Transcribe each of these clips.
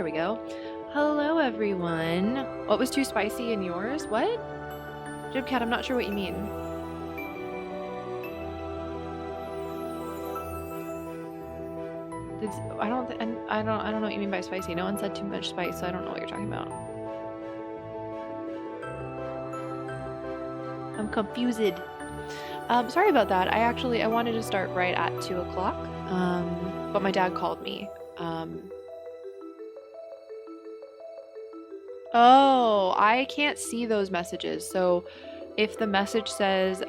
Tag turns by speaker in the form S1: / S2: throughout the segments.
S1: There we go. Hello, everyone. What was too spicy in yours? What? Jibcat, I'm not sure what you mean. I don't know what you mean by spicy. No one said too much spice, so I don't know what you're talking about. I'm confused. Sorry about that. I wanted to start right at 2 o'clock, but my dad called me. Oh, I can't see those messages. So if the message says,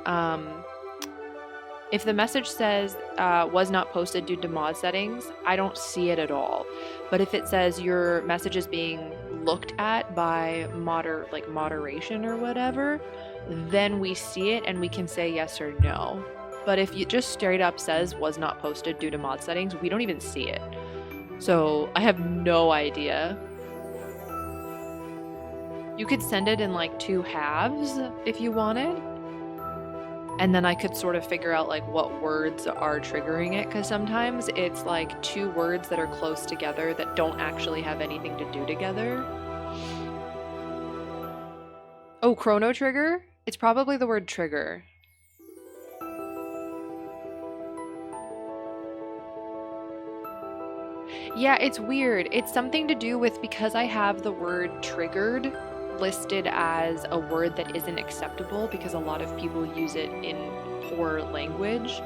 S1: was not posted due to mod settings, I don't see it at all. But if it says your message is being looked at by moderation or whatever, then we see it and we can say yes or no. But if it just straight up says was not posted due to mod settings, we don't even see it. So I have no idea. You could send it in like 2 halves if you wanted. And then I could sort of figure out like what words are triggering it, because sometimes it's like 2 words that are close together that don't actually have anything to do together. Oh, chrono trigger? It's probably the word trigger. Yeah, it's weird. It's something to do with because I have the word triggered listed as a word that isn't acceptable because a lot of people use it in poor language.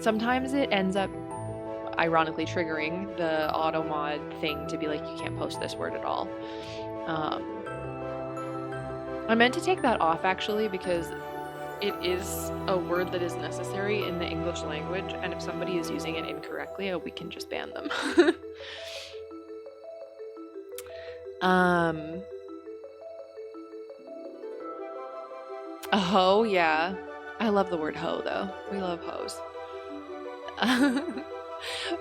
S1: Sometimes it ends up ironically triggering the auto mod thing to be like, you can't post this word at all. I meant to take that off actually because it is a word that is necessary in the English language, and if somebody is using it incorrectly, we can just ban them. A hoe, yeah. I love the word hoe though. We love hoes.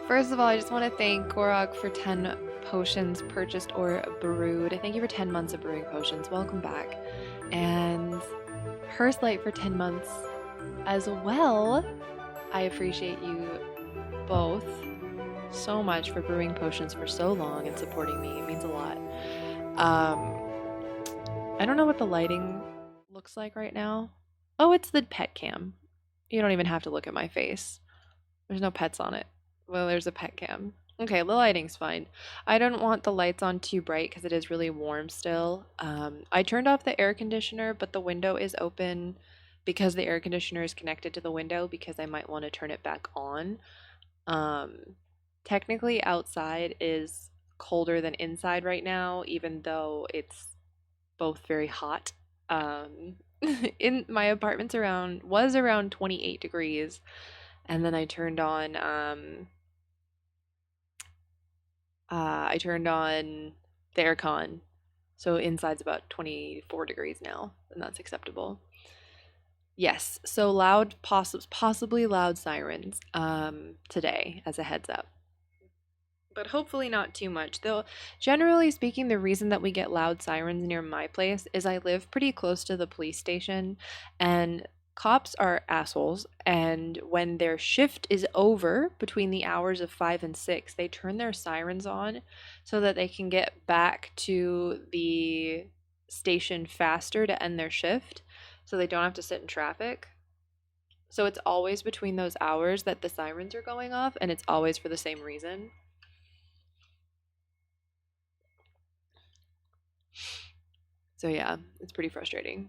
S1: First of all, I just want to thank Korok for 10 potions purchased or brewed. Thank you for 10 months of brewing potions. Welcome back. And Hearthlight for 10 months as well. I appreciate you both so much for brewing potions for so long and supporting me. It means a lot. I don't know what the lighting looks like right now. Oh, it's the pet cam. You don't even have to look at my face. There's no pets on it. Well, there's a pet cam. Okay, the lighting's fine. I don't want the lights on too bright because it is really warm still. I turned off the air conditioner, but the window is open because the air conditioner is connected to the window because I might want to turn it back on. Technically outside is colder than inside right now, even though it's both very hot. In my apartment's was around 28 degrees, and then I turned on the aircon, so inside's about 24 degrees now, and that's acceptable. Yes, so loud, possibly loud sirens today as a heads up. But hopefully not too much. Though, generally speaking, the reason that we get loud sirens near my place is I live pretty close to the police station, and cops are assholes. And when their shift is over between the hours of 5 and 6, they turn their sirens on so that they can get back to the station faster to end their shift so they don't have to sit in traffic. So it's always between those hours that the sirens are going off, and it's always for the same reason. So yeah, it's pretty frustrating.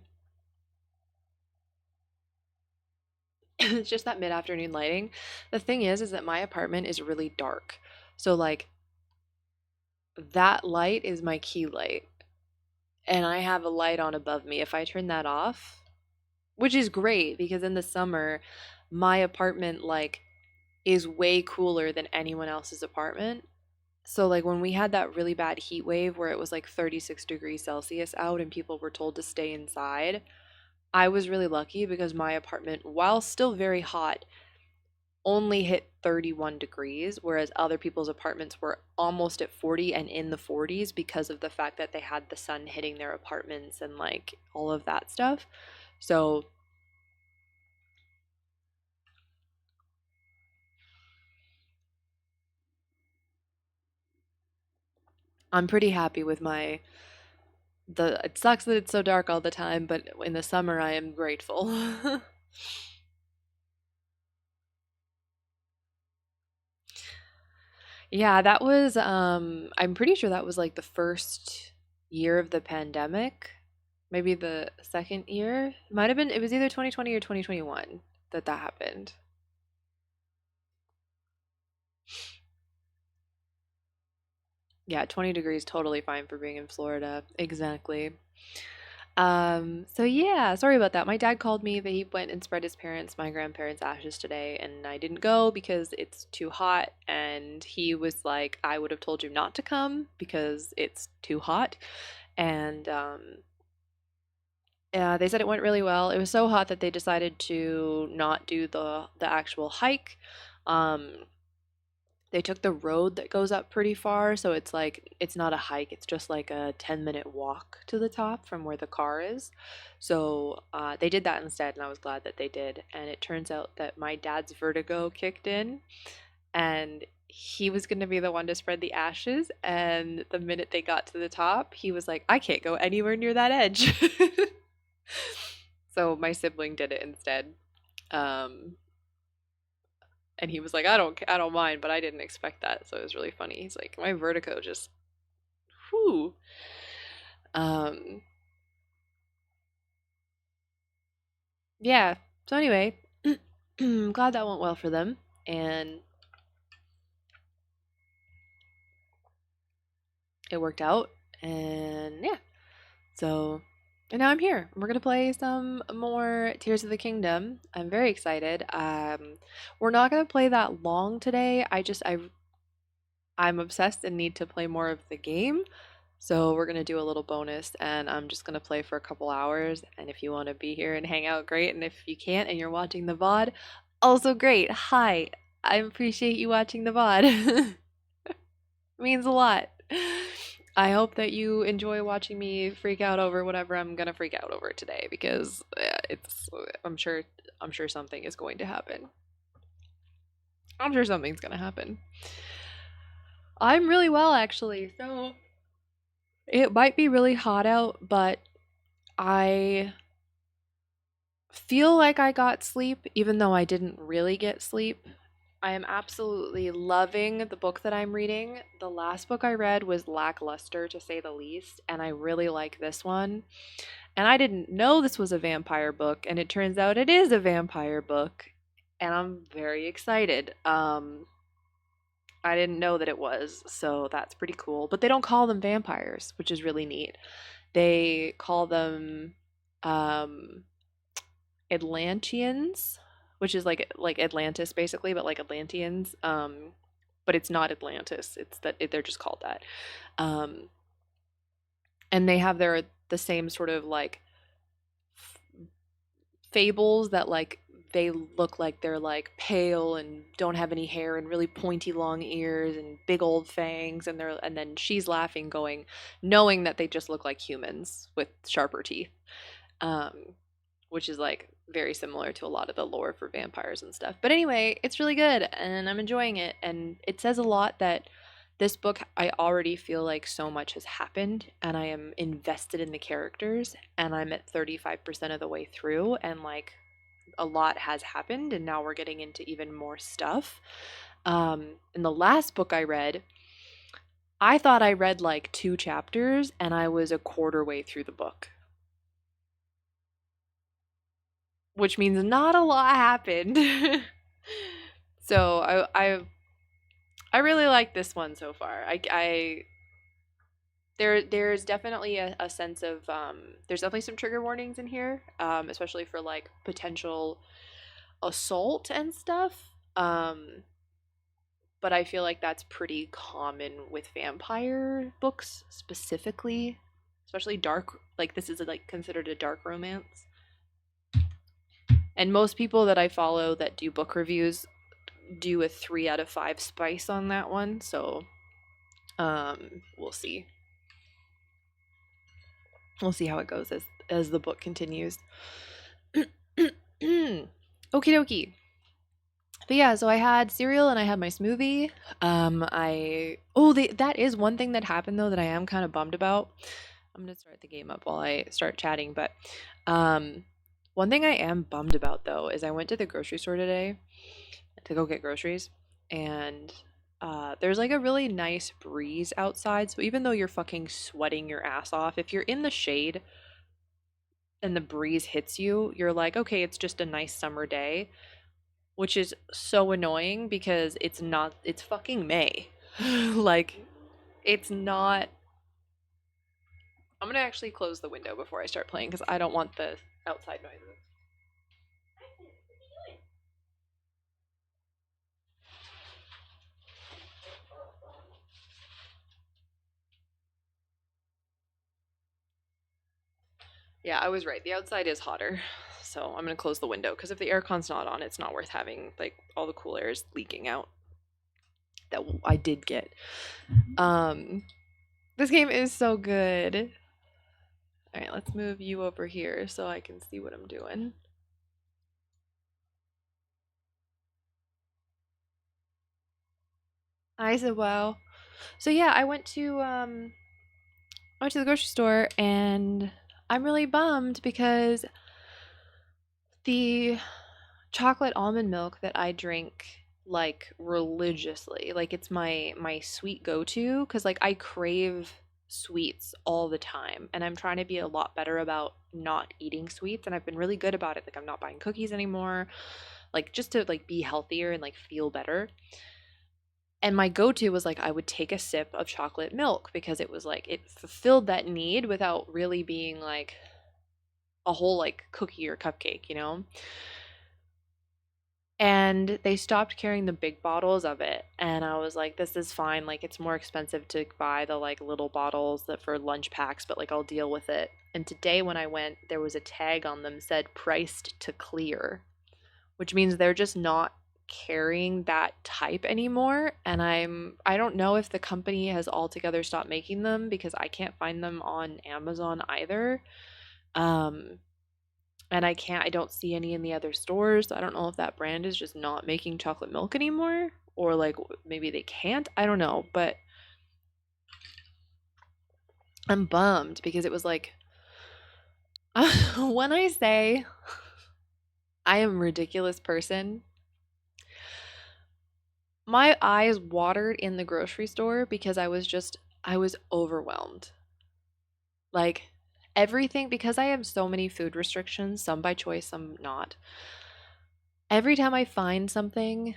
S1: It's just that mid-afternoon lighting. The thing is that my apartment is really dark. So like that light is my key light. And I have a light on above me. If I turn that off, which is great because in the summer my apartment like is way cooler than anyone else's apartment. So like when we had that really bad heat wave where it was like 36 degrees Celsius out and people were told to stay inside, I was really lucky because my apartment, while still very hot, only hit 31 degrees, whereas other people's apartments were almost at 40 and in the 40s because of the fact that they had the sun hitting their apartments and like all of that stuff. So I'm pretty happy with my the it sucks that it's so dark all the time, but in the summer I am grateful. Yeah, that was I'm pretty sure that was like the first year of the pandemic. Maybe the second year. Might have been it was either 2020 or 2021 that that happened. Yeah, 20 degrees totally fine for being in Florida. Exactly. So yeah, sorry about that. My dad called me that he went and spread his parents, my grandparents' ashes today, and I didn't go because it's too hot. And he was like, I would have told you not to come because it's too hot. And yeah, they said it went really well. It was so hot that they decided to not do the actual hike. Um, they took the road that goes up pretty far, so it's like it's not a hike, it's just like a 10-minute walk to the top from where the car is. So they did that instead, and I was glad that they did. And it turns out that my dad's vertigo kicked in, and he was going to be the one to spread the ashes. And the minute they got to the top, he was like, I can't go anywhere near that edge. So my sibling did it instead. Um, and he was like, I don't mind, but I didn't expect that. So it was really funny. He's like, my vertigo just, whoo. Um, yeah. So anyway, I'm glad that went well for them. And it worked out. And yeah. So, and now I'm here. We're gonna play some more Tears of the Kingdom. I'm very excited. We're not gonna play that long today. I'm obsessed and need to play more of the game. So we're gonna do a little bonus, and I'm just gonna play for a couple hours. And if you want to be here and hang out, great. And if you can't and you're watching the VOD, also great. Hi, I appreciate you watching the VOD. Means a lot. I hope that you enjoy watching me freak out over whatever I'm gonna freak out over today because it's I'm sure something is going to happen. I'm sure something's gonna happen. I'm really well actually. So it might be really hot out, but I feel like I got sleep even though I didn't really get sleep. I am absolutely loving the book that I'm reading. The last book I read was lackluster to say the least, and I really like this one. And I didn't know this was a vampire book, and it turns out it is a vampire book, and I'm very excited. I didn't know that it was, so that's pretty cool. But they don't call them vampires, which is really neat. They call them um Atlanteans, which is like Atlantis basically, but like Atlanteans. But it's not Atlantis. It's that they're just called that. Um, and they have the same sort of like fables that like they look like they're like pale and don't have any hair and really pointy long ears and big old fangs, and then she's laughing going knowing that they just look like humans with sharper teeth. Um, which is like very similar to a lot of the lore for vampires and stuff. But anyway, it's really good and I'm enjoying it. And it says a lot that this book, I already feel like so much has happened and I am invested in the characters and I'm at 35% of the way through and like a lot has happened and now we're getting into even more stuff. In the last book I read, I thought I read like two chapters and I was a quarter way through the book, which means not a lot happened. So I really like this one so far. There's definitely a sense of there's definitely some trigger warnings in here, especially for like potential assault and stuff. But I feel like that's pretty common with vampire books specifically, especially dark. Like this is like considered a dark romance. And most people that I follow that do book reviews do a 3 out of 5 spice on that one. So we'll see. We'll see how it goes as the book continues. Okie dokie. But yeah, so I had cereal and I had my smoothie. That is one thing that happened though that I am kind of bummed about. I'm gonna start the game up while I start chatting, but um, one thing I am bummed about though is I went to the grocery store today to go get groceries, and there's like a really nice breeze outside. So even though you're fucking sweating your ass off, if you're in the shade and the breeze hits you, you're like, okay, it's just a nice summer day, which is so annoying because it's fucking May. Like, it's not. I'm gonna actually close the window before I start playing because I don't want the outside noises. Yeah, I was right. The outside is hotter. So I'm gonna close the window because if the aircon's not on, it's not worth having like all the cool air is leaking out. That I did get. Um, this game is so good. All right, let's move you over here so I can see what I'm doing. I said, wow. So yeah, I went to the grocery store and I'm really bummed because the chocolate almond milk that I drink like religiously, like it's my sweet go-to cuz like I crave sweets all the time and I'm trying to be a lot better about not eating sweets and I've been really good about it. Like I'm not buying cookies anymore, like just to like be healthier and like feel better. And my go-to was like I would take a sip of chocolate milk because it was like it fulfilled that need without really being like a whole like cookie or cupcake, you know? And they stopped carrying the big bottles of it, and I was like, this is fine, like it's more expensive to buy the like little bottles that for lunch packs, but like I'll deal with it. And today when I went, there was a tag on them said priced to clear, which means they're just not carrying that type anymore. And I don't know if the company has altogether stopped making them because I can't find them on Amazon either. um and I don't see any in the other stores. I don't know if that brand is just not making chocolate milk anymore or like maybe they can't. I don't know, but I'm bummed because it was like when I say I am a ridiculous person, my eyes watered in the grocery store because I was overwhelmed. Like everything, because I have so many food restrictions, some by choice, some not. Every time I find something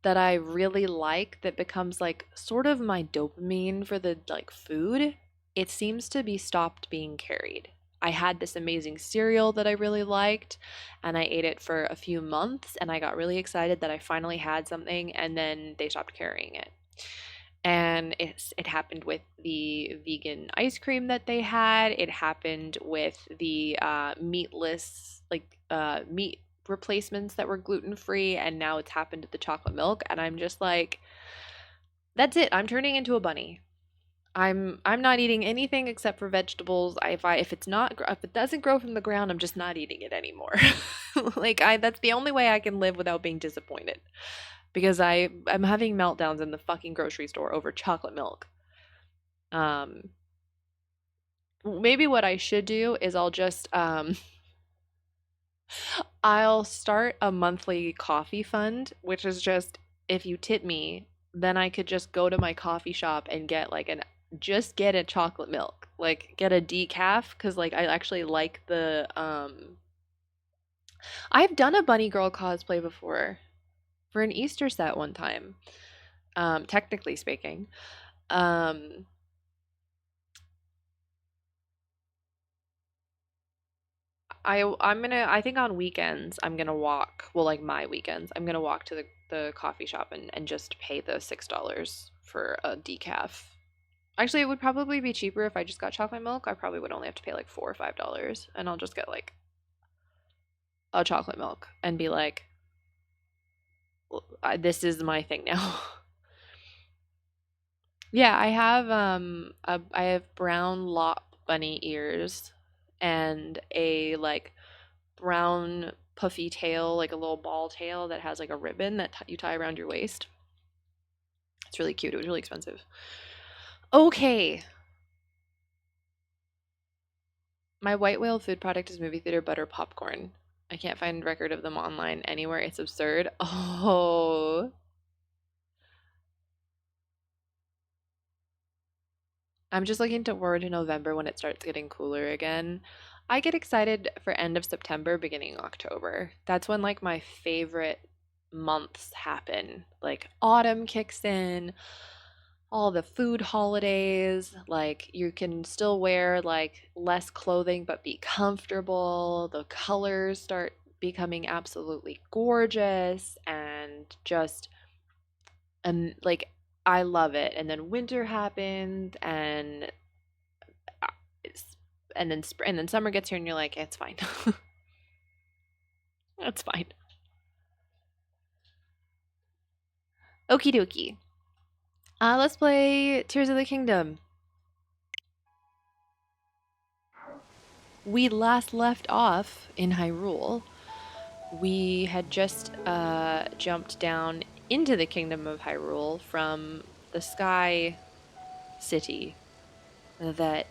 S1: that I really like that becomes like sort of my dopamine for the like food, it seems to be stopped being carried. I had this amazing cereal that I really liked and I ate it for a few months and I got really excited that I finally had something and then they stopped carrying it. And it happened with the vegan ice cream that they had. It happened with the meatless meat replacements that were gluten free, and now it's happened to the chocolate milk. And I'm just like, that's it. I'm turning into a bunny. I'm not eating anything except for vegetables. If it's not if it doesn't grow from the ground, I'm just not eating it anymore. Like I that's the only way I can live without being disappointed because I'm having meltdowns in the fucking grocery store over chocolate milk. Um, Maybe what I should do is I'll start a monthly coffee fund, which is just if you tip me, then I could just go to my coffee shop and get like an just get a chocolate milk, like get a decaf because like I actually like the I've done a bunny girl cosplay before for an Easter set one time. Technically speaking. Um I think on weekends I'm gonna walk. Well, like my weekends, I'm gonna walk to the coffee shop and just pay the $6 for a decaf. Actually, it would probably be cheaper if I just got chocolate milk. I probably would only have to pay like $4 or $5, and I'll just get like a chocolate milk and be like, this is my thing now." Yeah, I have brown lop bunny ears and a like brown puffy tail, like a little ball tail that has like a ribbon that you tie around your waist. It's really cute. It was really expensive. Okay. My white whale food product is movie theater butter popcorn. I can't find record of them online anywhere. It's absurd. Oh. I'm just looking forward to November when it starts getting cooler again. I get excited for end of September, beginning October. That's when like my favorite months happen. Like autumn kicks in, all the food holidays, like you can still wear like less clothing but be comfortable. The colors start becoming absolutely gorgeous and just like I love it. And then winter happened uh, and then spring and then summer gets here and you're like, it's fine. It's fine. Okie dokie. Let's play Tears of the Kingdom. We last left off in Hyrule. We had just jumped down into the Kingdom of Hyrule from the Sky City that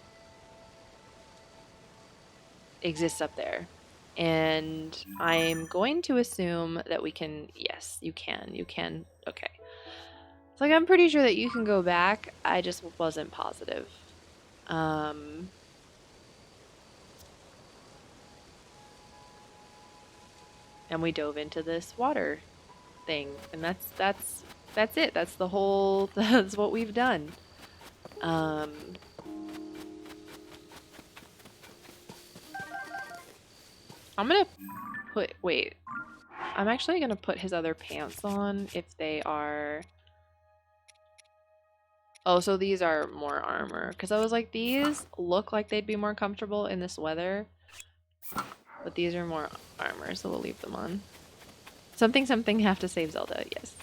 S1: exists up there. And I'm going to assume that we can. Yes, you can. You can. Okay. It's like I'm pretty sure that you can go back. I just wasn't positive. Um, and we dove into this water thing, and that's it. That's the whole. That's what we've done. Um, I'm gonna put. Wait. I'm actually gonna put his other pants on if they are. Oh, so these are more armor. Because I was like, these look like they'd be more comfortable in this weather. But these are more armor, so we'll leave them on. Something, something, have to save Zelda, yes.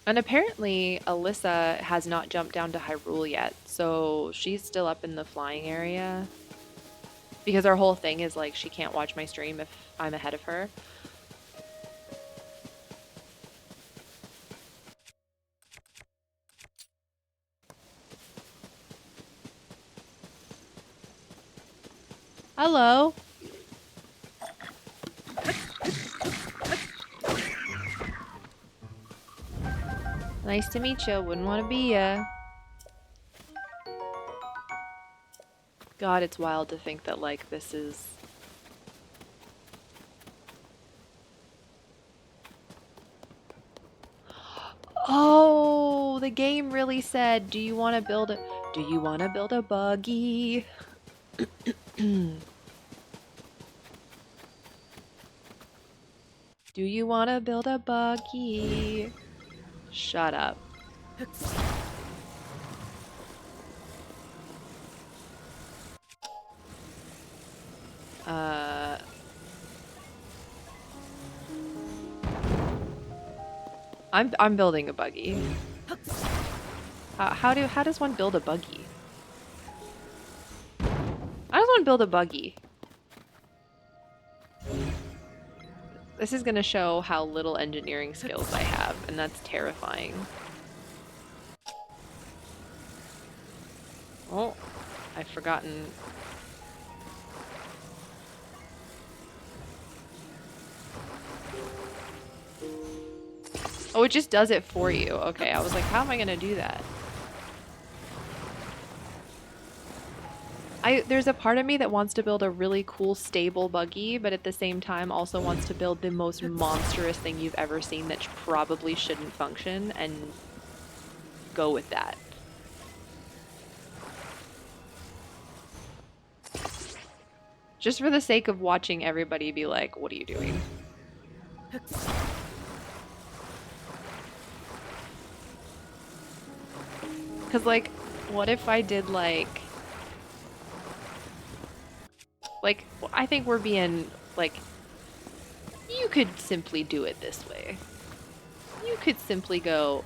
S1: And apparently, Alyssa has not jumped down to Hyrule yet, so she's still up in the flying area. Because our whole thing is like, she can't watch my stream if I'm ahead of her. Hello. Nice to meet you. Wouldn't want to be ya. God, it's wild to think that, like, this is... Oh, the game really said, do you want to build a buggy? Do you want to build a buggy? Shut up. I'm building a buggy. How does one build a buggy? I just want to build a buggy. This is gonna show how little engineering skills I have, and that's terrifying. Oh, I've forgotten. Oh, it just does it for you. Okay, I was like, how am I gonna do that? There's a part of me that wants to build a really cool, stable buggy, but at the same time also wants to build the most monstrous thing you've ever seen that probably shouldn't function and go with that. Just for the sake of watching everybody be like, what are you doing? Because, like, what if I did, like, I think we're being, like, you could simply do it this way. You could simply go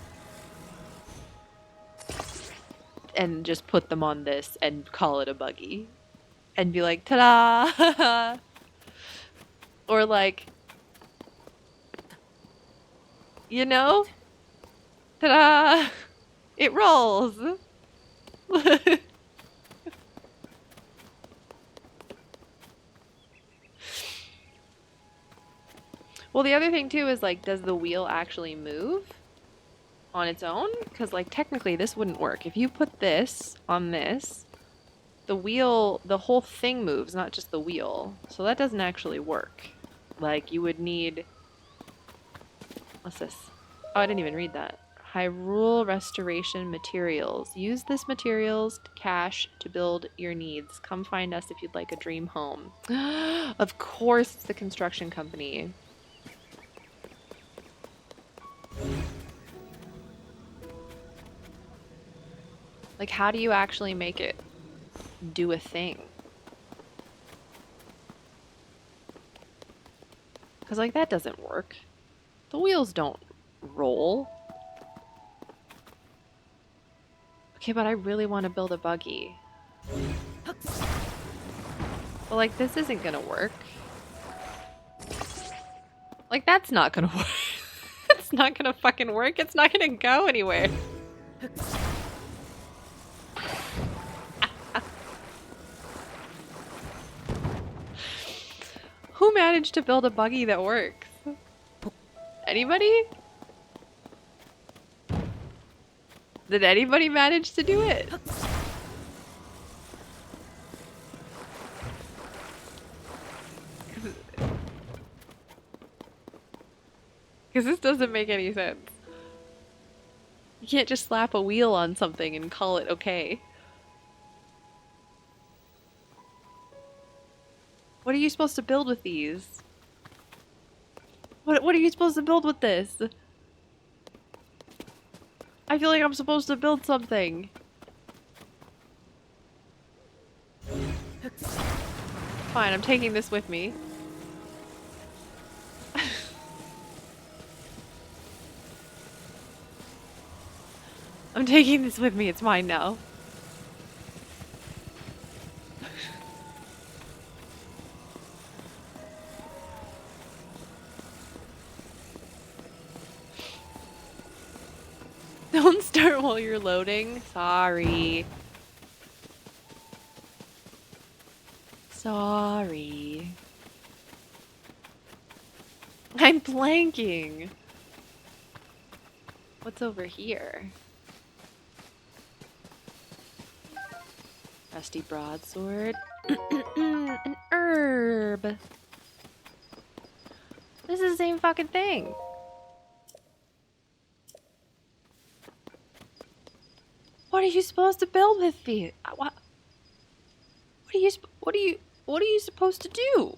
S1: and just put them on this and call it a buggy. and be like, ta-da! Or like, you know, ta-da! It rolls. Well, the other thing too is like, does the wheel actually move on its own? Because like technically this wouldn't work. If you put this on this, the wheel, the whole thing moves, not just the wheel. So that doesn't actually work. Like you would need, what's this? Oh, I didn't even read that. Hyrule Restoration Materials. Use this materials cash to build your needs. Come find us if you'd like a dream home. Of course it's the construction company. Like, how do you actually make it do a thing? Because, like, that doesn't work. The wheels don't roll. Okay, but I really want to build a buggy. But, like, this isn't gonna work. Like, that's not gonna work. It's not gonna fucking work. It's not gonna go anywhere. Who managed to build a buggy that works? Anybody? Did anybody manage to do it? Because this doesn't make any sense. You can't just slap a wheel on something and call it okay. What are you supposed to build with these? What are you supposed to build with this? I feel like I'm supposed to build something. Fine, I'm taking this with me. I'm taking this with me, it's mine now. Don't start while you're loading. Sorry. Sorry. I'm blanking. What's over here? Rusty broadsword. An herb. This is the same fucking thing. What are you supposed to build with these? What are you supposed to do?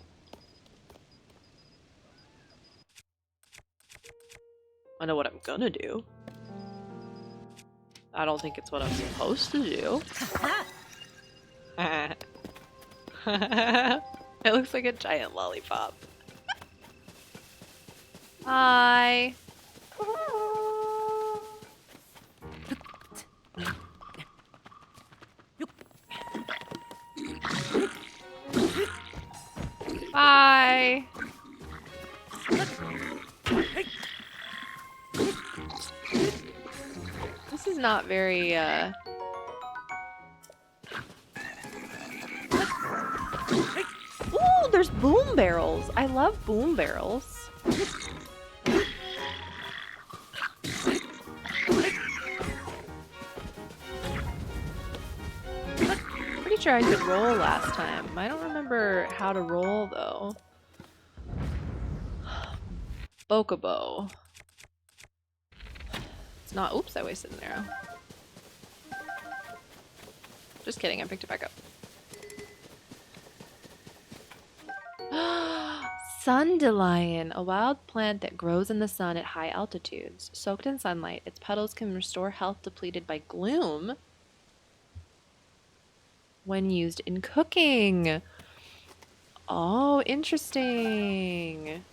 S1: I know what I'm gonna do. I don't think it's what I'm supposed to do. It looks like a giant lollipop. Hi. Bye. This is not very, Ooh, there's boom barrels. I love boom barrels. Pretty sure I could roll last time. I don't remember how to roll, though. Bokobo. It's not. Oops, I wasted an arrow. Just kidding, I picked it back up. Sundelion, a wild plant that grows in the sun at high altitudes. Soaked in sunlight, its petals can restore health depleted by gloom when used in cooking. Oh, interesting.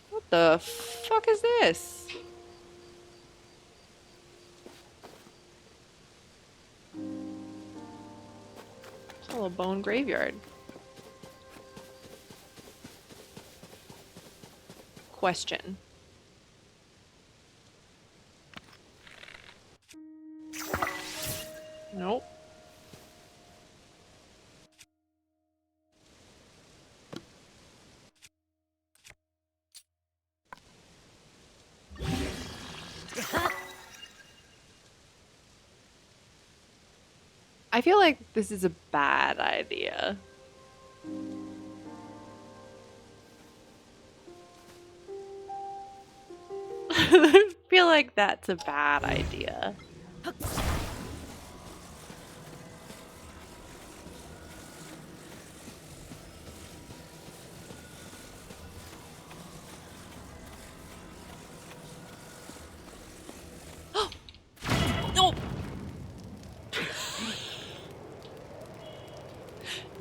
S1: What the fuck is this? little bone graveyard. Question. Nope. I feel like this is a bad idea. I feel like that's a bad idea. No!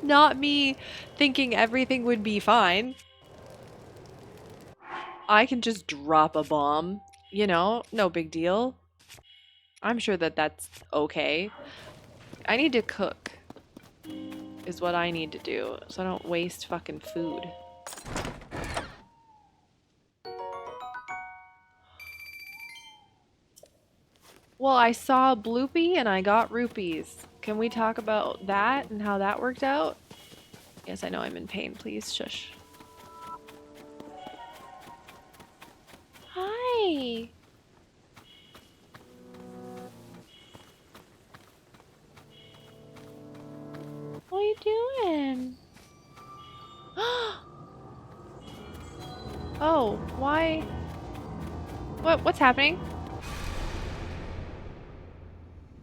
S1: Not me thinking everything would be fine. I can just drop a bomb, you know, no big deal. I'm sure that that's okay. I need to cook, is what I need to do, so I don't waste fucking food. Well, I saw a bloopy and I got rupees. Can we talk about that and how that worked out? Yes, I know I'm in pain. Please shush. Hi. What are you doing? Oh, why? What's happening?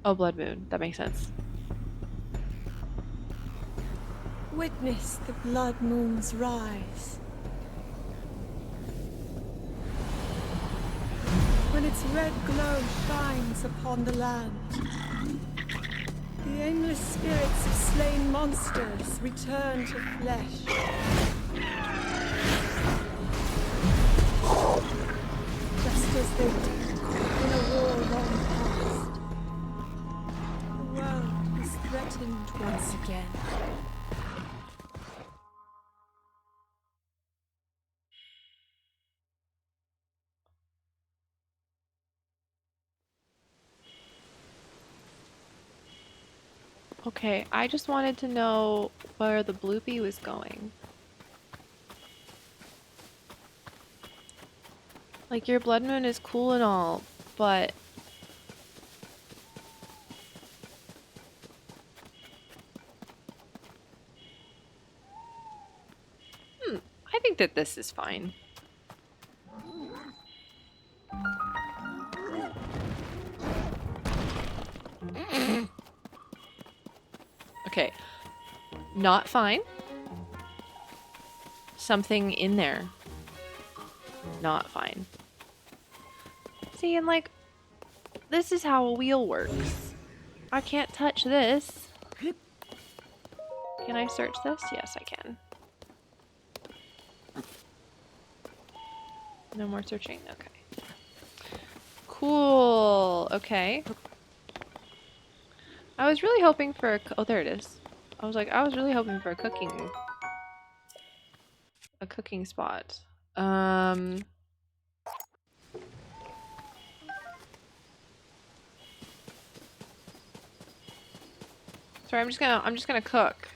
S1: Oh, blood moon. That makes sense.
S2: Witness the blood moon's rise. When its red glow shines upon the land, the aimless spirits of slain monsters return to flesh. Just as they did in a war long past. The world is threatened once again.
S1: Okay, I just wanted to know where the bloopy was going. Like, your blood moon is cool and all, but... I think that this is fine. Okay. Not fine. Something in there. Not fine. See, and like, this is how a wheel works. I can't touch this. Can I search this? Yes, I can. No more searching? Okay. Cool. Okay. I was really hoping for a... Oh, there it is. I was really hoping for a cooking spot. Sorry, I'm just gonna cook.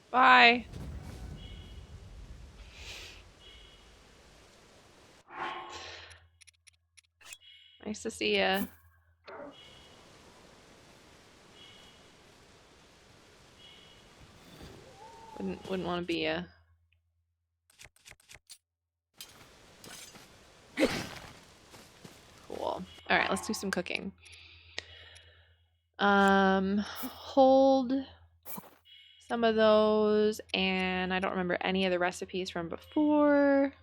S1: Bye. Nice to see ya. Wouldn't want to be ya. Cool. All right, let's do some cooking. Hold some of those, and I don't remember any of the recipes from before.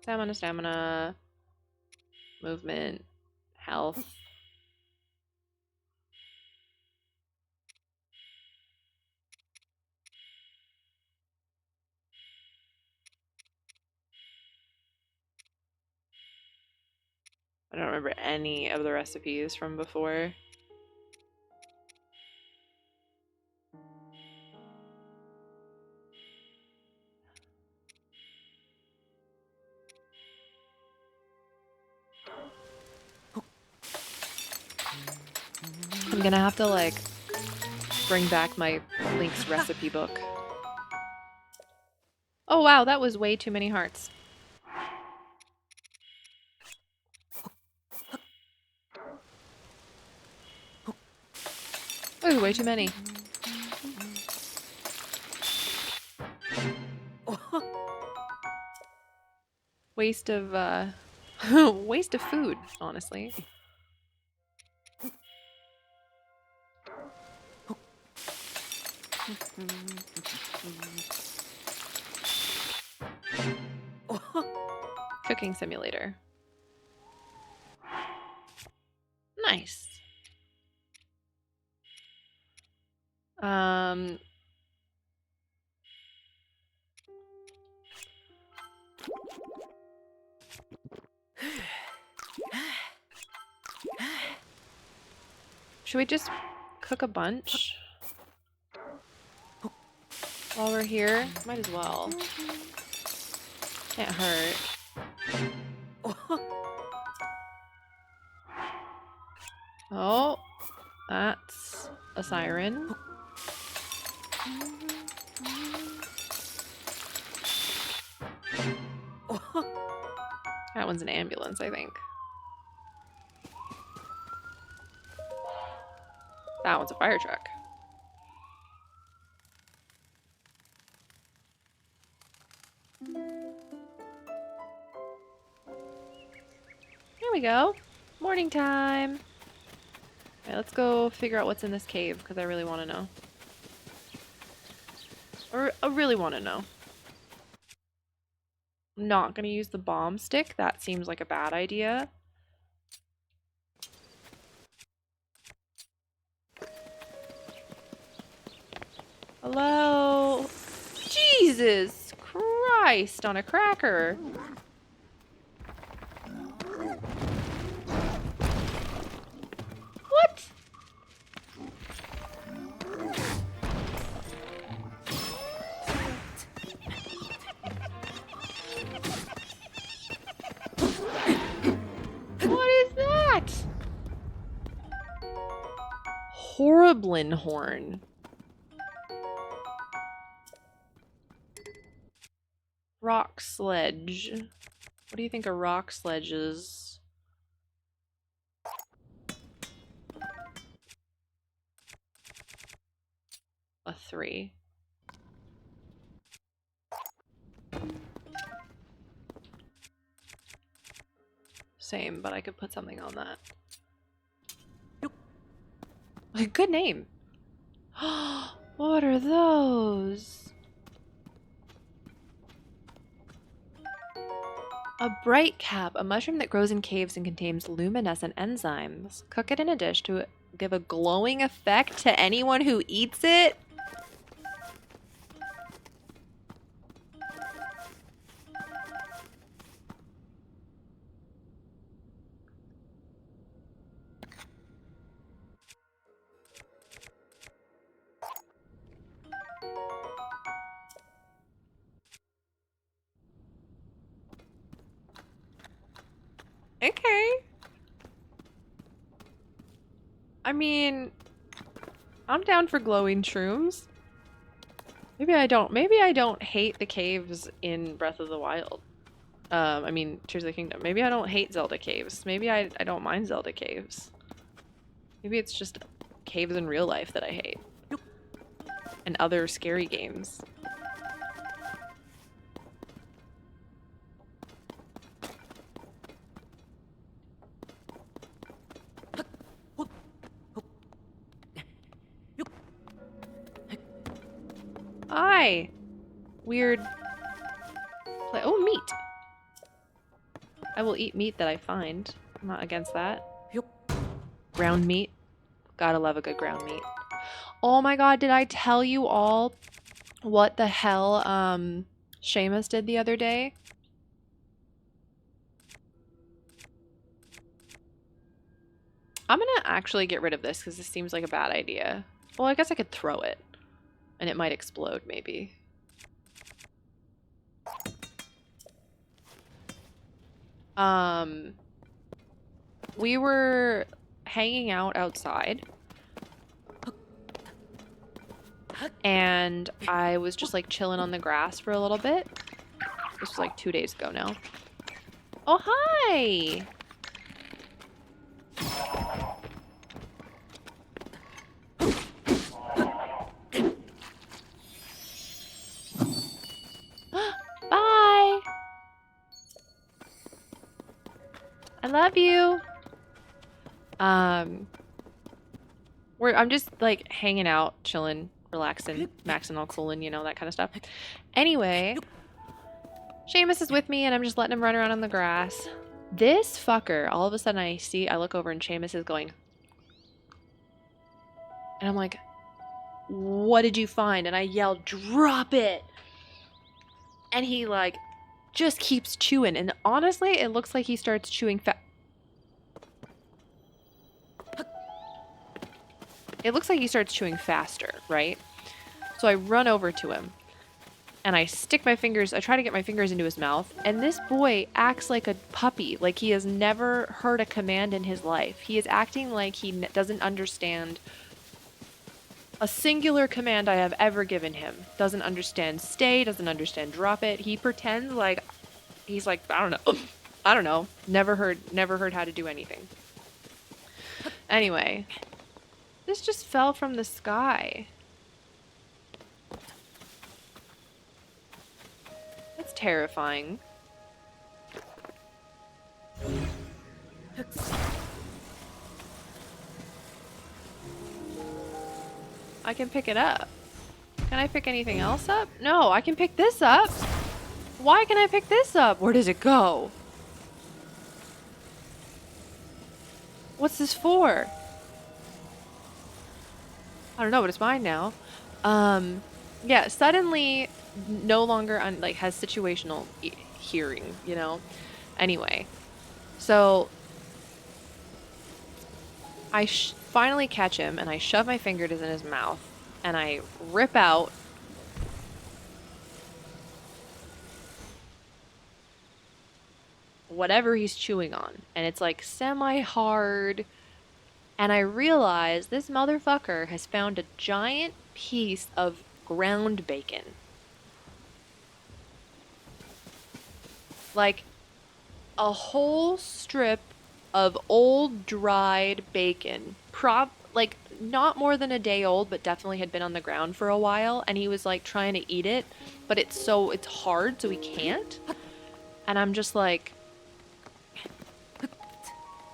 S1: Stamina, movement, health. I don't remember any of the recipes from before. I'm gonna have to like bring back my Link's recipe book. Oh wow, that was way too many hearts. Ooh, way too many. Waste of waste of food, honestly. Cooking simulator. Nice. Um Should we just cook a bunch while we're here? Might as well. Can't hurt. Oh, that's a siren. That one's an ambulance, I think. That one's a fire truck. There we go. Morning time. Alright, let's go figure out what's in this cave, because I really want to know. Or I really want to know. I'm not going to use the bomb stick. That seems like a bad idea. Hello? Jesus Christ on a cracker. What? What is that? Horriblin horn. Rock sledge. What do you think a rock sledge is? A 3. Same, but I could put something on that. Good name. What are those? A bright cap, a mushroom that grows in caves and contains luminescent enzymes. Cook it in a dish to give a glowing effect to anyone who eats it. Okay. I mean, I'm down for glowing shrooms. Maybe I don't hate the caves in Breath of the Wild. I mean, Tears of the Kingdom. Maybe I don't hate Zelda caves. Maybe I don't mind Zelda caves. Maybe it's just caves in real life that I hate. And other scary games. Hi! Weird play. Oh, meat! I will eat meat that I find. I'm not against that. Ground meat. Gotta love a good ground meat. Oh my god, did I tell you all what the hell Seamus did the other day? I'm gonna actually get rid of this because this seems like a bad idea. Well, I guess I could throw it and it might explode maybe. We were hanging out outside and I was just like chilling on the grass for a little bit. This was like 2 days ago now. Oh, hi! Bye! I love you! I'm just like hanging out, chilling, relaxing, maxing all cool and you know, that kind of stuff. Anyway, Seamus is with me and I'm just letting him run around on the grass. This fucker, all of a sudden I look over and Seamus is going. And I'm like, what did you find? And I yell, drop it! And he like just keeps chewing. And honestly, it looks like he starts chewing It looks like he starts chewing faster, right? So I run over to him and I try to get my fingers into his mouth, and this boy acts like a puppy, like he has never heard a command in his life. He is acting like he doesn't understand a singular command I have ever given him. Doesn't understand stay, doesn't understand drop it. He pretends like he's like, I don't know. Never heard how to do anything. Anyway, this just fell from the sky. That's terrifying. I can pick it up. Can I pick anything else up? No, I can pick this up. Why can I pick this up? Where does it go? What's this for? I don't know, but it's mine now. Yeah, suddenly no longer has situational hearing, you know? Anyway, so I finally catch him and I shove my fingers in his mouth and I rip out whatever he's chewing on. And it's like semi-hard. And I realize this motherfucker has found a giant piece of ground bacon. Like a whole strip of old dried bacon. Like not more than a day old, but definitely had been on the ground for a while. And he was like trying to eat it, but it's hard, so he can't. And I'm just like,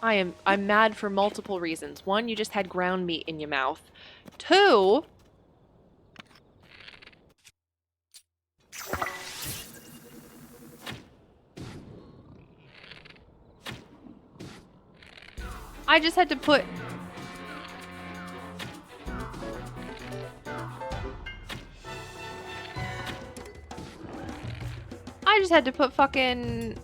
S1: I'm mad for multiple reasons. One, you just had ground meat in your mouth. Two, I just had to put fucking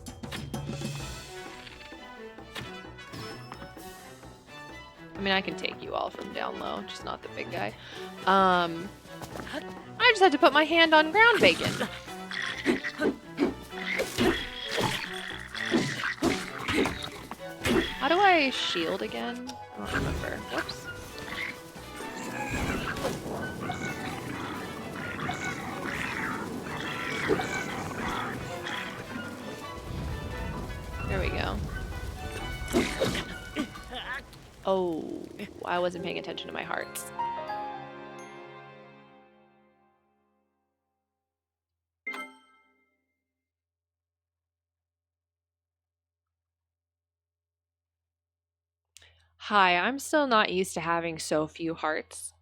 S1: I mean, I can take you all from down low, just not the big guy. I just had to put my hand on ground bacon. How do I shield again? I don't remember. Whoops. There we go. Oh, I wasn't paying attention to my hearts. Hi, I'm still not used to having so few hearts.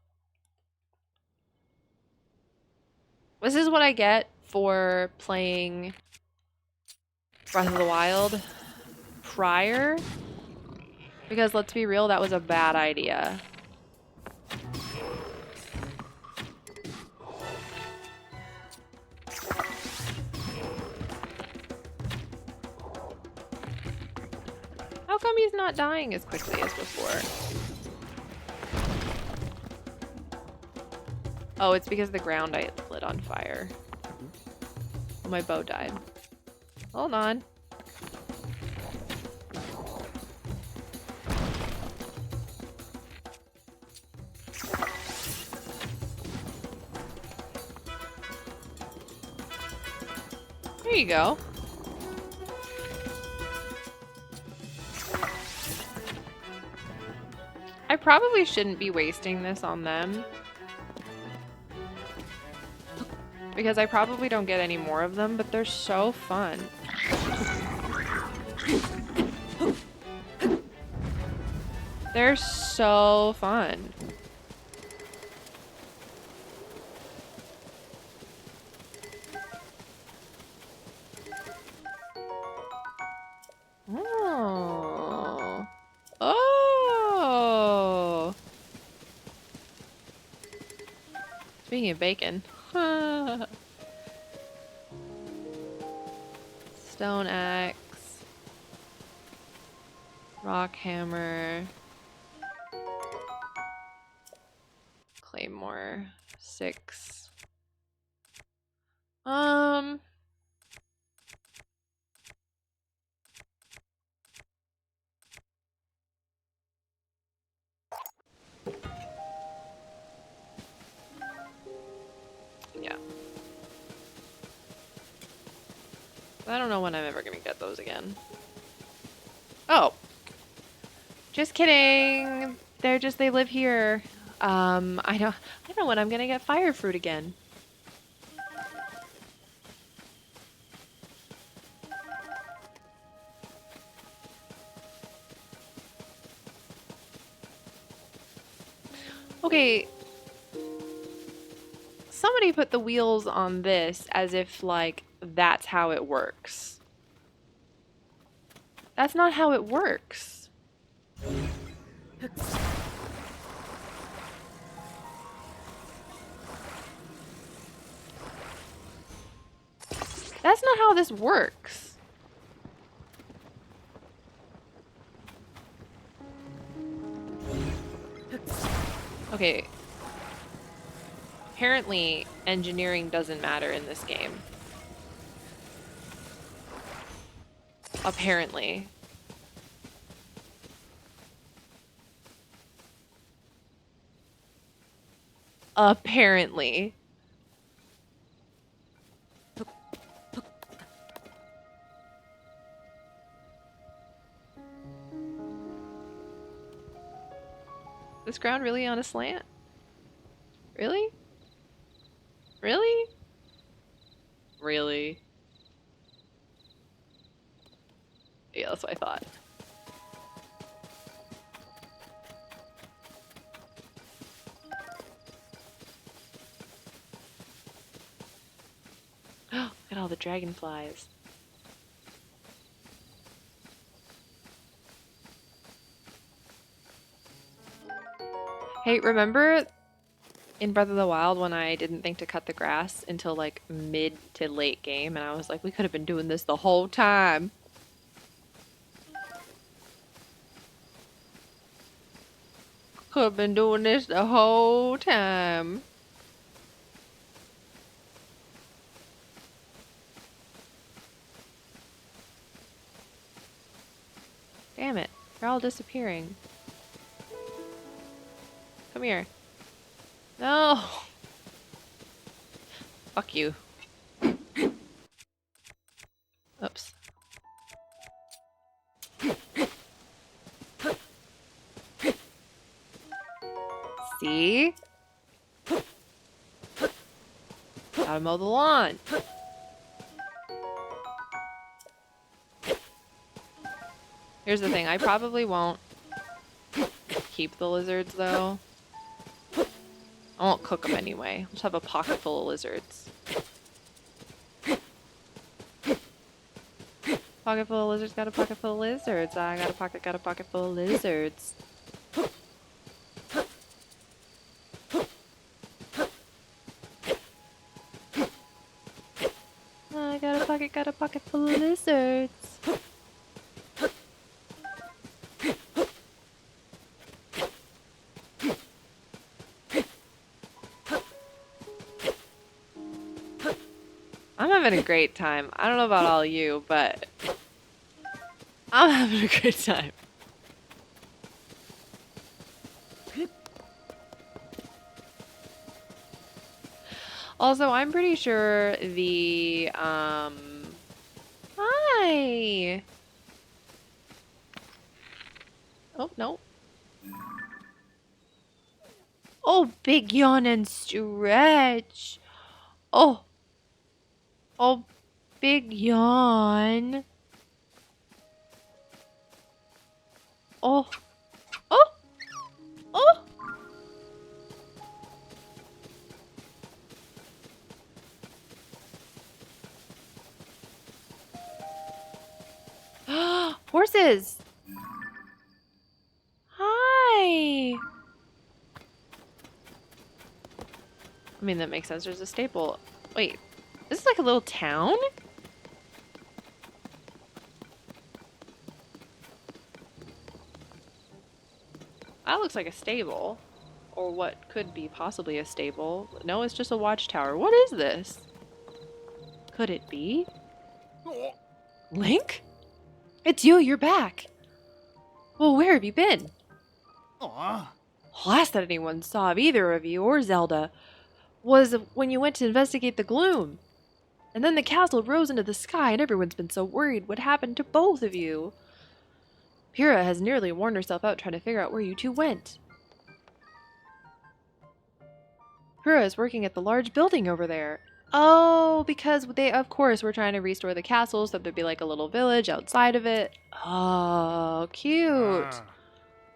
S1: This is what I get for playing Breath of the Wild prior. Because let's be real, that was a bad idea. come he's not dying as quickly as before? Oh, it's because the ground I lit on fire. Oh, my bow died. Hold on. There you go. I probably shouldn't be wasting this on them. Because I probably don't get any more of them, but they're so fun. They're so fun. Oh. Oh. Speaking of bacon. Stone axe. Rock hammer. Claymore. 6. Yeah. I don't know when I'm ever gonna get those again. Oh. Just kidding. They live here. I don't know when I'm gonna get fire fruit again. Okay. Somebody put the wheels on this as if, like, that's how it works. That's not how it works. That's not how this works. Okay. Apparently, engineering doesn't matter in this game. Apparently. Apparently. This ground really on a slant? Really? Really? Really? Yeah, that's what I thought. Look at all the dragonflies. Hey, remember in Breath of the Wild when I didn't think to cut the grass until like mid to late game and I was like, we could have been doing this the whole time. Could have been doing this the whole time. Damn it. They're all disappearing. Come here. No. Fuck you. Oops. See? Gotta mow the lawn. Here's the thing, I probably won't keep the lizards though. I won't cook them anyway. I'll just have a pocket full of lizards. Pocket full of lizards, got a pocket full of lizards. I got a pocket full of lizards. I got a pocket full of lizards. having a great time. I don't know about all you, but I'm having a great time. Also, I'm pretty sure the, hi! Oh, no. Oh, big yawn and stretch. Oh, oh, big yawn. Oh, oh, oh. Horses. Hi. I mean, that makes sense. There's a staple. Wait, this is like a little town? That looks like a stable. Or what could be possibly a stable. No, it's just a watchtower. What is this? Could it be? Link? It's you, you're back. Well, where have you been?
S3: Aww.
S1: Last that anyone saw of either of you or Zelda was when you went to investigate the gloom. And then the castle rose into the sky and everyone's been so worried what happened to both of you. Pyrrha has nearly worn herself out trying to figure out where you two went. Pyrrha is working at the large building over there. Oh, because they, of course, were trying to restore the castle so there'd be like a little village outside of it. Oh, cute.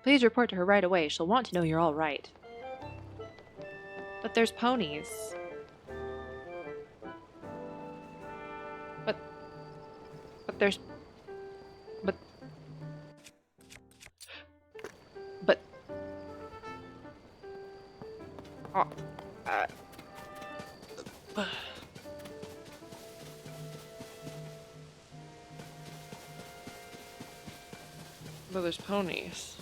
S1: Please report to her right away. She'll want to know you're all right. But there's ponies. But there's... But... Oh, but there's ponies.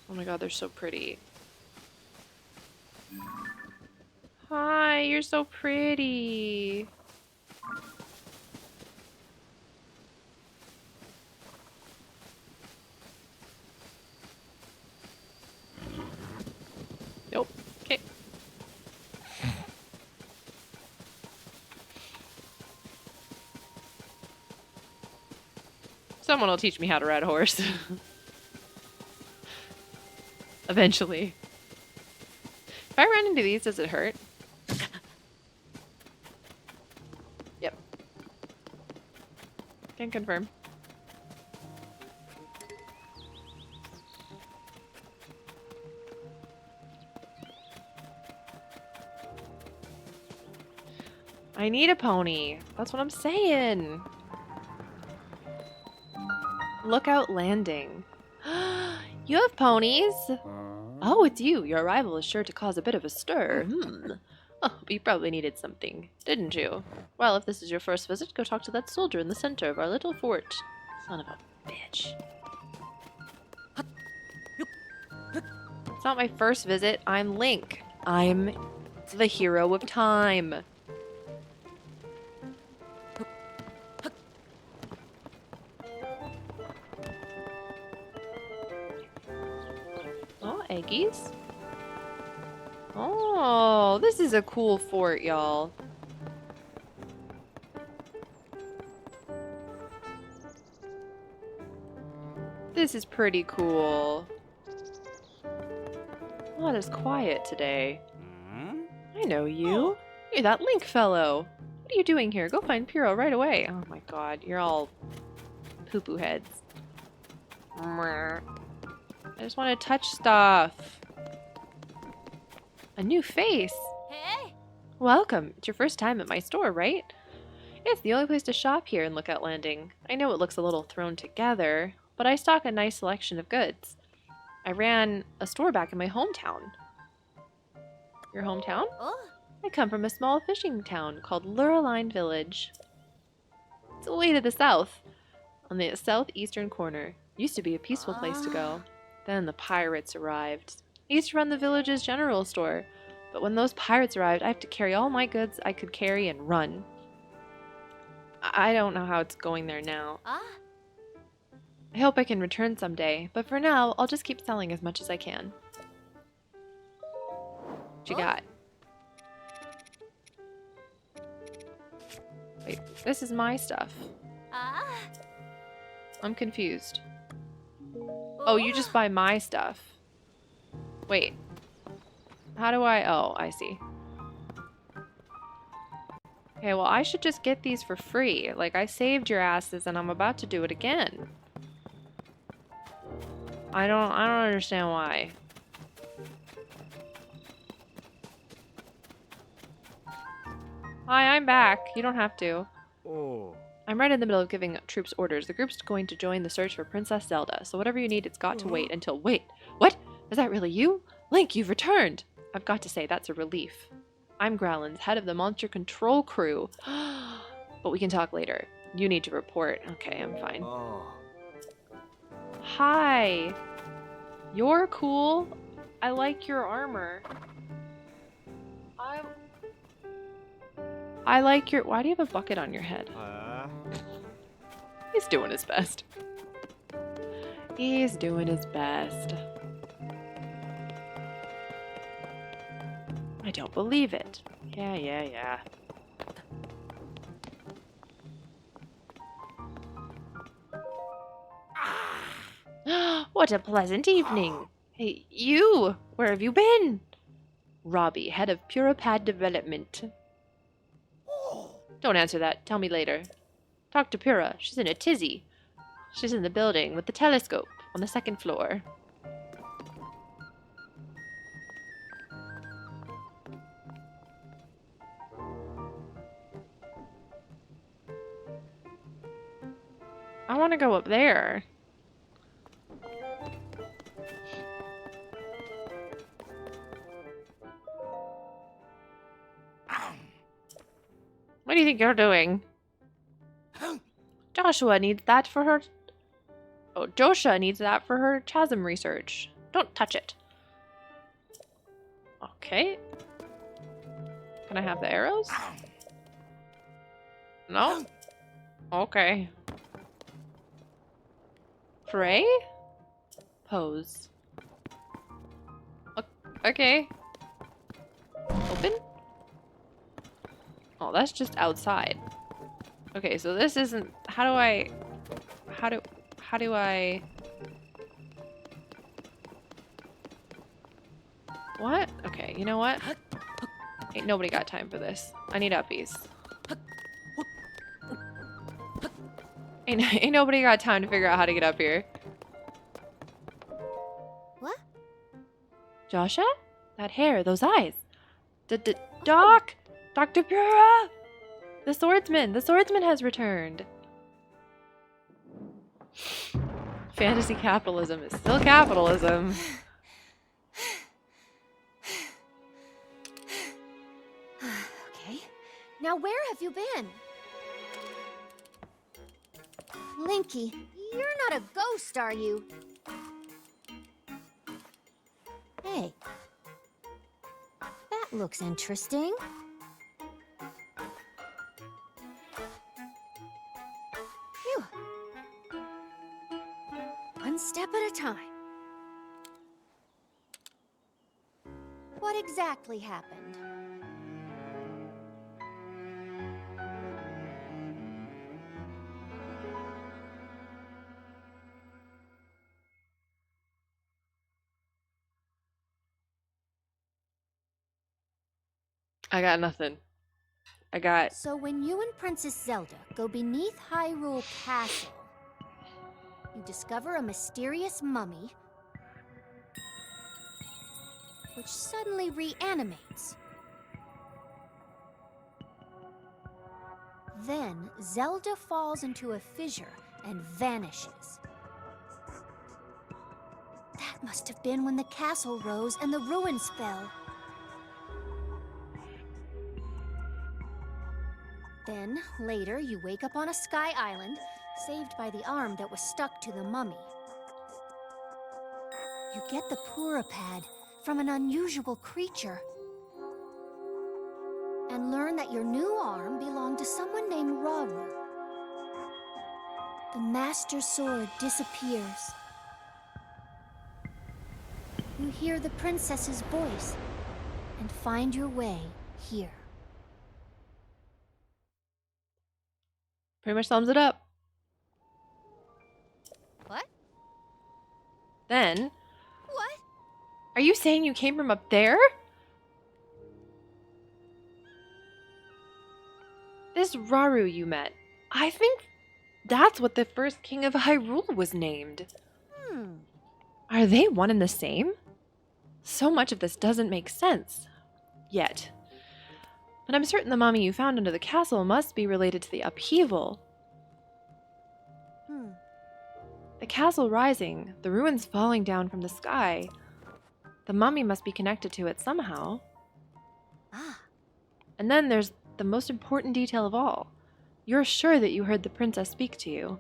S1: Oh my god, they're so pretty. Hi, you're so pretty. Nope. Okay. Someone will teach me how to ride a horse. Eventually. If I run into these, does it hurt? Yep. Can confirm. I need a pony. That's what I'm saying. Lookout Landing. You have ponies? Oh, it's you. Your arrival is sure to cause a bit of a stir. Oh, you probably needed something, didn't you? Well, if this is your first visit, go talk to that soldier in the center of our little fort. Son of a bitch. It's not my first visit. I'm Link. I'm the hero of time. Oh, eggies. Oh, this is a cool fort, y'all. This is pretty cool. Oh, it is quiet today. I know you. You're that Link fellow. What are you doing here? Go find Pyrrha right away. Oh my god, you're all poo-poo heads. I just want to touch stuff. A new face.
S4: Hey?
S1: Welcome. It's your first time at my store, right? It's the only place to shop here in Lookout Landing. I know it looks a little thrown together, but I stock a nice selection of goods. I ran a store back in my hometown. Your hometown?
S4: Oh,
S1: I come from a small fishing town called Lifeline Village. It's way to the south. On the southeastern corner. Used to be a peaceful place to go. Then the pirates arrived. I used to run the village's general store. But when those pirates arrived, I have to carry all my goods I could carry and run. I don't know how it's going there now. I hope I can return someday, but for now, I'll just keep selling as much as I can. What you got? Wait, this is my stuff. I'm confused. Oh, you just buy my stuff. Wait. How do I... Oh, I see. Okay, well, I should just get these for free. Like, I saved your asses and I'm about to do it again. I don't understand why. Hi, I'm back. You don't have to.
S3: Oh.
S1: I'm right in the middle of giving troops orders. The group's going to join the search for Princess Zelda, so whatever you need, it's got to wait until... Wait, what? Is that really you? Link, you've returned! I've got to say, that's a relief. I'm Growlins, head of the monster control crew. But we can talk later. You need to report. Okay, I'm fine.
S3: Oh.
S1: Hi! You're cool. I like your armor. I like your... Why do you have a bucket on your head? He's doing his best. He's doing his best. I don't believe it. Yeah. What a pleasant evening. Hey, you! Where have you been? Robbie, head of Puripad Development. Don't answer that. Tell me later. Talk to Pura. She's in a tizzy. She's in the building with the telescope on the second floor. I want to go up there. What do you think you're doing? Joshua needs that for her... Oh, Joshua needs that for her chasm research. Don't touch it. Okay. Can I have the arrows? No? Okay. Pray? Pose. Okay. Open? Oh, that's just outside. Okay, so this isn't... How do I... What? Okay, you know what? Ain't nobody got time for this. I need uppies. Ain't nobody got time to figure out how to get up here.
S4: What?
S1: Joshua? That hair, those eyes. Doc! Dr. Pura! The swordsman! The swordsman has returned! Fantasy capitalism is still capitalism.
S4: Okay. Now where have you been? Linky, you're not a ghost, are you? Hey. That looks interesting. Phew. One step at a time. What exactly happened?
S1: I got nothing.
S4: So when you and Princess Zelda go beneath Hyrule Castle, you discover a mysterious mummy which suddenly reanimates. Then Zelda falls into a fissure and vanishes. That must have been when the castle rose and the ruins fell. Then Then, later, you wake up on a sky island, saved by the arm that was stuck to the mummy. You get the Purapad from an unusual creature, and learn that your new arm belonged to someone named Raru. The Master Sword disappears. You hear the princess's voice, and find your way here.
S1: Pretty much sums it up.
S4: What?
S1: Then,
S4: What?
S1: are you saying you came from up there? This Raru you met, I think that's what the first king of Hyrule was named. Are they one and the same? So much of this doesn't make sense. Yet. But I'm certain the mummy you found under the castle must be related to the upheaval. The castle rising, the ruins falling down from the sky. The mummy must be connected to it somehow. And then there's the most important detail of all. You're sure that you heard the princess speak to you.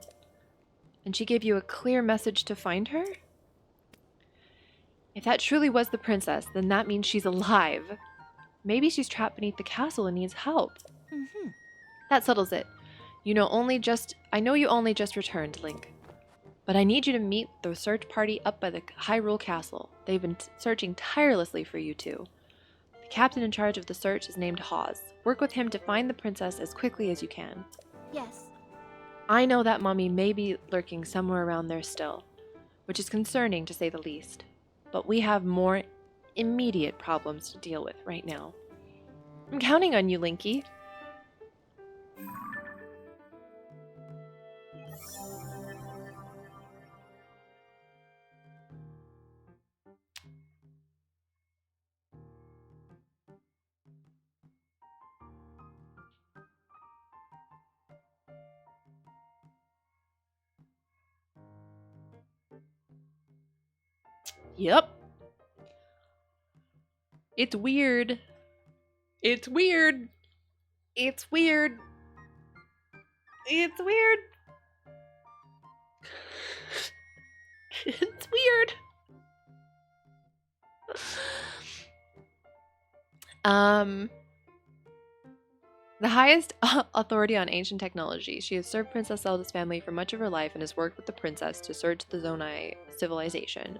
S1: And she gave you a clear message to find her? If that truly was the princess, then that means she's alive. Maybe she's trapped beneath the castle and needs help. That settles it. I know you only just returned, Link. But I need you to meet the search party up by the Hyrule Castle. They've been searching tirelessly for you two. The captain in charge of the search is named Hawes. Work with him to find the princess as quickly as you can.
S4: Yes.
S1: I know that mummy may be lurking somewhere around there still, which is concerning to say the least. But we have more immediate problems to deal with right now. I'm counting on you, Linky. Yep. It's weird. It's weird. It's weird. It's weird. It's weird. The highest authority on ancient technology. She has served Princess Zelda's family for much of her life and has worked with the princess to search the Zonai civilization.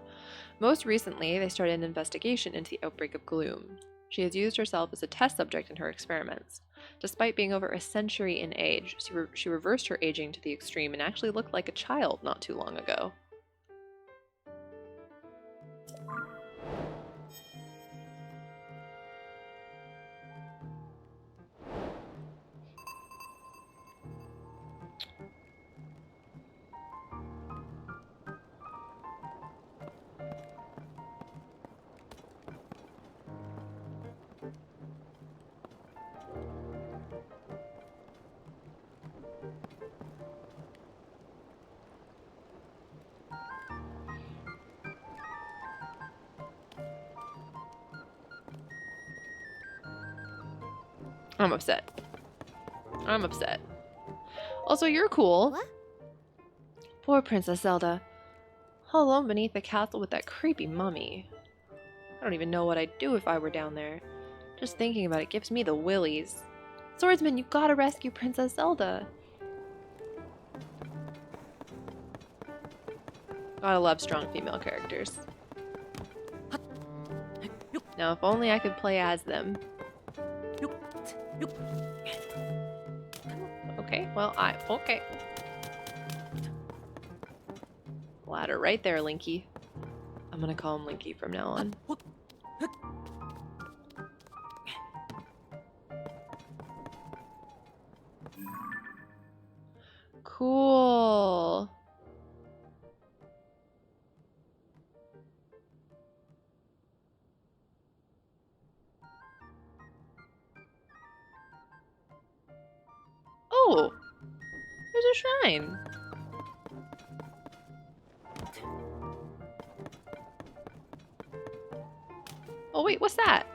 S1: Most recently, they started an investigation into the outbreak of gloom. She has used herself as a test subject in her experiments. Despite being over a century in age, she reversed her aging to the extreme and actually looked like a child not too long ago. I'm upset. I'm upset. Also, you're cool.
S4: What?
S1: Poor Princess Zelda. All alone beneath the castle with that creepy mummy. I don't even know what I'd do if I were down there. Just thinking about it gives me the willies. Swordsman, you gotta rescue Princess Zelda. Gotta love strong female characters. Now, if only I could play as them. Okay, well, okay. Ladder right there, Linky. I'm gonna call him Linky from now on. Cool. Oh, there's a shrine. Oh wait, what's that?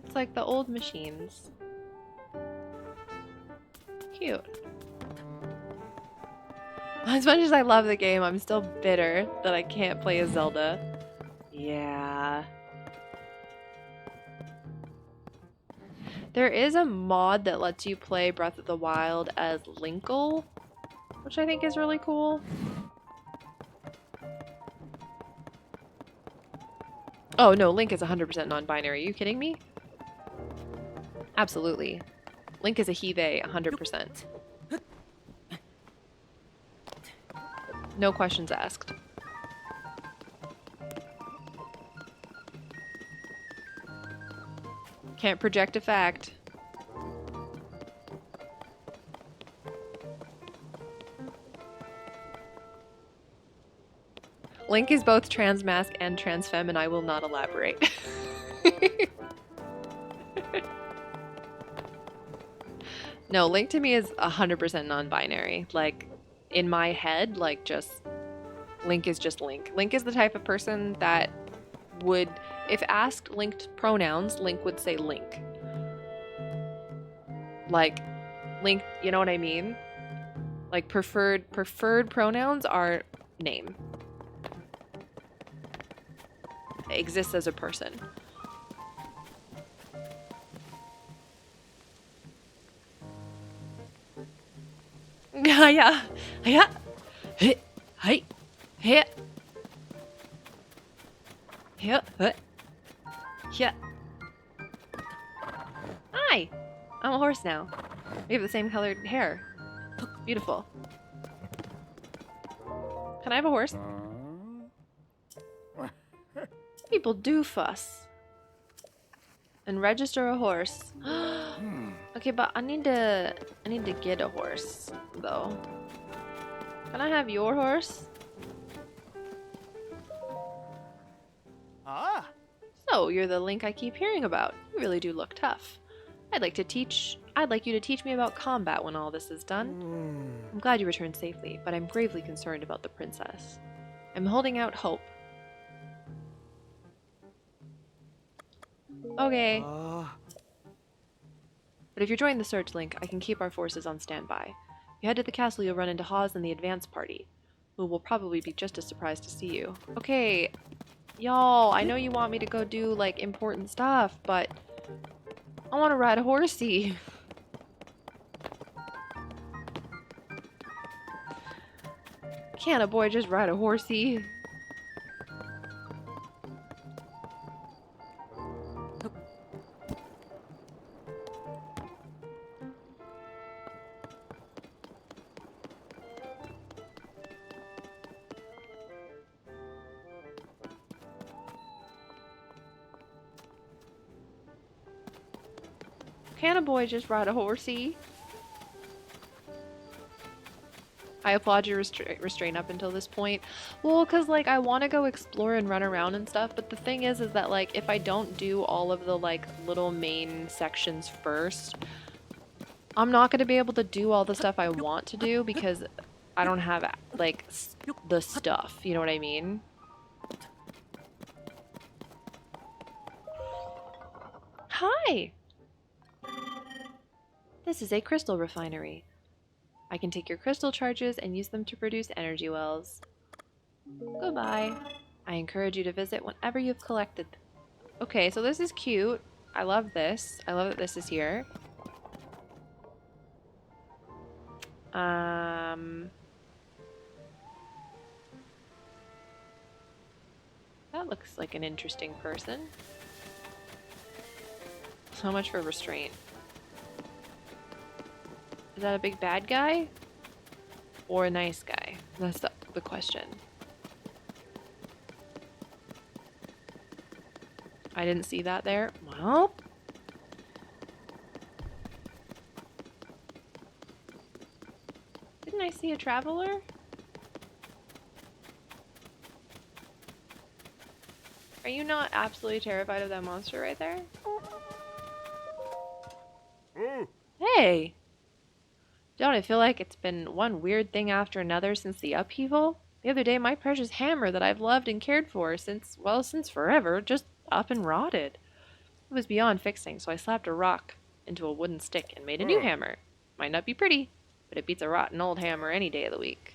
S1: It's like the old machines. Cute. As much as I love the game, I'm still bitter that I can't play as Zelda. Yeah. There is a mod that lets you play Breath of the Wild as Linkle, which I think is really cool. Oh no, Link is 100% non-binary. Are you kidding me? Absolutely. Link is a he/they, 100%. No questions asked. Can't project a fact. Link is both transmasc and transfemme, and I will not elaborate. No, Link to me is 100% non-binary. Like, in my head, like, just... Link is just Link. Link is the type of person that would... If asked linked pronouns, Link would say Link. Like, Link, you know what I mean? Like, preferred pronouns are name. It exists as a person. Yeah. Hit. Hi. Hit. Hit. Yeah. Hi. I'm a horse now. We have the same colored hair. Beautiful. Can I have a horse? People do fuss. And register a horse. Okay, but I need to get a horse though. Can I have your horse?
S3: Ah.
S1: So, you're the Link I keep hearing about. You really do look tough. I'd like you to teach me about combat when all this is done. I'm glad you returned safely, but I'm gravely concerned about the princess. I'm holding out hope. Okay. But if you're joining the search, Link, I can keep our forces on standby. If you head to the castle, you'll run into Hawes and the advance party, who will probably be just as surprised to see you. Okay, y'all, I know you want me to go do, like, important stuff, but I want to ride a horsey. Can't a boy just ride a horsey? Can a boy just ride a horsey? I applaud your restraint up until this point. Well, because, like, I want to go explore and run around and stuff, but the thing is that, like, if I don't do all of the, like, little main sections first, I'm not going to be able to do all the stuff I want to do because I don't have, like, the stuff. You know what I mean? Hi! This is a crystal refinery. I can take your crystal charges and use them to produce energy wells. Goodbye. I encourage you to visit whenever you've collected. Okay, so this is cute. I love this. I love that this is here. That looks like an interesting person. So much for restraint. Is that a big bad guy? Or a nice guy? That's the question. I didn't see that there. Well. Didn't I see a traveler? Are you not absolutely terrified of that monster right there? Hey! Don't I feel like it's been one weird thing after another since the upheaval? The other day, my precious hammer that I've loved and cared for since forever, just up and rotted. It was beyond fixing, so I slapped a rock into a wooden stick and made a new hammer. Might not be pretty, but it beats a rotten old hammer any day of the week.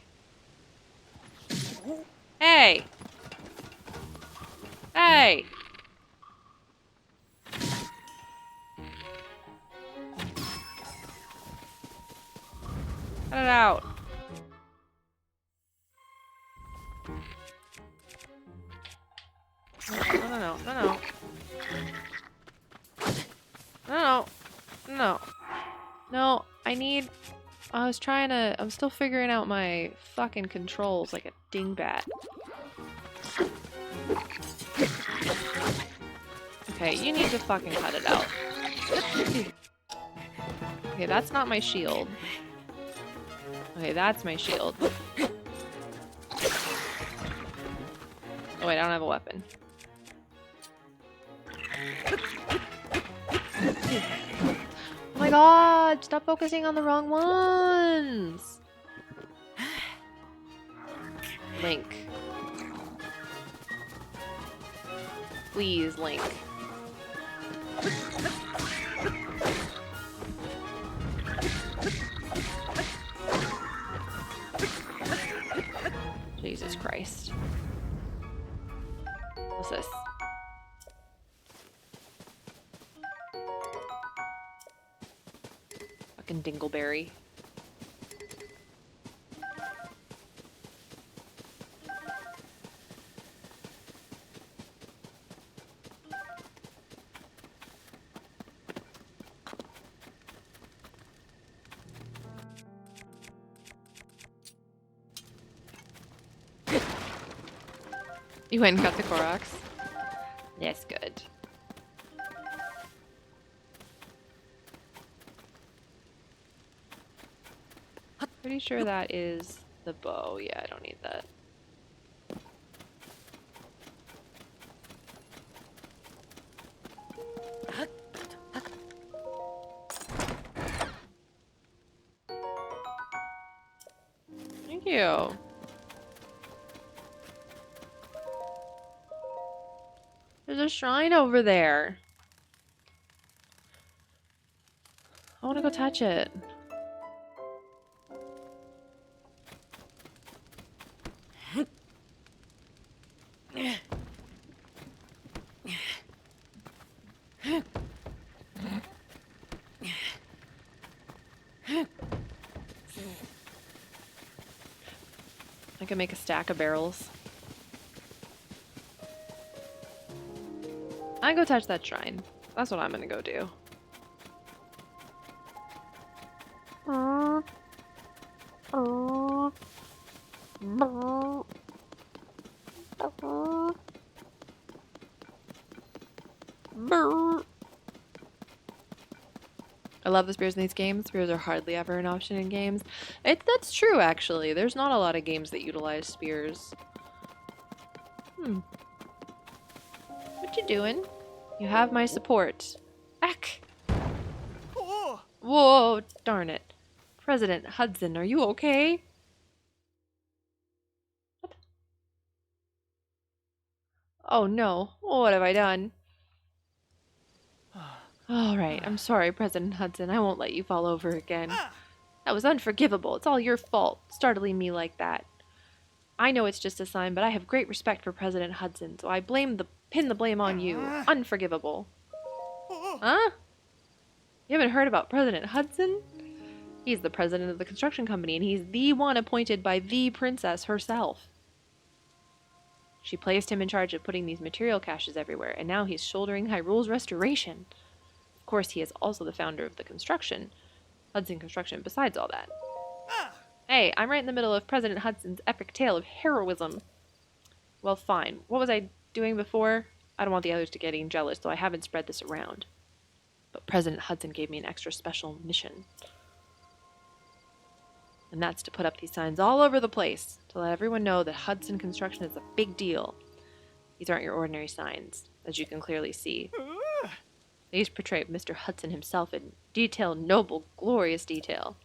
S1: Hey! Hey! Cut it out. No. No. No, I'm still figuring out my fucking controls like a dingbat. Okay, you need to fucking cut it out. Okay, that's not my shield. Okay, that's my shield. Oh wait, I don't have a weapon. Oh my god, stop focusing on the wrong ones! Link. Please, Link. Jesus Christ. What's this? Fucking dingleberry. You went and got the Koroks? That's good. Pretty sure that is the bow. Yeah, I don't need that. Thank you. There's a shrine over there. I want to go touch it. I can make a stack of barrels. I go touch that shrine. That's what I'm gonna go do. I love the spears in these games. Spears are hardly ever an option in games. That's true, actually. There's not a lot of games that utilize spears. What you doing? You have my support. Ack! Whoa, darn it. President Hudson, are you okay? What? Oh no, what have I done? Alright, I'm sorry, President Hudson. I won't let you fall over again. That was unforgivable. It's all your fault, startling me like that. I know it's just a sign, but I have great respect for President Hudson, so I pin the blame on you. Unforgivable. Huh? You haven't heard about President Hudson? He's the president of the construction company, and he's the one appointed by the princess herself. She placed him in charge of putting these material caches everywhere, and now he's shouldering Hyrule's restoration. Of course, he is also the founder of the Hudson Construction, besides all that. Hey, I'm right in the middle of President Hudson's epic tale of heroism. Well, fine. What was I doing before? I don't want the others to getting jealous, so I haven't spread this around. But President Hudson gave me an extra special mission. And that's to put up these signs all over the place, to let everyone know that Hudson Construction is a big deal. These aren't your ordinary signs, as you can clearly see. These portray Mr. Hudson himself in detail, noble, glorious detail.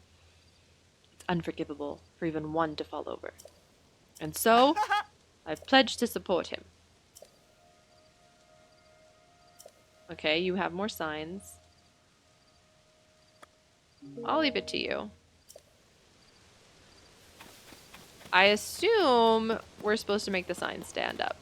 S1: It's unforgivable for even one to fall over. And so, I've pledged to support him. Okay, you have more signs. I'll leave it to you. I assume we're supposed to make the signs stand up.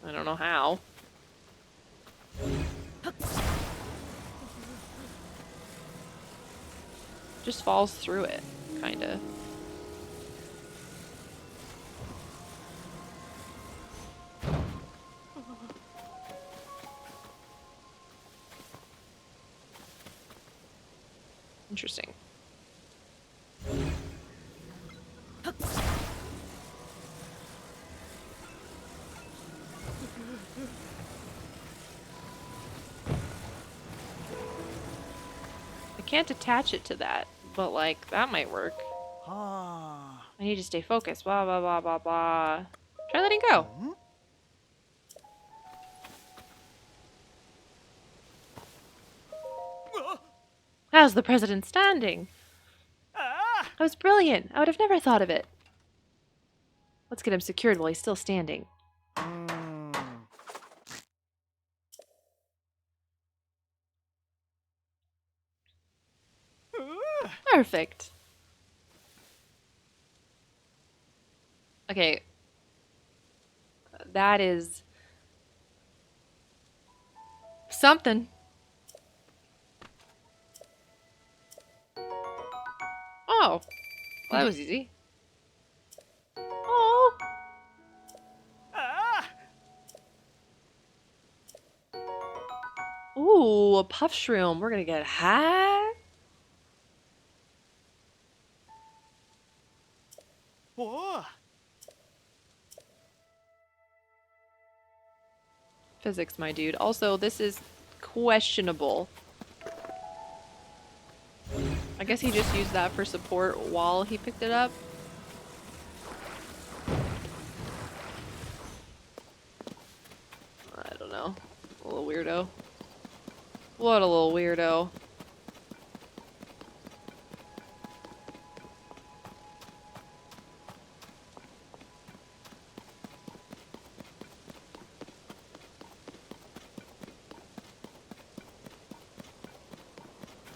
S1: I don't know how. Just falls through it, kinda. Interesting. I can't attach it to that, but like, that might work. I need to stay focused. Blah, blah, blah, blah, blah. Try letting go. How's the president standing? That was brilliant. I would have never thought of it. Let's get him secured while he's still standing. Perfect. Okay. That is something. Oh. Well, that was easy. Oh. Ooh, a puff shroom. We're gonna get high. Physics, my dude. Also, this is questionable. I guess he just used that for support while he picked it up. I don't know. A little weirdo. What a little weirdo.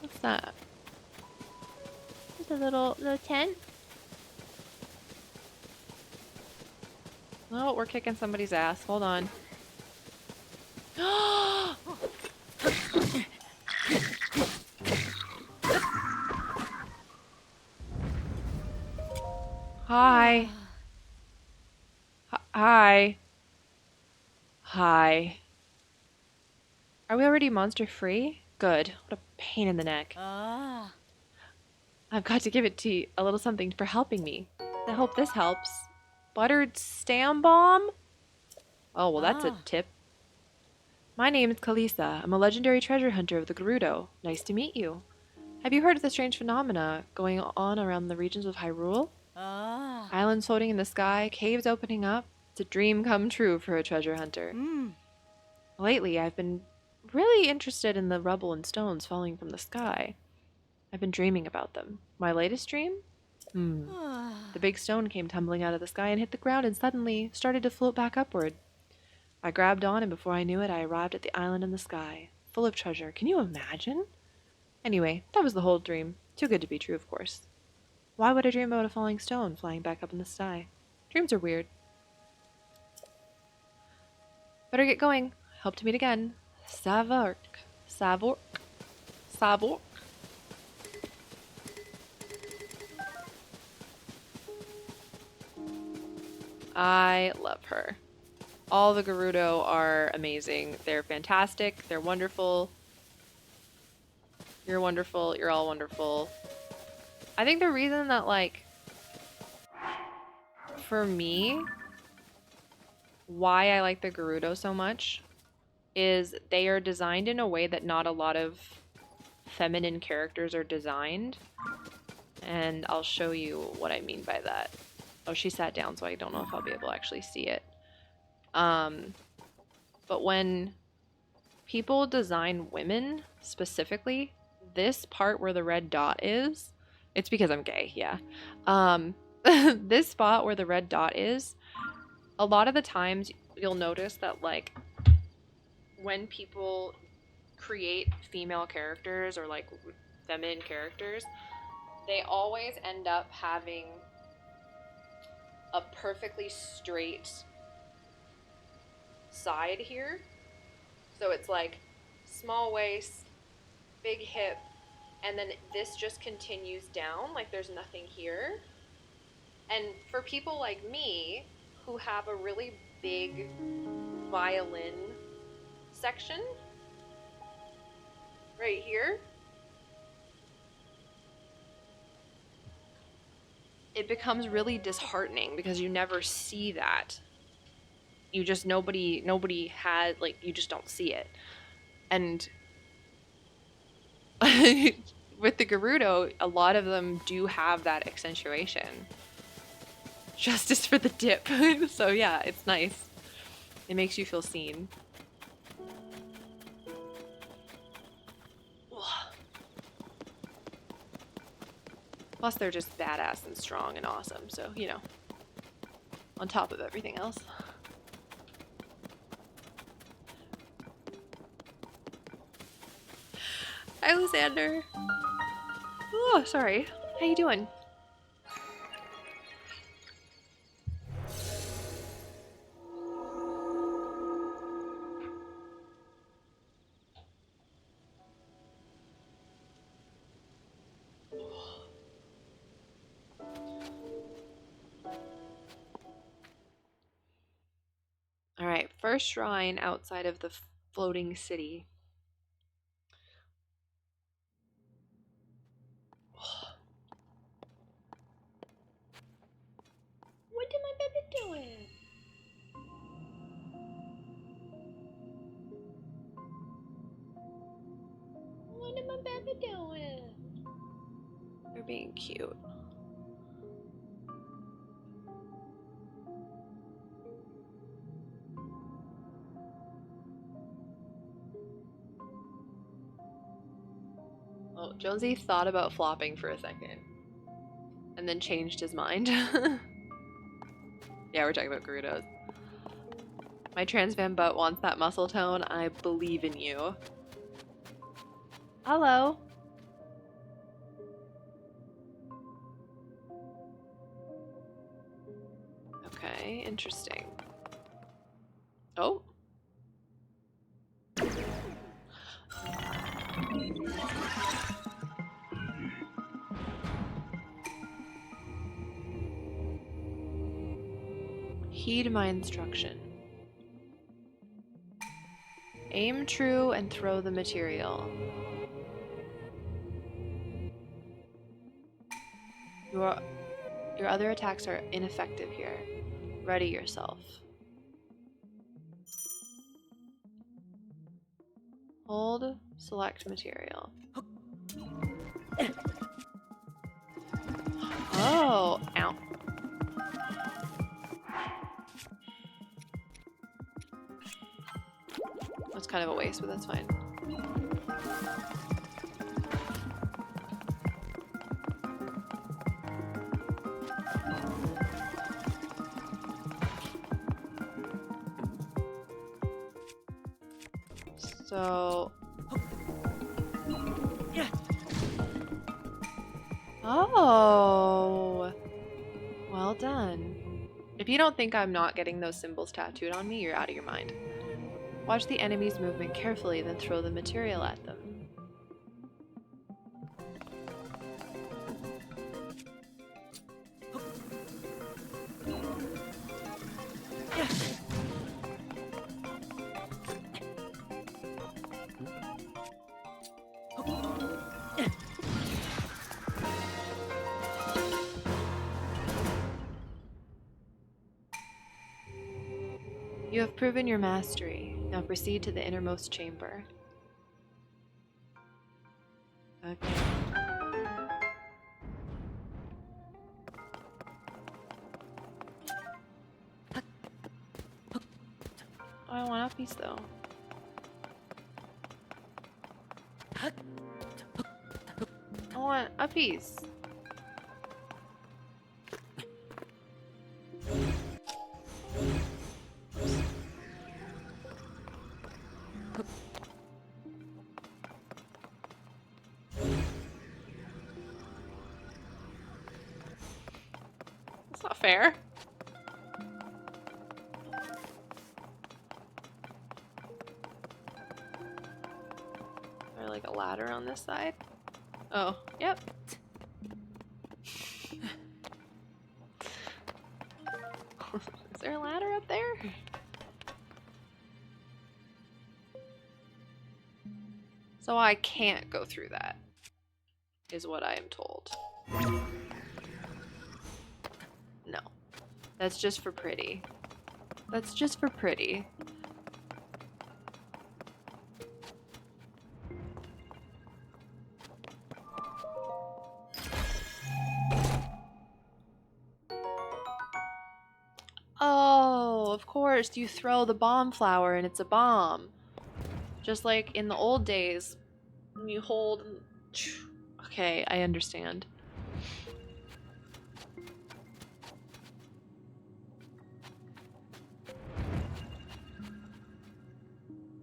S1: What's that? Just a little tent. Oh, we're kicking somebody's ass. Hold on. Hi. Hi. Hi. Are we already monster free? Good. What a pain in the neck. I've got to give it to you a little something for helping me. I hope this helps. Buttered stam bomb? Oh, well, that's a tip. My name is Kalisa. I'm a legendary treasure hunter of the Gerudo. Nice to meet you. Have you heard of the strange phenomena going on around the regions of Hyrule? Islands floating in the sky, caves opening up. It's a dream come true for a treasure hunter. Lately, I've been really interested in the rubble and stones falling from the sky. I've been dreaming about them. My latest dream? The big stone came tumbling out of the sky and hit the ground and suddenly started to float back upward. I grabbed on, and before I knew it, I arrived at the island in the sky, full of treasure. Can you imagine? Anyway, that was the whole dream. Too good to be true, of course. Why would I dream about a falling stone flying back up in the sky? Dreams are weird. Better get going. Hope to meet again. Savork. Savork. Savork. I love her. All the Gerudo are amazing. They're fantastic. They're wonderful. You're wonderful. You're all wonderful. I think the reason that, like, for me, why I like the Gerudo so much is they are designed in a way that not a lot of feminine characters are designed. And I'll show you what I mean by that. Oh, she sat down, so I don't know if I'll be able to actually see it. But when people design women specifically, this part where the red dot is, it's because I'm gay, yeah. This spot where the red dot is, a lot of the times you'll notice that like when people create female characters or like feminine characters, they always end up having a perfectly straight side here. So it's like small waist, big hip, and then this just continues down like there's nothing here. And for people like me who have a really big violin section right here, it becomes really disheartening because you never see that. You just nobody had like you just don't see it. And with the Gerudo, a lot of them do have that accentuation. Justice for the dip. So yeah, it's nice. It makes you feel seen. Plus they're just badass and strong and awesome, so you know, on top of everything else. Hi, Lysander. Oh, sorry. How you doing? All right, first shrine outside of the floating city. What am I baby doing? What am I baby doing? They're being cute. Oh, Jonesy thought about flopping for a second and then changed his mind. Yeah, we're talking about Gerudos. My trans fan butt wants that muscle tone. I believe in you. Hello. Okay, interesting. Oh. Heed my instruction. Aim true and throw the material. Your other attacks are ineffective here. Ready yourself. Hold, select material. Oh, ow. That's kind of a waste, but that's fine. So... Oh! Well done. If you don't think I'm not getting those symbols tattooed on me, you're out of your mind. Watch the enemy's movement carefully, then throw the material at them. You have proven your mastery. Now proceed to the innermost chamber. Okay. I want a piece though. I want a piece. That's not fair. Is there like a ladder on this side? Oh, yep. Is there a ladder up there? So I can't go through that, is what I am told. No. That's just for pretty. That's just for pretty. Oh, of course, you throw the bomb flower and it's a bomb. Just like in the old days, when you hold... Okay, I understand.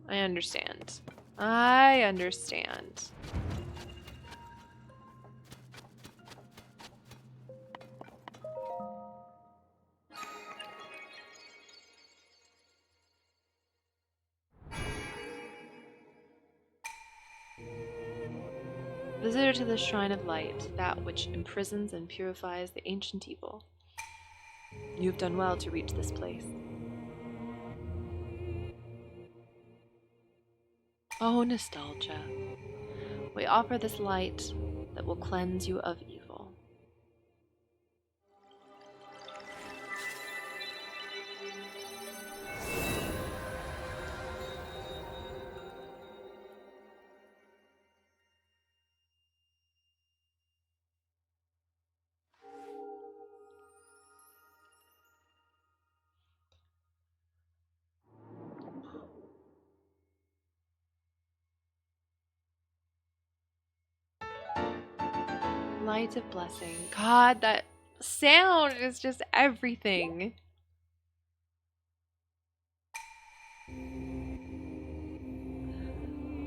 S1: I understand. I understand. Visitor to the Shrine of Light, that which imprisons and purifies the ancient evil. You have done well to reach this place. Oh, nostalgia. We offer this light that will cleanse you of evil. Light of blessing. God, that sound is just everything.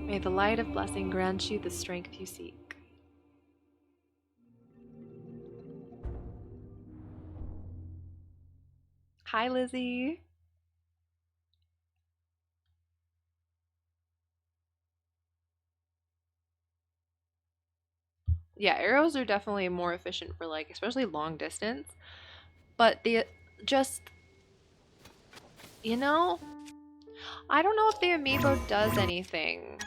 S1: May the light of blessing grant you the strength you seek. Hi, Lizzie. Yeah, arrows are definitely more efficient for like, especially long distance. But just, you know, I don't know if the amiibo does anything.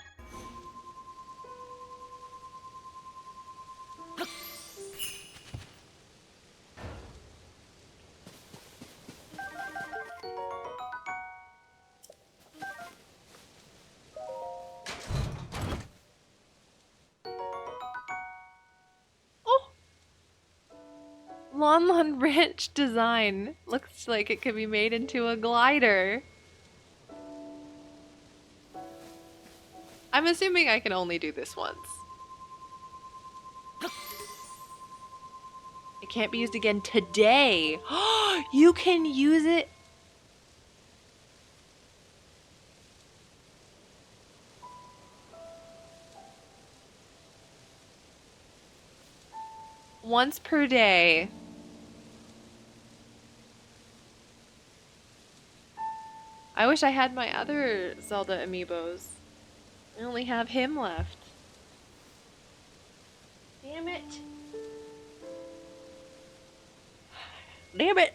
S1: Oh! Lon Ranch design. Looks like it could be made into a glider. I'm assuming I can only do this once. It can't be used again today. You can use it. Once per day. I wish I had my other Zelda amiibos. I only have him left. Damn it. Damn it.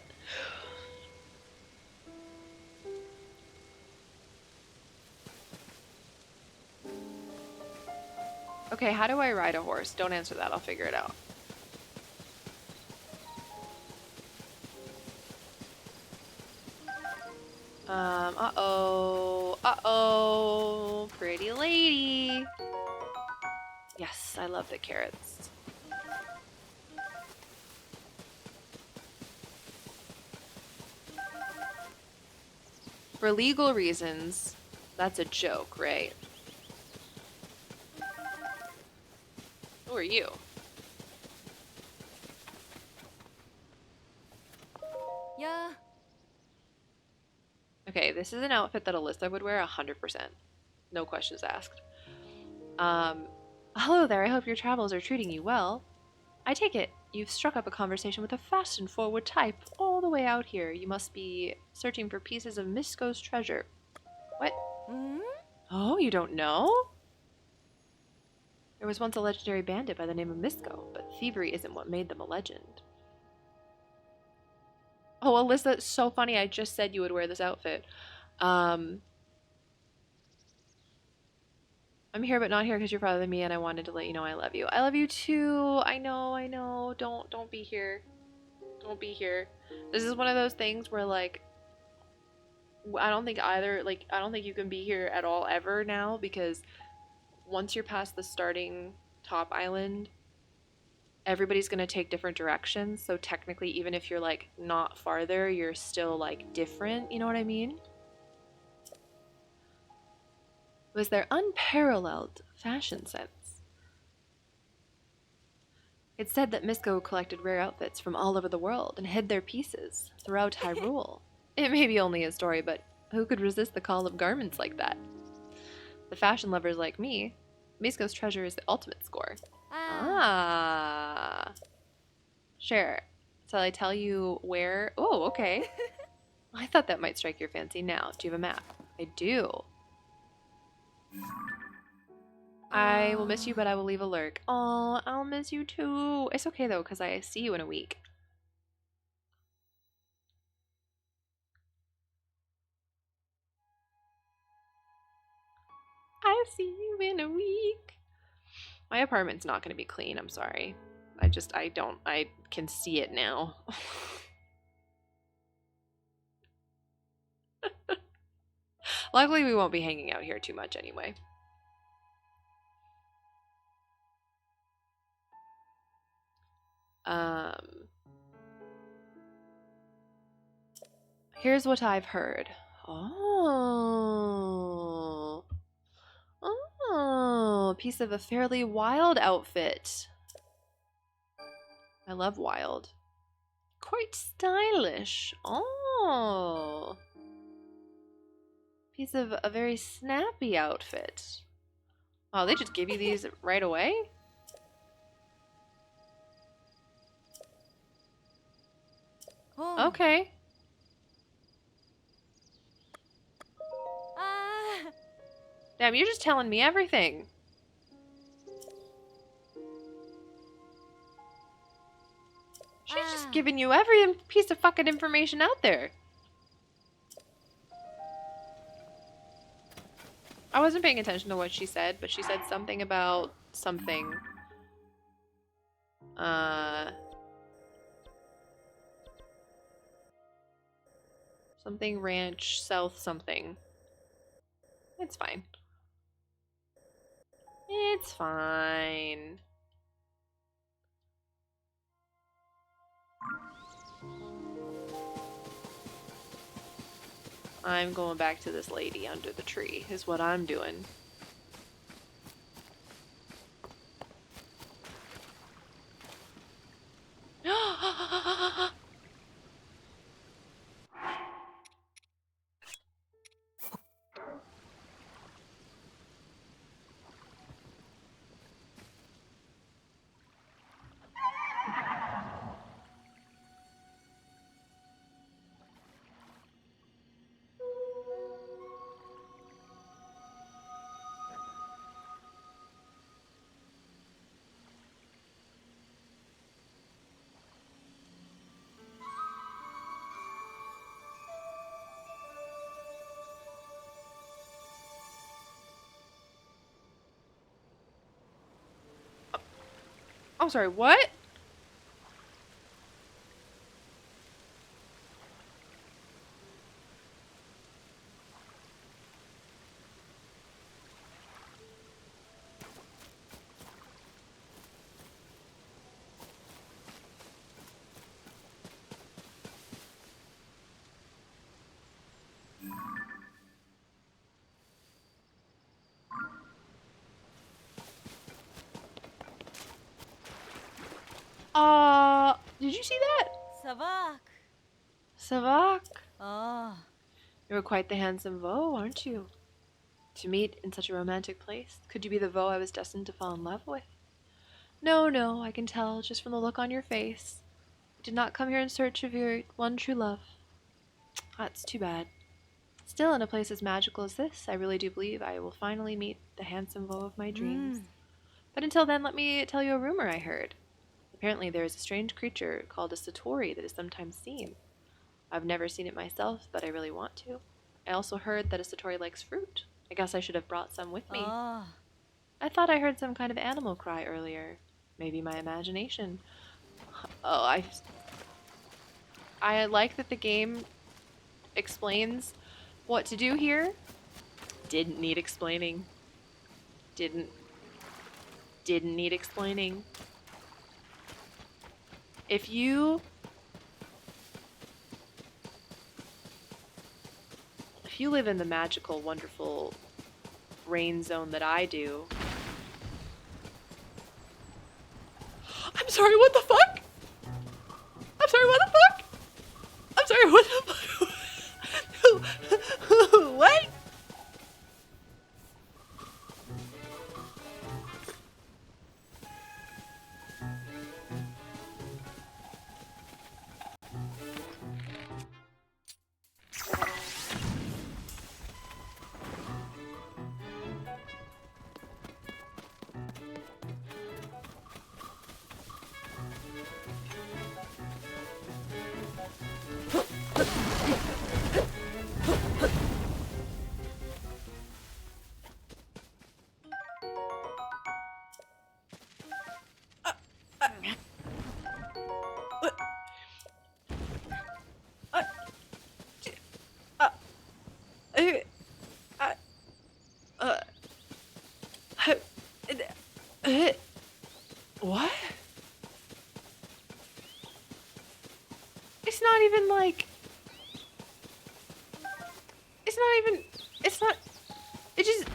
S1: Okay, how do I ride a horse? Don't answer that. I'll figure it out. Uh-oh. Uh-oh. Pretty lady. Yes, I love the carrots. For legal reasons, that's a joke, right? Who are you?
S4: Yeah.
S1: Okay, this is an outfit that Alyssa would wear 100%. No questions asked. Hello there, I hope your travels are treating you well. I take it you've struck up a conversation with a fast and forward type all the way out here. You must be searching for pieces of Misko's treasure. What?
S4: Hmm?
S1: Oh, you don't know? There was once a legendary bandit by the name of Misko, but thievery isn't what made them a legend. Oh, Alyssa, it's so funny. I just said you would wear this outfit. I'm here but not here because you're farther than me, and I wanted to let you know I love you. I love you too. I know. Don't be here. Don't be here. This is one of those things where, like, I don't think you can be here at all ever now, because once you're past the starting top island, everybody's going to take different directions. So technically, even if you're, like, not farther, you're still, like, different. You know what I mean? It was their unparalleled fashion sense. It's said that Misko collected rare outfits from all over the world and hid their pieces throughout Hyrule. It may be only a story, but who could resist the call of garments like that? The fashion lovers like me, Misko's treasure is the ultimate score. Ah. Sure. Shall I tell you where? Oh, okay. I thought that might strike your fancy. Now, do you have a map? I do. I will miss you, but I will leave a lurk. Oh, I'll miss you too. It's okay though, because I see you in a week. I see you in a week. My apartment's not going to be clean. I'm sorry. I can see it now. Luckily, we won't be hanging out here too much anyway. Here's what I've heard. Oh. Oh, a piece of a fairly wild outfit. I love wild. Quite stylish. Oh. Piece of a very snappy outfit. Oh, they just give you these right away?
S4: Oh.
S1: Okay. Damn, you're just telling me everything. She's just giving you every piece of fucking information out there. I wasn't paying attention to what she said, but she said something about something. Something ranch, south something. It's fine. It's fine. I'm going back to this lady under the tree, is what I'm doing. I'm sorry, what? Did you see that?
S3: Savak.
S1: Savak.
S3: Ah.
S1: You're quite the handsome Vo, aren't you? To meet in such a romantic place. Could you be the Vo I was destined to fall in love with? No, no, I can tell just from the look on your face. You did not come here in search of your one true love. That's too bad. Still, in a place as magical as this, I really do believe I will finally meet the handsome Vo of my dreams. But until then, let me tell you a rumor I heard. Apparently, there is a strange creature called a Satori that is sometimes seen. I've never seen it myself, but I really want to. I also heard that a Satori likes fruit. I guess I should have brought some with me.
S3: Ah.
S1: I thought I heard some kind of animal cry earlier. Maybe my imagination. Oh, I like that the game explains what to do here. Didn't need explaining. Didn't need explaining. If you live in the magical, wonderful rain zone that I do. I'm sorry, what the fuck? I'm sorry, what the fuck? I'm sorry, what the fuck? What? What? It's not even like. It's not even. It's not. It just.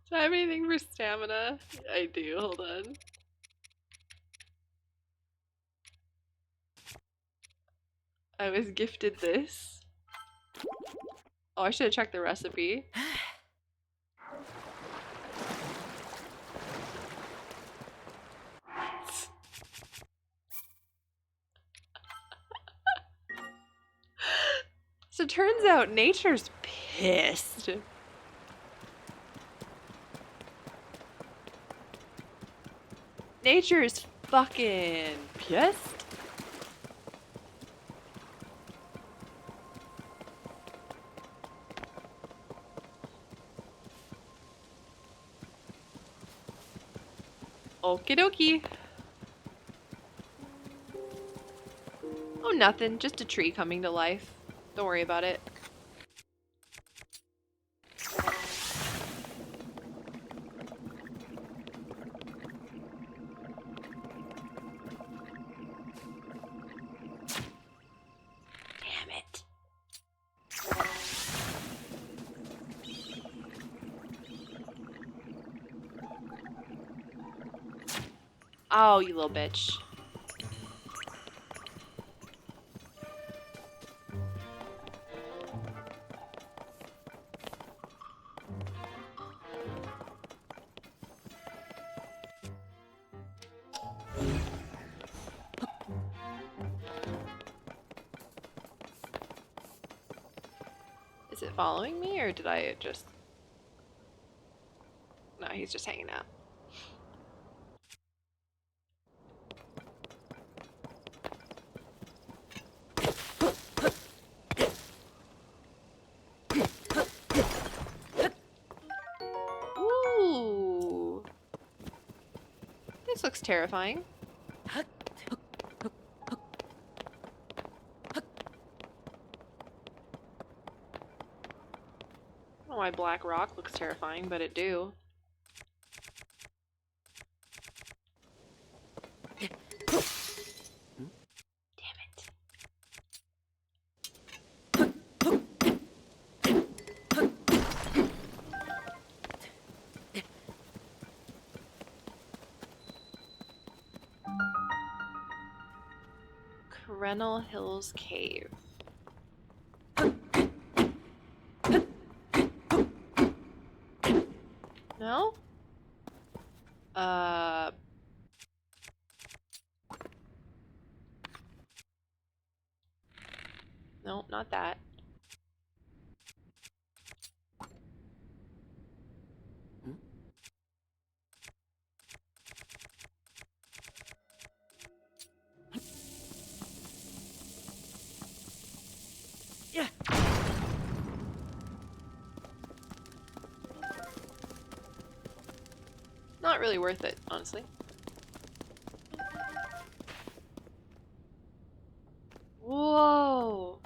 S1: Do I have anything for stamina? I do, hold on. I was gifted this. Oh, I should have checked the recipe. So it turns out nature's pissed. Nature's fucking pissed. Okie dokie. Oh, nothing. Just a tree coming to life. Don't worry about it. Damn it. Oh, you little bitch. Is it following me, or did I just... No, he's just hanging out. Ooh. terrifying. I don't know why black rock looks terrifying, but it do. Damn it. Coronal Hills Cave. No? No, not that.
S2: Yeah.
S1: Not really worth it, honestly. Whoa.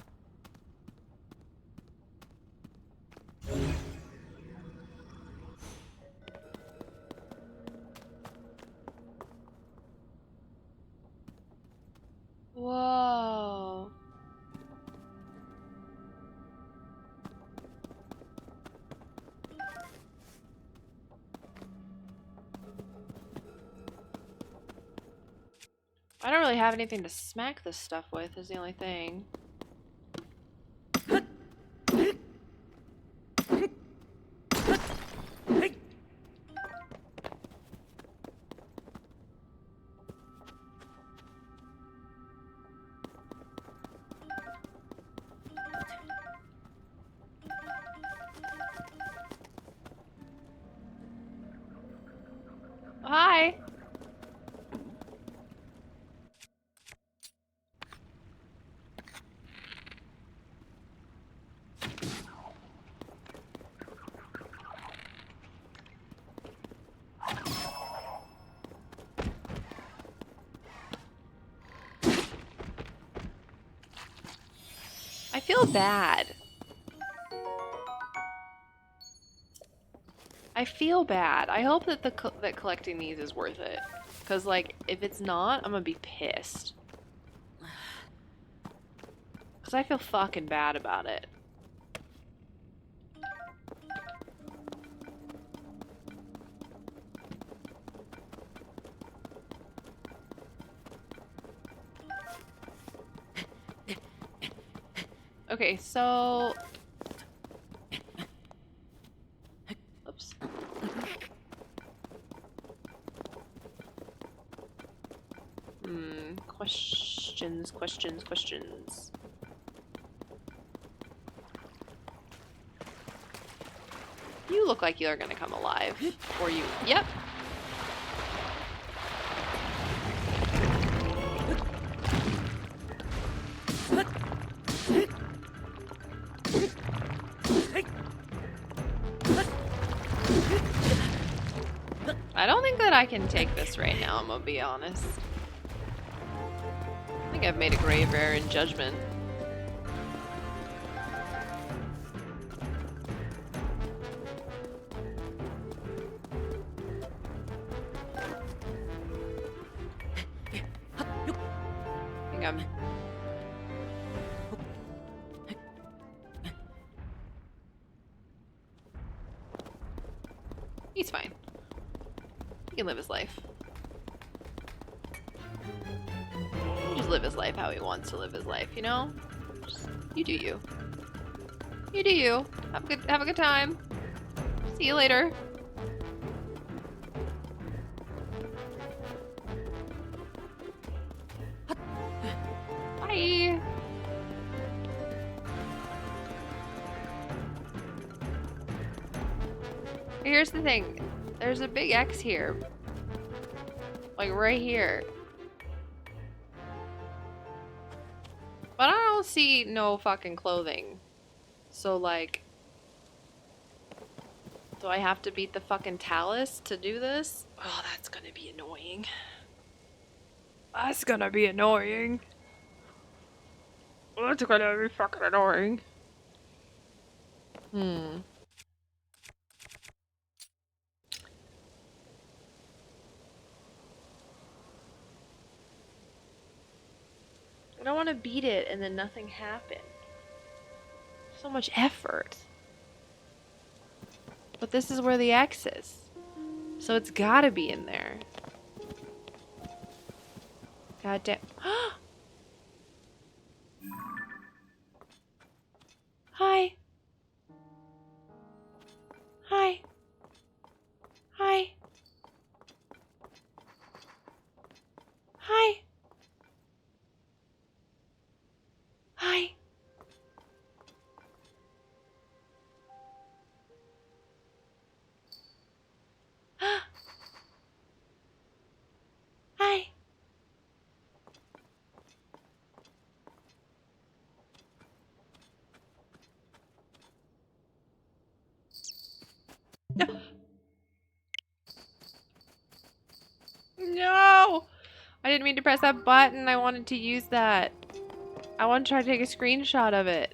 S1: Whoa. I don't really have anything to smack this stuff with, is the only thing. Hi. I feel bad. I feel bad. I hope that that collecting these is worth it. Cause like, if it's not, I'm gonna be pissed. Cause I feel fucking bad about it. Okay, so... Oops. Questions. You look like you're gonna come alive. Or you... Yep. I don't think that I can take this right now, I'm gonna be honest. I think I've made a grave error in judgment. I think I'm... He's fine. He can live his life. Just live his life how he wants to live his life, you know? Just, you do you. You do you. Have a good time. See you later. Bye. Here's the thing. There's a big X here. Like right here. But I don't see no fucking clothing. So like... Do I have to beat the fucking Talus to do this? Oh, that's gonna be annoying. That's gonna be annoying. That's gonna be fucking annoying. I don't want to beat it and then nothing happened. So much effort. But this is where the X is. So it's gotta be in there. God damn. Hi. Hi. Hi. Hi. Hi. Hi. No. No. I didn't mean to press that button. I wanted to use that. I want to try to take a screenshot of it.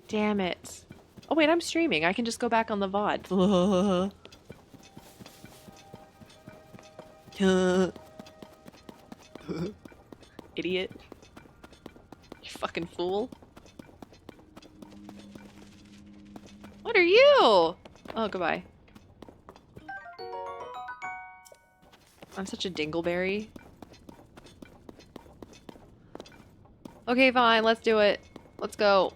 S1: Damn it. Oh wait, I'm streaming. I can just go back on the VOD. Idiot. You fucking fool. What are you? Oh, goodbye. I'm such a dingleberry. Okay, fine. Let's do it. Let's go.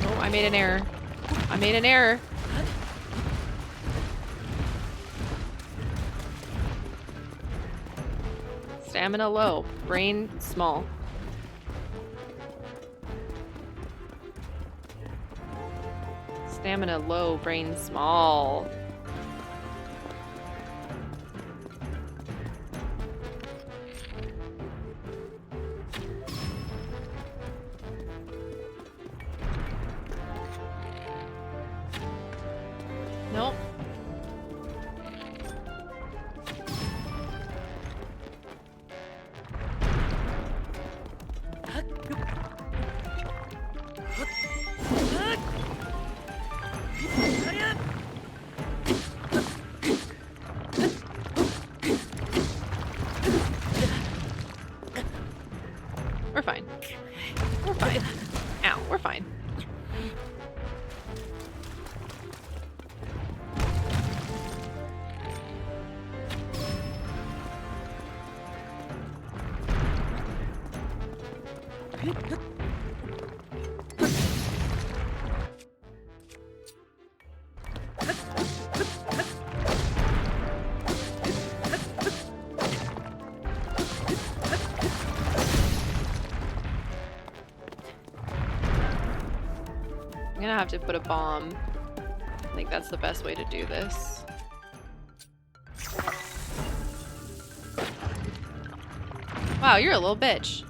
S1: Oh, I made an error. I made an error. Stamina low. Brain small. Stamina low. Brain small. Nope. We're fine. We're fine. Ow, we're fine. I'm gonna have to put a bomb. I think that's the best way to do this. Wow, you're a little bitch.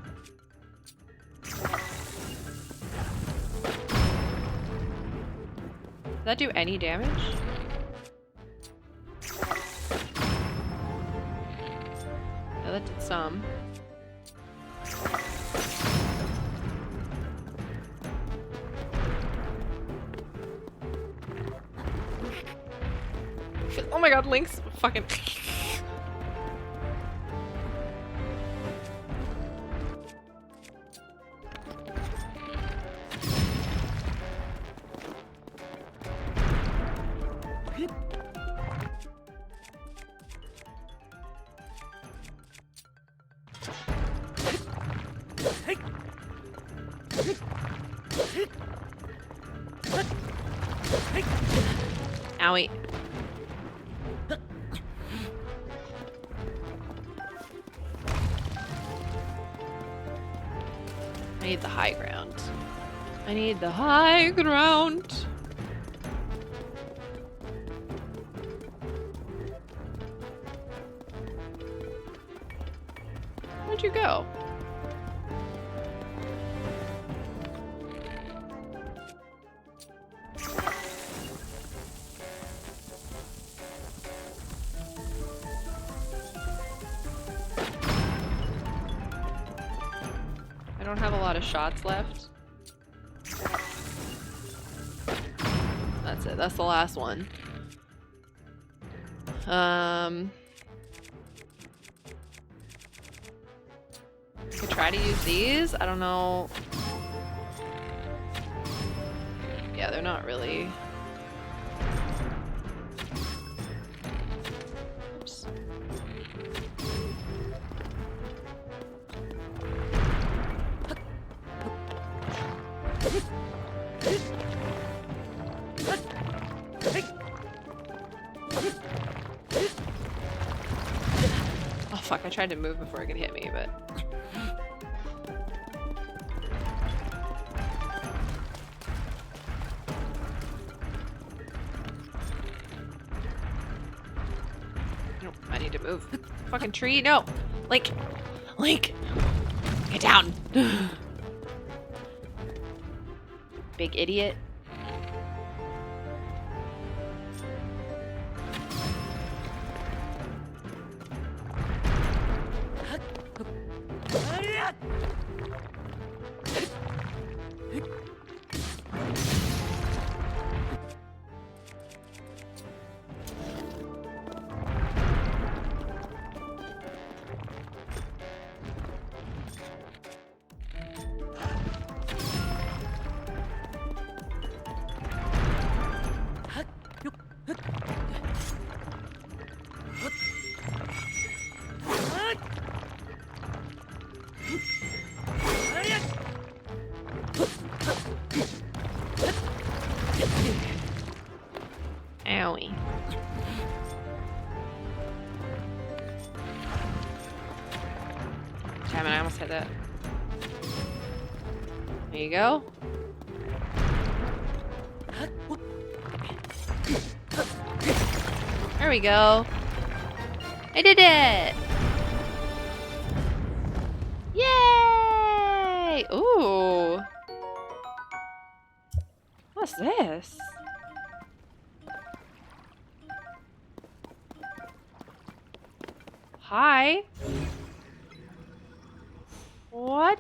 S1: Did that do any damage? Yeah, that did some. Oh my god, Link's fucking... Owie. I need the high ground. I need the high ground. don't have a lot of shots left. That's it. That's the last one. Could try to use these. I don't know. Yeah, they're not really. Oops. Oh fuck, I tried to move before it could hit me, but... Nope, I need to move. Fucking tree, no! Link! Link! Get down! Big idiot. Owie. Damn it, I almost hit that. There you go. There we go. I did it! Yay! Ooh. What's this? Hi. What?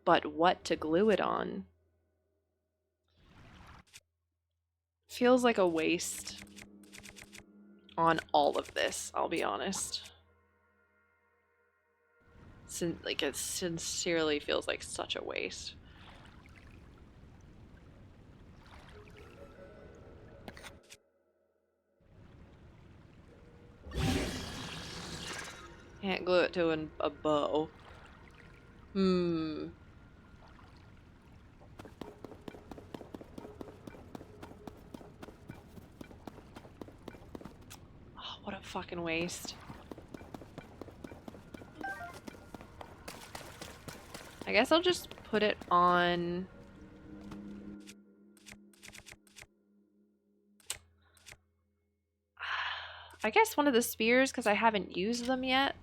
S1: But what to glue it on? Feels like a waste on all of this, I'll be honest. Like, it sincerely feels like such a waste. Can't glue it to a bow. Oh, what a fucking waste. I guess I'll just put it on... I guess one of the spears, because I haven't used them yet.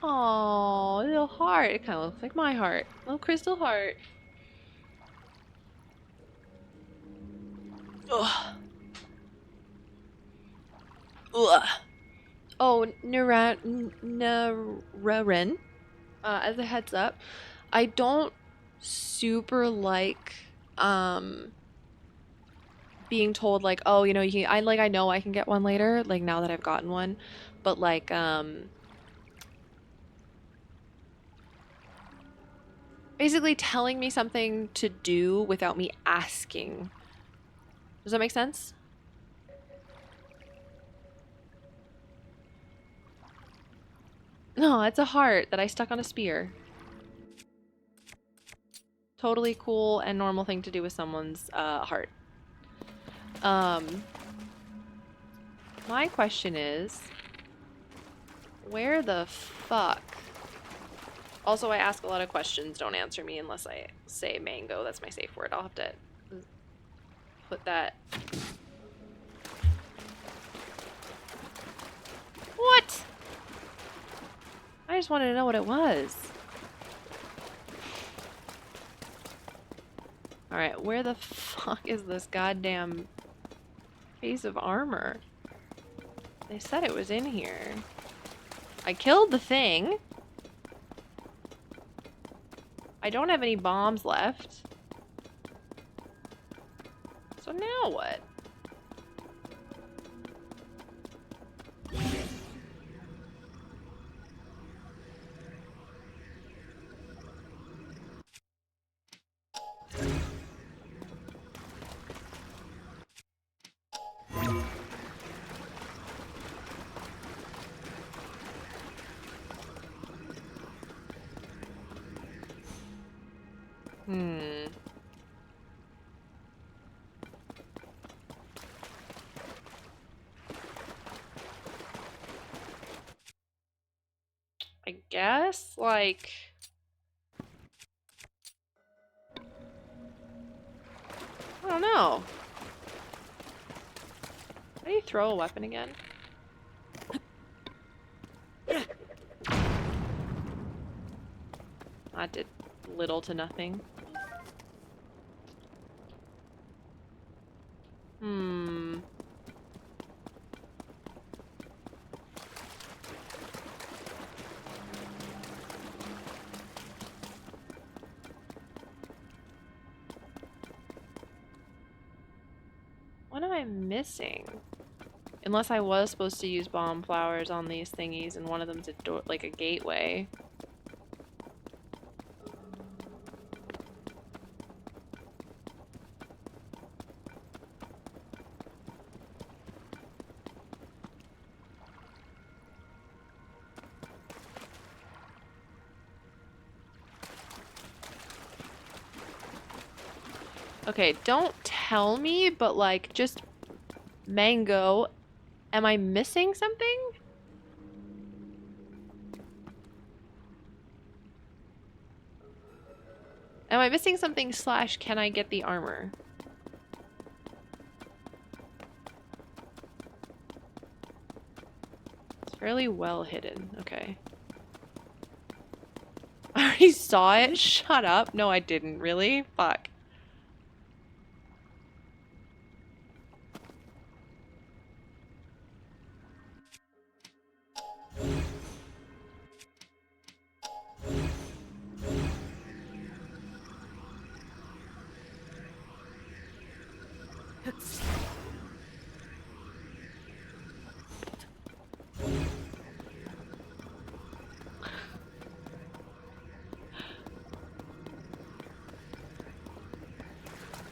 S1: Oh, little heart. It kind of looks like my heart. Little crystal heart. Ugh. Ugh. Oh, Naren. As a heads up, I don't super like being told like, oh, you know, I know I can get one later, like now that I've gotten one, but like basically telling me something to do without me asking. Does that make sense? No, it's a heart that I stuck on a spear. Totally cool and normal thing to do with someone's heart. My question is, Where the fuck? Also, I ask a lot of questions. Don't answer me unless I say mango. That's my safe word. I'll have to put that. What? I just wanted to know what it was. Alright, where the fuck is this goddamn piece of armor? They said it was in here. I killed the thing. I don't have any bombs left. So now what? I guess, like... I don't know. How do you throw a weapon again? That did little to nothing. What am I missing? Unless I was supposed to use bomb flowers on these thingies and one of them's a door, like a gateway. Okay, don't tell me, but like, just mango. Am I missing something? Am I missing something / can I get the armor? It's fairly well hidden. Okay. I already saw it? Shut up. No, I didn't. Really? Fuck.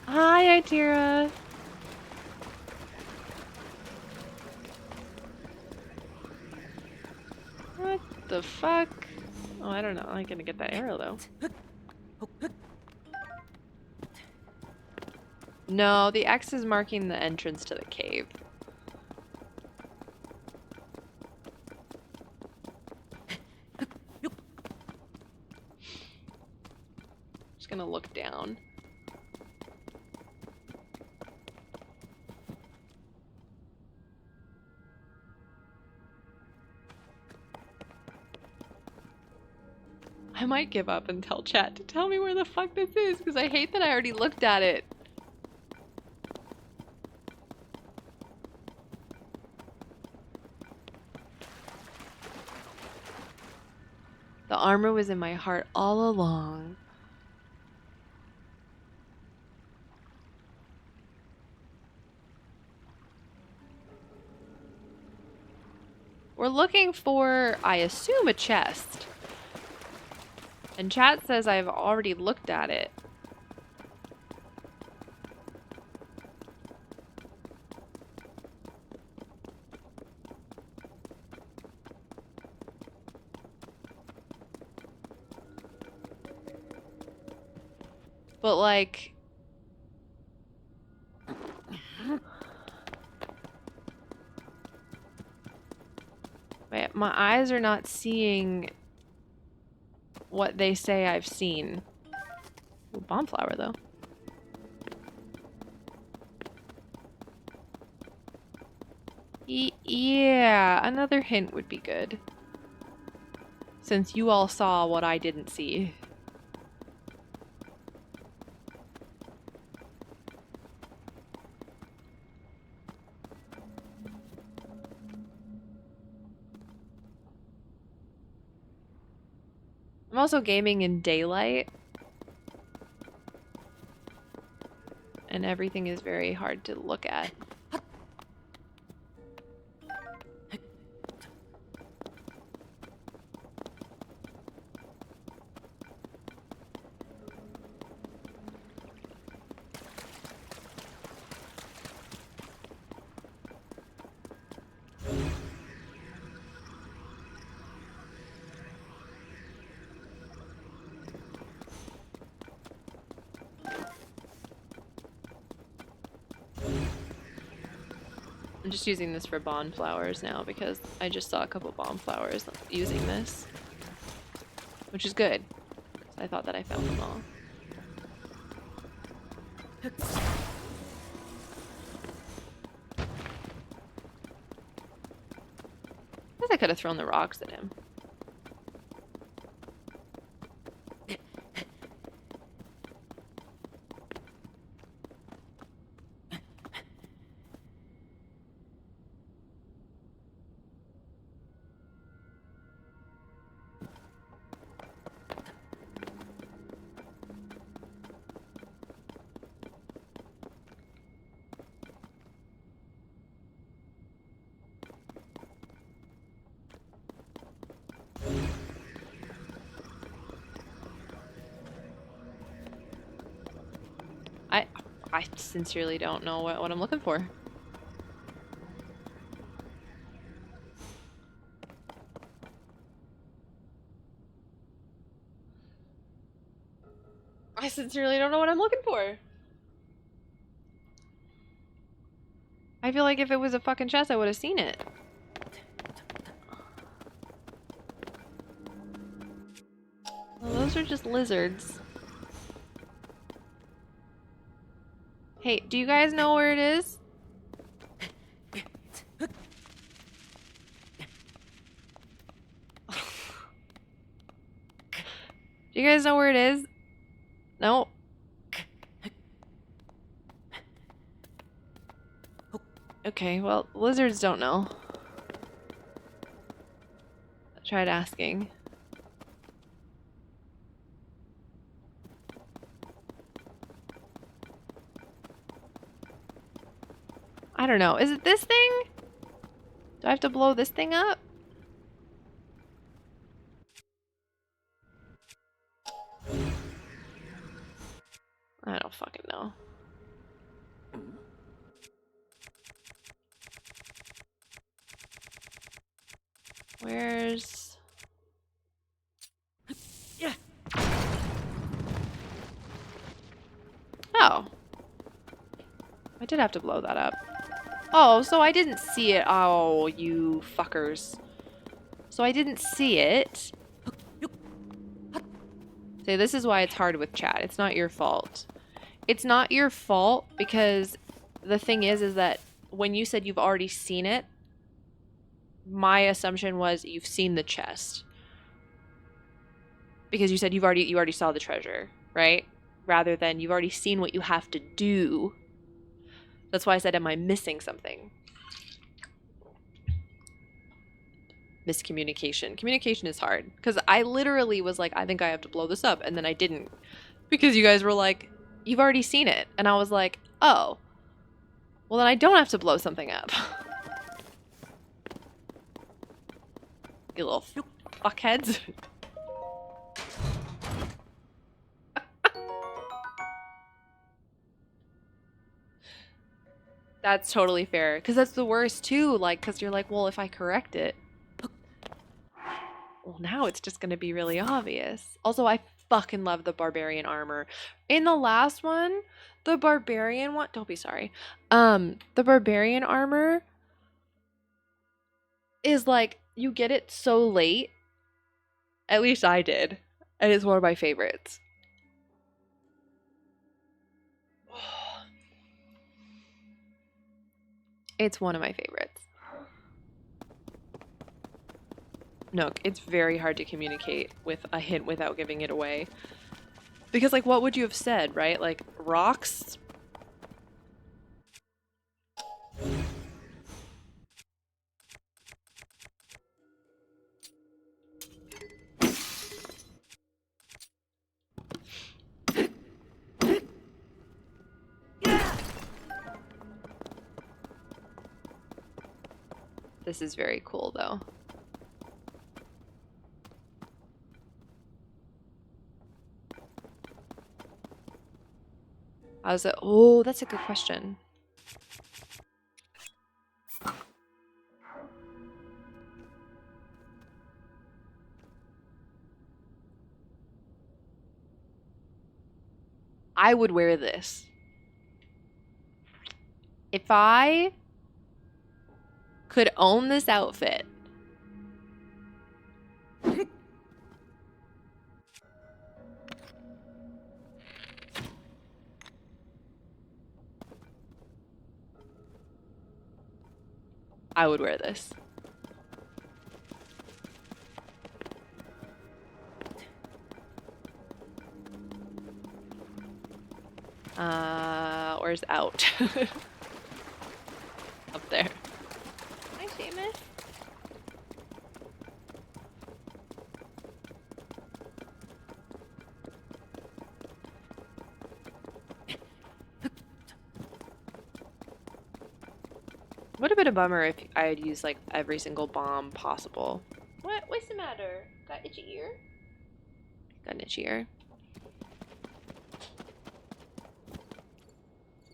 S1: Hi, Itira. What the fuck? Oh, I don't know. I'm gonna get that arrow, though. No, the X is marking the entrance to the cave. Just gonna look down. I might give up and tell chat to tell me where the fuck this is, because I hate that I already looked at it. The armor was in my heart all along. We're looking for, I assume, a chest. And chat says I've already looked at it. But like... Wait, my eyes are not seeing what they say I've seen. Ooh, bomb flower, though. Yeah, another hint would be good. Since you all saw what I didn't see. I'm also gaming in daylight. And everything is very hard to look at. I'm just using this for bond flowers now because I just saw a couple bond flowers using this. Which is good. I thought that I found them all. I guess I could have thrown the rocks at him. I sincerely don't know what I'm looking for. I sincerely don't know what I'm looking for. I feel like if it was a fucking chest, I would have seen it. Well, those are just lizards. Hey, do you guys know where it is? Do you guys know where it is? No? Okay, well, lizards don't know. I tried asking. I don't know. Is it this thing? Do I have to blow this thing up? I don't fucking know. Where's...
S2: Yeah.
S1: Oh. I did have to blow that up. Oh, so I didn't see it. Oh, you fuckers. So I didn't see it. See, this is why it's hard with chat. It's not your fault. It's not your fault because the thing is that when you said you've already seen it, my assumption was you've seen the chest. Because you said you already saw the treasure, right? Rather than you've already seen what you have to do. That's why I said, am I missing something? Miscommunication. Communication is hard. Because I literally was like, I think I have to blow this up. And then I didn't. Because you guys were like, you've already seen it. And I was like, oh. Well, then I don't have to blow something up. You little fuckheads. That's totally fair. Because that's the worst, too. Like, because you're like, well, if I correct it. Well, now it's just going to be really obvious. Also, I fucking love the barbarian armor. In the last one, the barbarian one... Don't be sorry. The barbarian armor is, like, you get it so late. At least I did. And it's one of my favorites. It's one of my favorites. No, it's very hard to communicate with a hint without giving it away. Because, like, what would you have said, right? Like, rocks? This is very cool, though. I was like, oh, that's a good question. I would wear this. If I could own this outfit. I would wear this. Where's out? Up there. Hi, Seamus. Would have been a bummer if I had used like every single bomb possible. What's the matter? Got itchy ear? Got an itchy ear.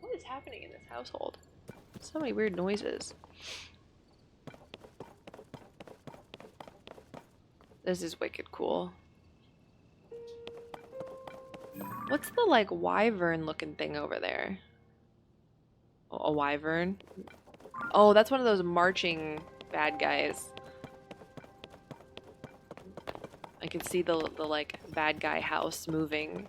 S1: What is happening in this household? So many weird noises. This is wicked cool. What's the like wyvern looking thing over there? Oh, a wyvern? Oh, that's one of those marching bad guys. I can see the like bad guy house moving.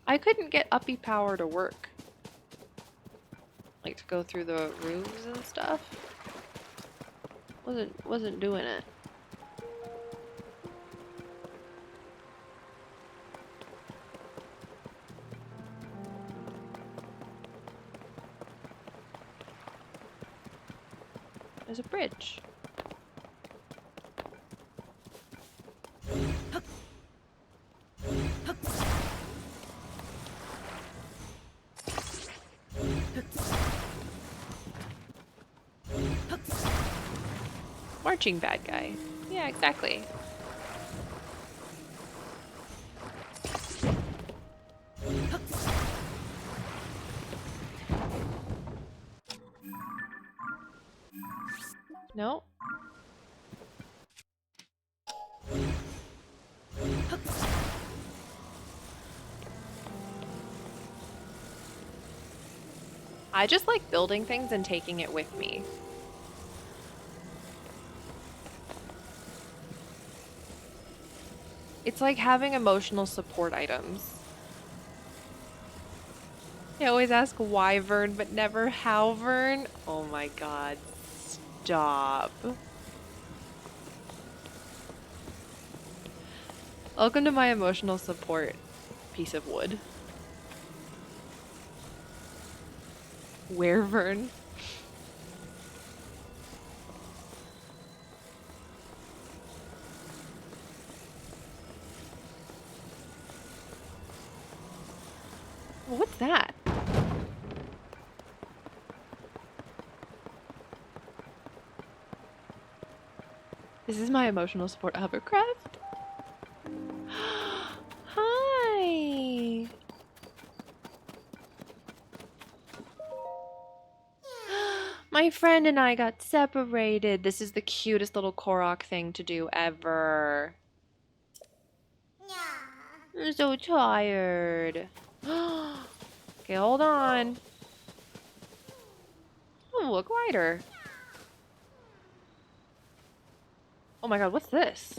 S1: I couldn't get uppy power to work. Like to go through the roofs and stuff. Wasn't doing it. There's a bridge. Marching bad guy. Yeah, exactly. No. I just like building things and taking it with me. It's like having emotional support items. I always ask wyvern, but never howvern. Oh my god. Stop. Welcome to my emotional support piece of wood. Werevern. What's that? This is my emotional support hovercraft. Hi. My friend and I got separated. This is the cutest little Korok thing to do ever. I'm so tired. Okay, hold on. Oh, look lighter. Oh my god, what's this?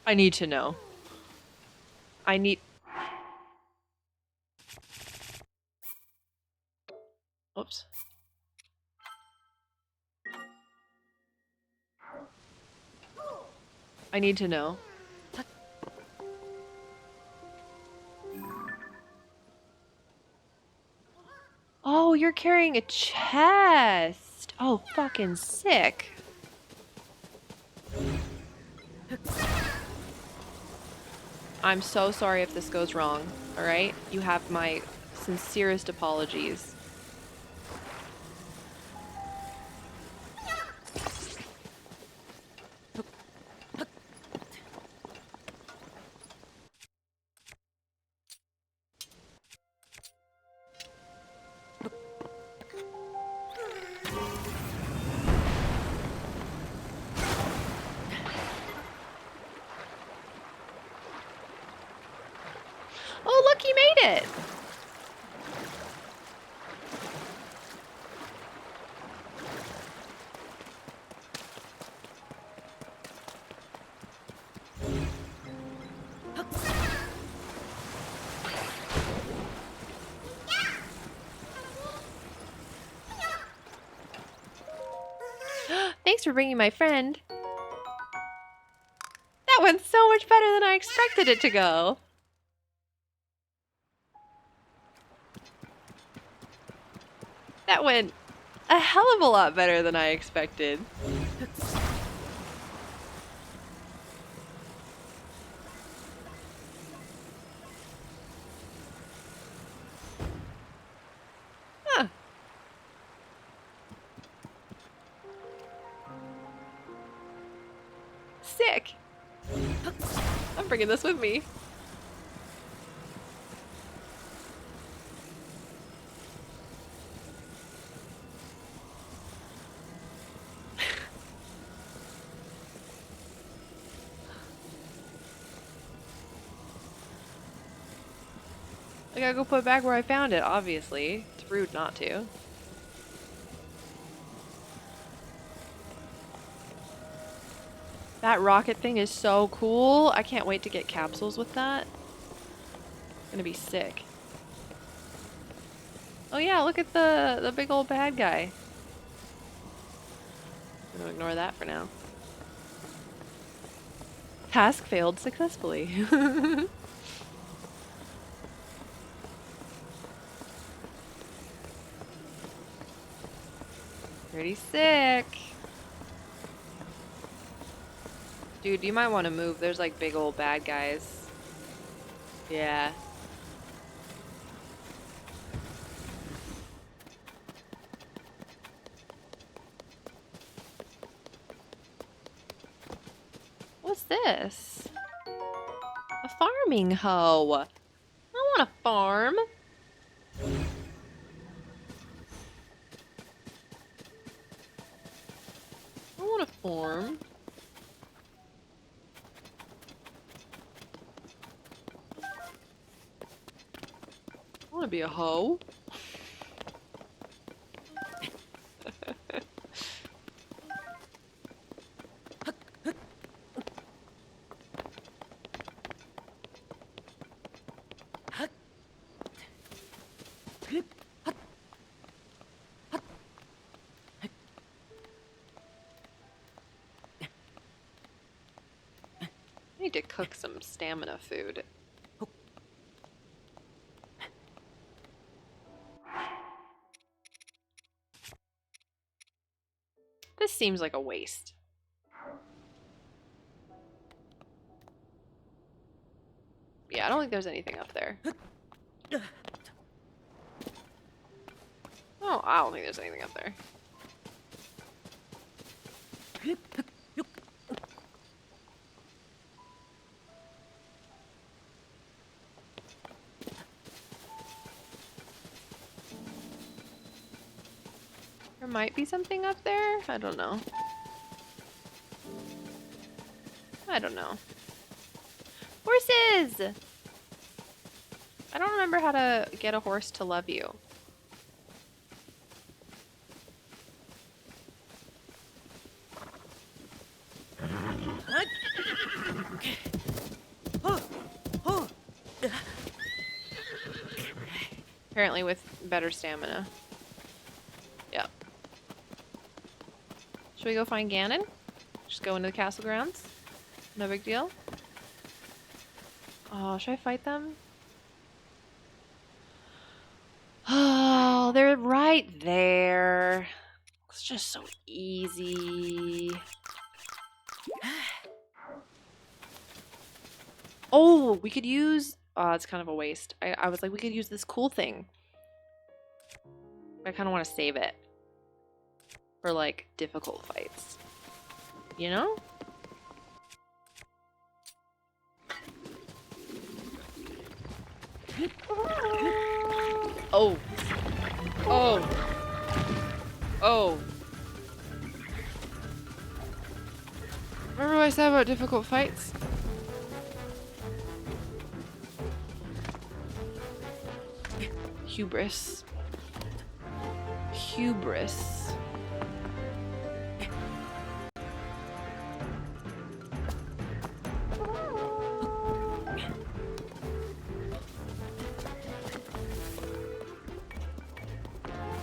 S1: I need to know. I need... Oops. I need to know. Oh, you're carrying a chest. Oh, fucking sick. I'm so sorry if this goes wrong, alright? You have my sincerest apologies. Oh, look, he made it! Thanks for bringing my friend. That went so much better than I expected it to go. That went a hell of a lot better than I expected. Huh. Sick. I'm bringing this with me. I gotta go put it back where I found it, obviously. It's rude not to. That rocket thing is so cool. I can't wait to get capsules with that. It's gonna be sick. Oh yeah, look at the big old bad guy. I'm gonna ignore that for now. Task failed successfully. Pretty sick. Dude, you might want to move. There's like big old bad guys. Yeah. What's this? A farming hoe. I want to farm. I want to farm. I want to be a hoe. need to cook some stamina food. This seems like a waste. Yeah, I don't think there's anything up there. Oh, I don't think there's anything up there. There might be something up there. I don't know. I don't know. Horses! I don't remember how to get a horse to love you. Apparently with better stamina. Yep. Should we go find Ganon? Just go into the castle grounds? No big deal. Oh, should I fight them? Oh, they're right there. It's just so easy. Oh, we could use... Oh, it's kind of a waste. I was like, we could use this cool thing. I kind of want to save it. For, like, difficult fights. You know? Oh. Oh. Oh. Remember what I said about difficult fights? Hubris. Hubris.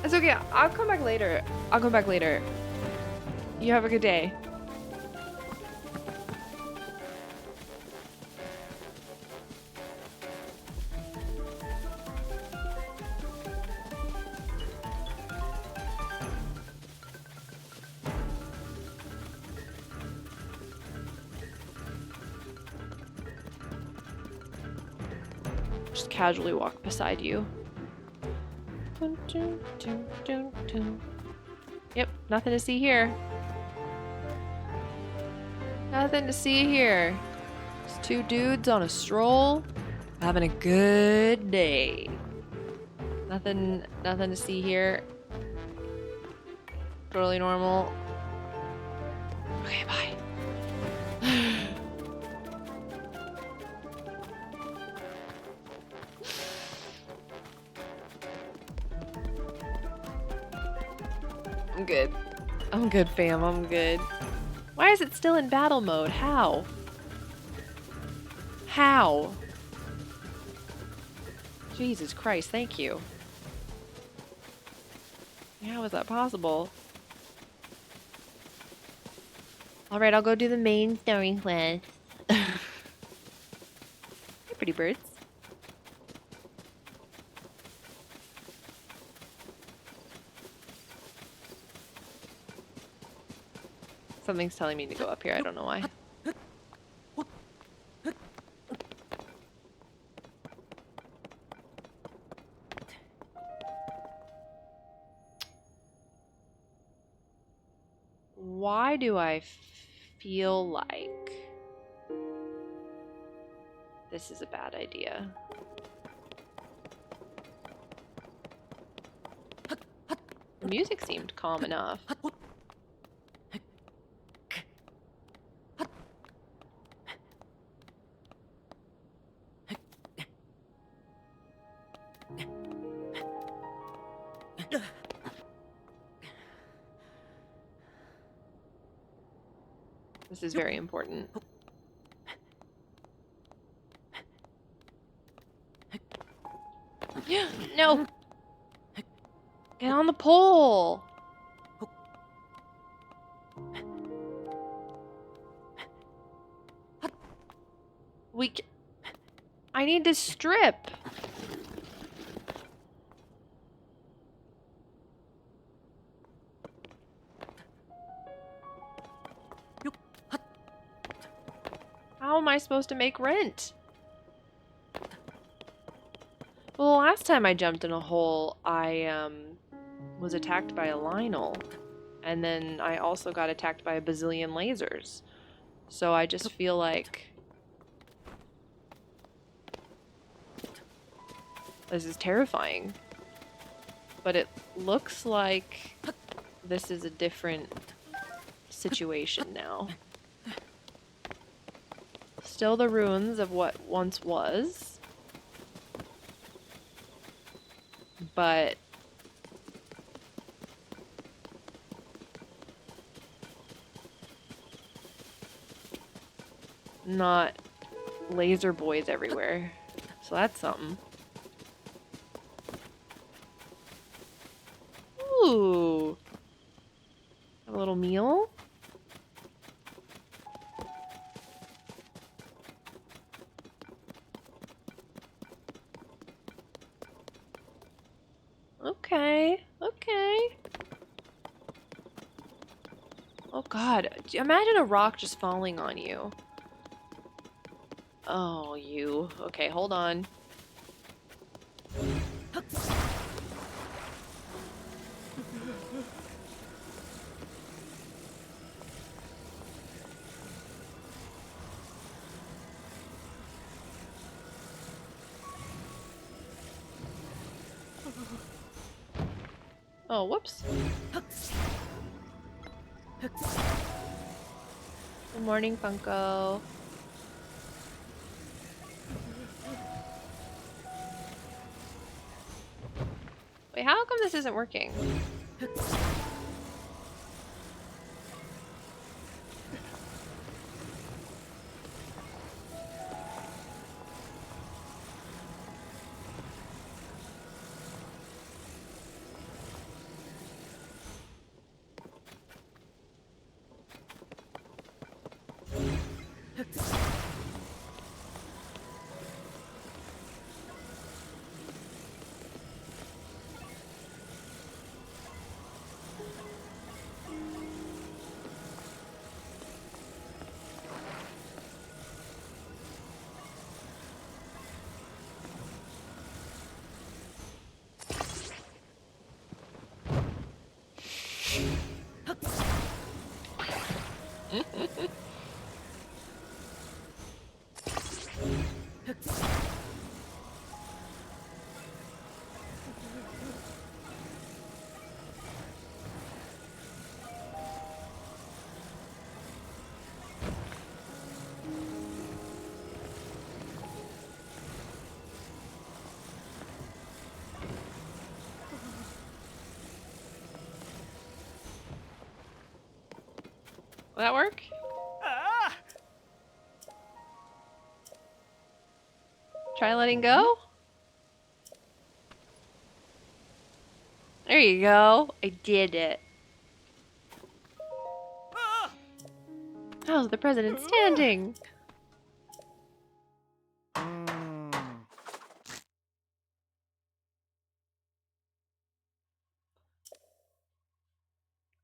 S1: It's okay. I'll come back later. I'll come back later. You have a good day. Just casually walk beside you. Dun, dun, dun, dun, dun. Yep, nothing to see here. Nothing to see here. Just two dudes on a stroll, having a good day. Nothing to see here. Totally normal. Okay, bye. I'm good. I'm good, fam. I'm good. Why is it still in battle mode? How? How? Jesus Christ, thank you. How is that possible? Alright, I'll go do the main story quest. Hey, pretty birds. Something's telling me to go up here, I don't know why. Why do I feel like this is a bad idea? The music seemed calm enough. This is very important. No! Get on the pole! I need to strip. How am I supposed to make rent? Well, the last time I jumped in a hole, I was attacked by a Lionel. And then I also got attacked by a bazillion lasers. So I just feel like this is terrifying. But it looks like this is a different situation now. Still the ruins of what once was. But not laser boys everywhere. So that's something. Ooh. Have a little meal. Okay. Okay. Oh god. Imagine a rock just falling on you. Oh, you. Okay, hold on. Oh, whoops. Good morning, Funko. Wait, how come this isn't working? Will that work? Try letting go? There you go. I did it. How's the president standing?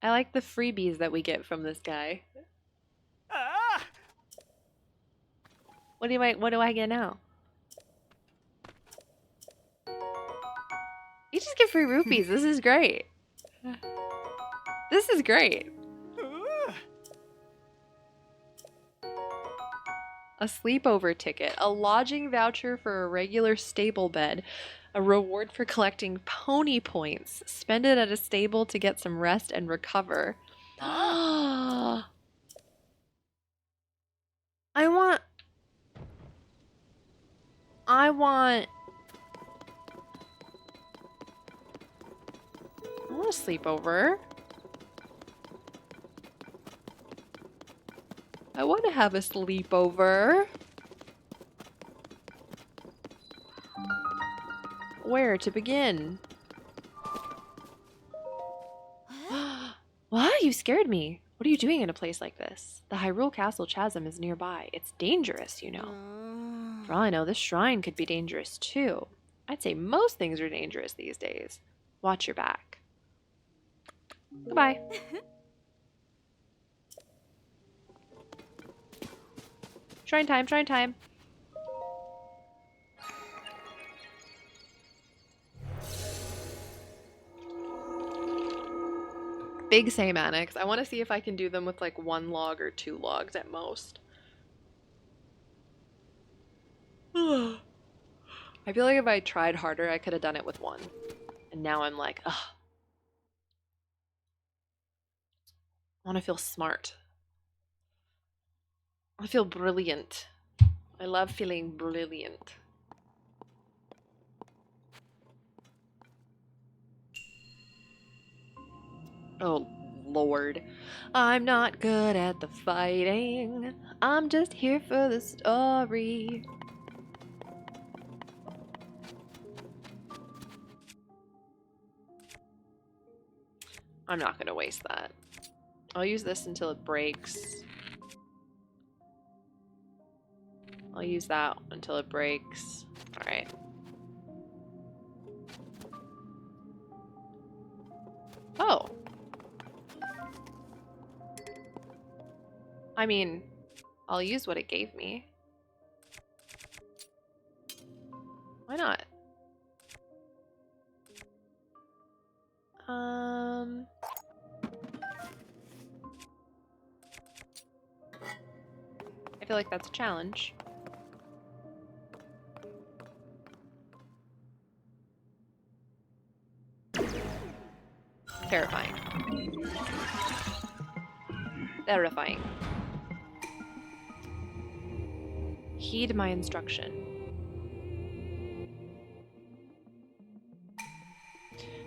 S1: I like the freebies that we get from this guy. What do I get now? You just get free rupees. This is great. This is great. A sleepover ticket, a lodging voucher for a regular stable bed, a reward for collecting pony points. Spend it at a stable to get some rest and recover. I want a sleepover. I want to have a sleepover. Where to begin? What? You scared me. What are you doing in a place like this? The Hyrule Castle chasm is nearby. It's dangerous, you know. For all I know, this shrine could be dangerous too. I'd say most things are dangerous these days. Watch your back. Goodbye. Shrine time, shrine time. Big same annex. I want to see if I can do them with like 1 log or 2 logs at most. I feel like if I tried harder, I could have done it with 1. And now I'm like, ugh. I want to feel smart. I feel brilliant. I love feeling brilliant. Oh, Lord. I'm not good at the fighting. I'm just here for the story. I'm not going to waste that. I'll use this until it breaks. I'll use that until it breaks. Alright. Oh. I mean, I'll use what it gave me. Why not? I feel like that's a challenge. Terrifying. Terrifying. Heed my instruction.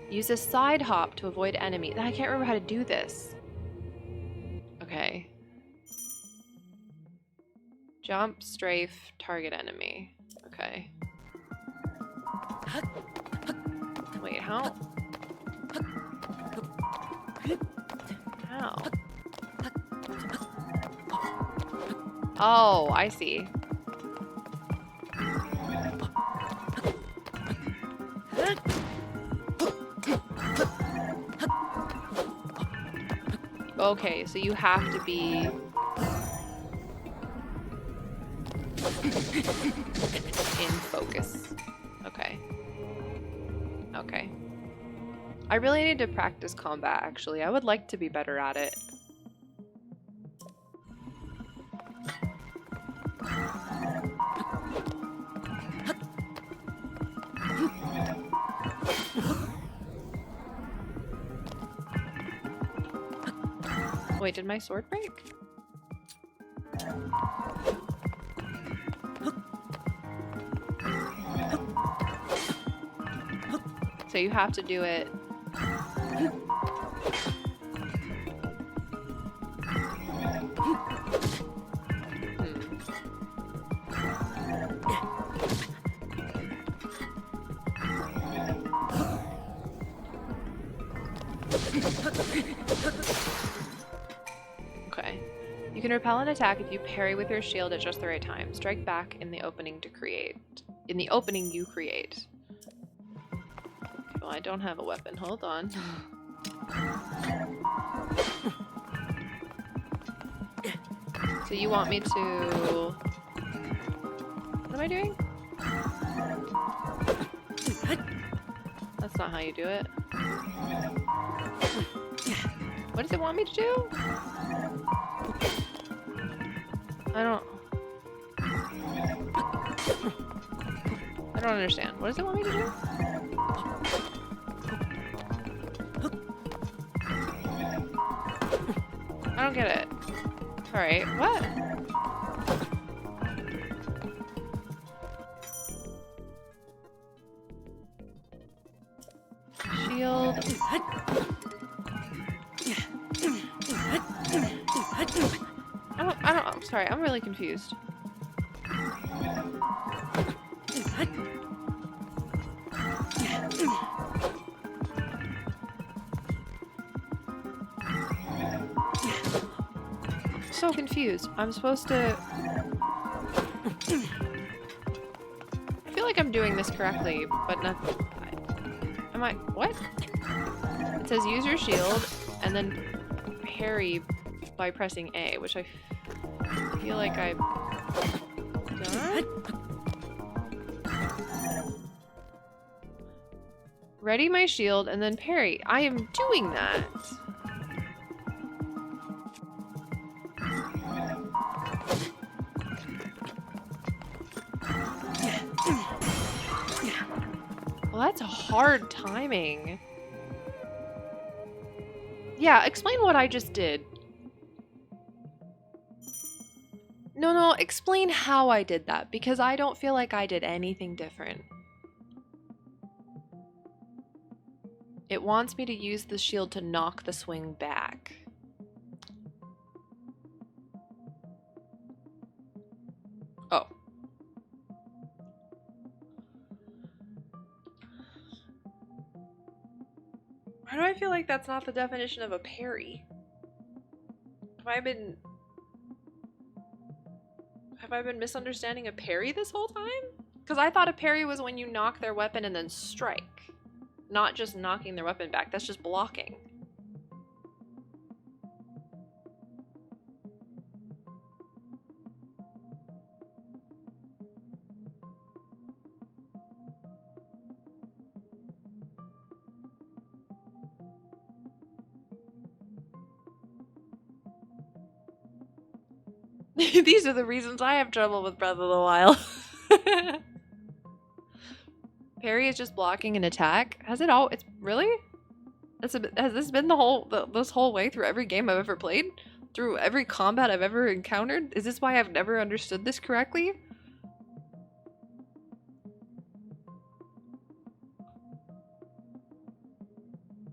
S1: Use a side hop to avoid enemy. I can't remember how to do this. Okay. Jump, strafe, target enemy. Okay. Wait, how? How? Oh, I see. Okay, so you have to be in focus. Okay. Okay. I really need to practice combat, actually. I would like to be better at it. Wait, did my sword break? So you have to do it. Okay. You can repel an attack if you parry with your shield at just the right time. Strike back in the opening to create. In the opening you create. Well, I don't have a weapon. Hold on. So you want me to... What am I doing? That's not how you do it. What does it want me to do? I don't understand. What does it want me to do? I don't get it. Alright, what? Shield. I'm sorry, I'm really confused. so confused. I'm supposed to... I feel like I'm doing this correctly, but not... Am I... What? It says use your shield and then parry by pressing A, which I feel like I've done? Ready my shield and then parry. I am doing that. Well, that's hard timing. Yeah, explain what I just did. No, explain how I did that, because I don't feel like I did anything different. It wants me to use the shield to knock the swing back. Oh. Why do I feel like that's not the definition of a parry? Have I been misunderstanding a parry this whole time? Because I thought a parry was when you knock their weapon and then strike. Not just knocking their weapon back, that's just blocking. These are the reasons I have trouble with Breath of the Wild. Parry is just blocking an attack. Has it all? It's really? Has this been this whole way through every game I've ever played? Through every combat I've ever encountered? Is this why I've never understood this correctly?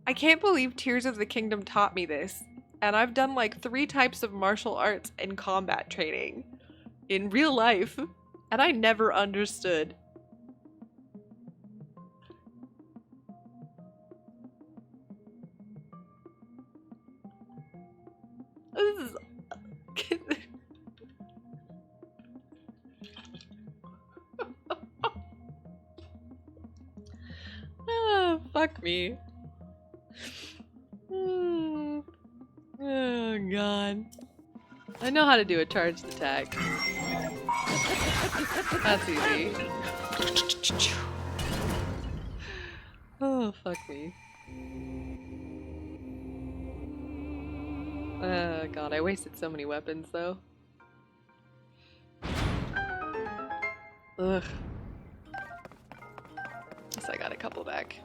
S1: I can't believe Tears of the Kingdom taught me this. And I've done like 3 types of martial arts and combat training in real life, and I never understood. This is... Oh, fuck me. Oh god. I know how to do a charged attack. That's easy. Oh, fuck me. Oh god, I wasted so many weapons though. Ugh. Guess I got a couple back.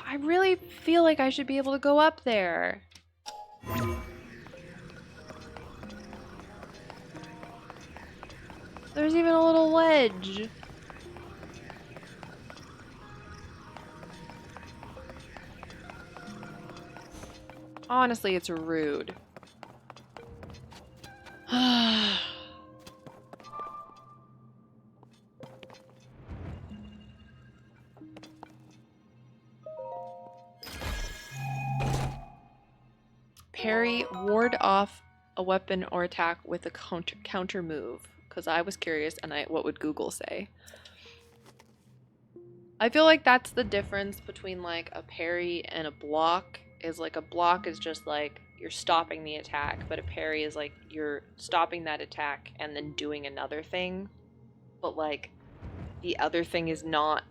S1: I really feel like I should be able to go up there. There's even a little ledge. Honestly, it's rude. Parry, ward off a weapon or attack with a counter move. Because I was curious, and what would Google say? I feel like that's the difference between like a parry and a block. Is like a block is just like you're stopping the attack, but a parry is like you're stopping that attack and then doing another thing. But like the other thing is not,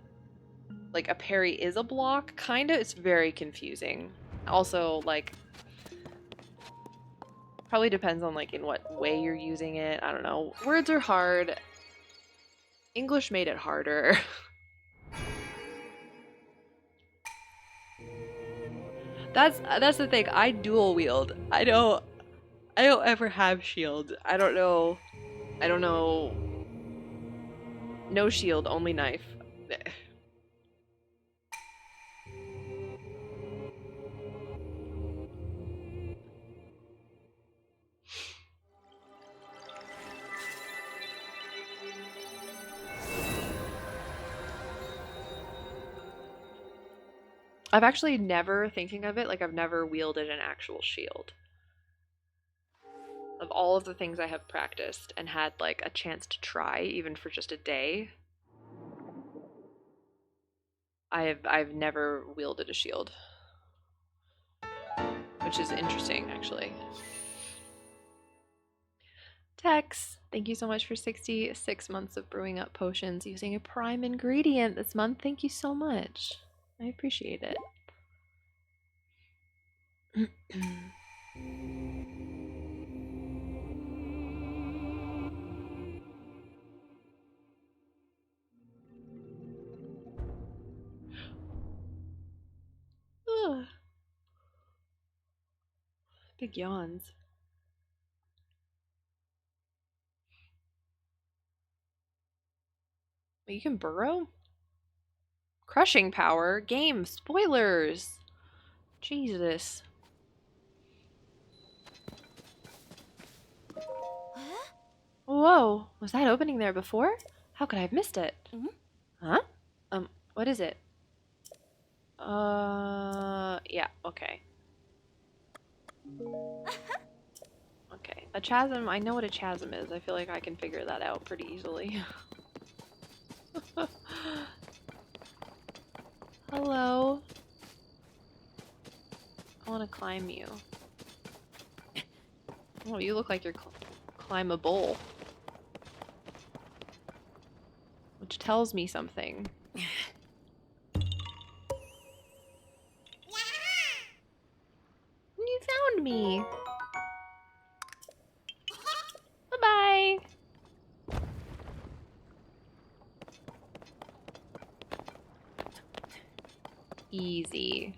S1: like a parry is a block, kinda. It's very confusing. Also, like, probably depends on like in what way you're using it. I don't know. Words are hard. English made it harder. That's the thing. I dual wield. I don't ever have shield. I don't know. No shield, only knife. I've actually never, thinking of it, like I've never wielded an actual shield. Of all of the things I have practiced and had like a chance to try, even for just a day, I've never wielded a shield. Which is interesting, actually. Tex, thank you so much for 66 months of brewing up potions using a prime ingredient this month. Thank you so much. I appreciate it. Big yawns. Wait, you can burrow? Crushing power? Game spoilers! Jesus.
S4: Huh?
S1: Whoa, was that opening there before? How could I have missed it?
S4: Mm-hmm.
S1: Huh? What is it? Yeah, okay. Okay. A chasm, I know what a chasm is. I feel like I can figure that out pretty easily. Hello. I want to climb you. Oh, you look like you're climbable. Which tells me something. You found me. Bye-bye. Easy.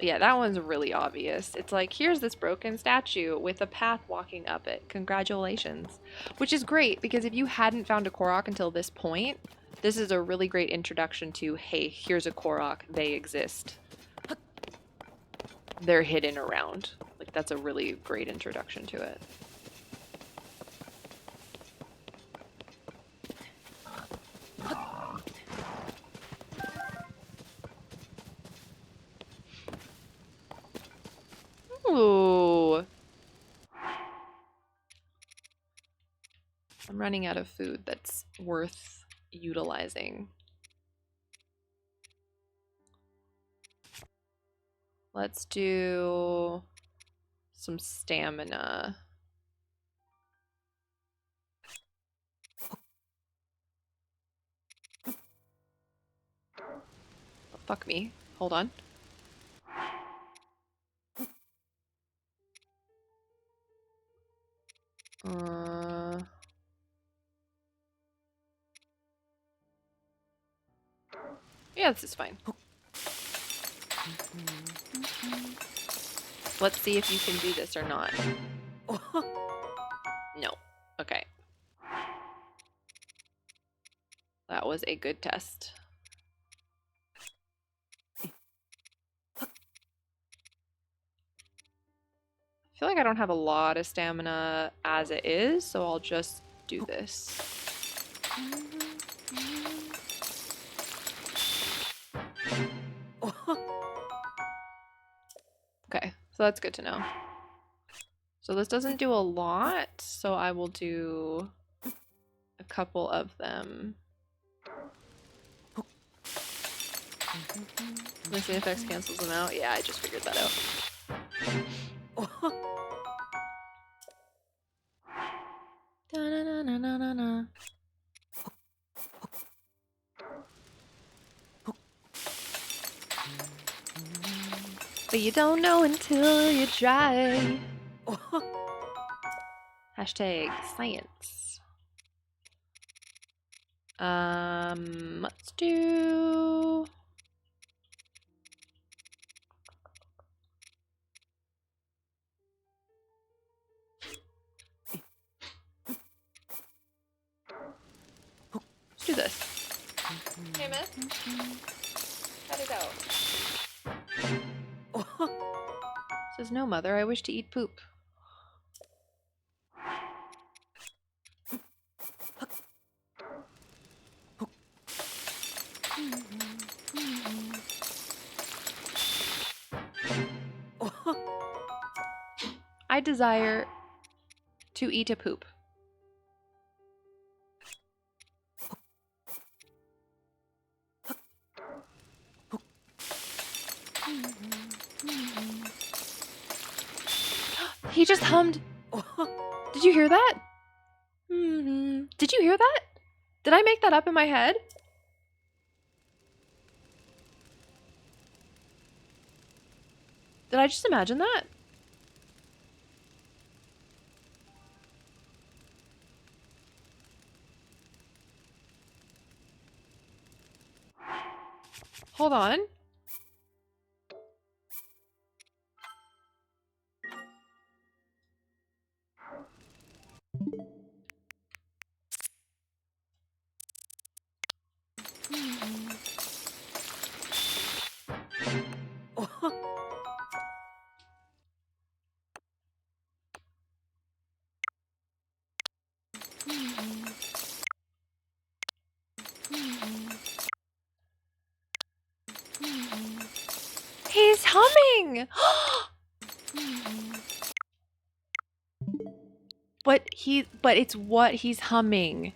S1: Yeah, that one's really obvious. It's like, here's this broken statue with a path walking up it. Congratulations. Which is great, because if you hadn't found a Korok until this point, this is a really great introduction to, hey, here's a Korok. They exist. They're hidden around. Like, that's a really great introduction to it. Ooh. I'm running out of food that's worth utilizing. Let's do some stamina. Oh, fuck me. Hold on. Yeah, this is fine. Let's see if you can do this or not. No. Okay. That was a good test. I feel like I don't have a lot of stamina as it is, so I'll just do this. Okay, so that's good to know. So this doesn't do a lot, so I will do a couple of them. Missing effects cancels them out. Yeah, I just figured that out. Da-na-na-na-na-na. But you don't know until you try. Hashtag science. Let's do... Let's do this. Hey, miss. How'd it go? Says, no, mother, I wish to eat poop. I desire to eat a poop. He just hummed. Did you hear that? Did you hear that? Did I make that up in my head? Did I just imagine that? Hold on. He's humming! But it's what he's humming.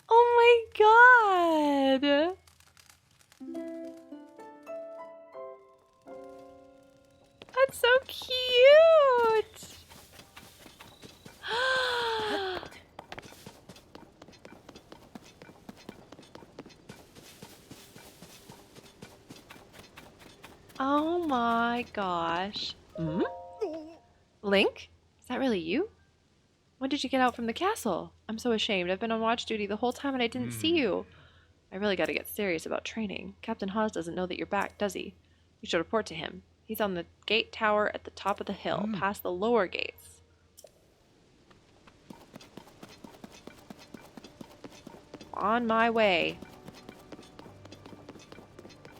S1: Oh my god! That's so cute! Oh my gosh. Link? Is that really you? When did you get out from the castle? I'm so ashamed. I've been on watch duty the whole time and I didn't see you. I really gotta get serious about training. Captain Hawes doesn't know that you're back, does he? You should report to him. He's on the gate tower at the top of the hill, past the lower gates. On my way.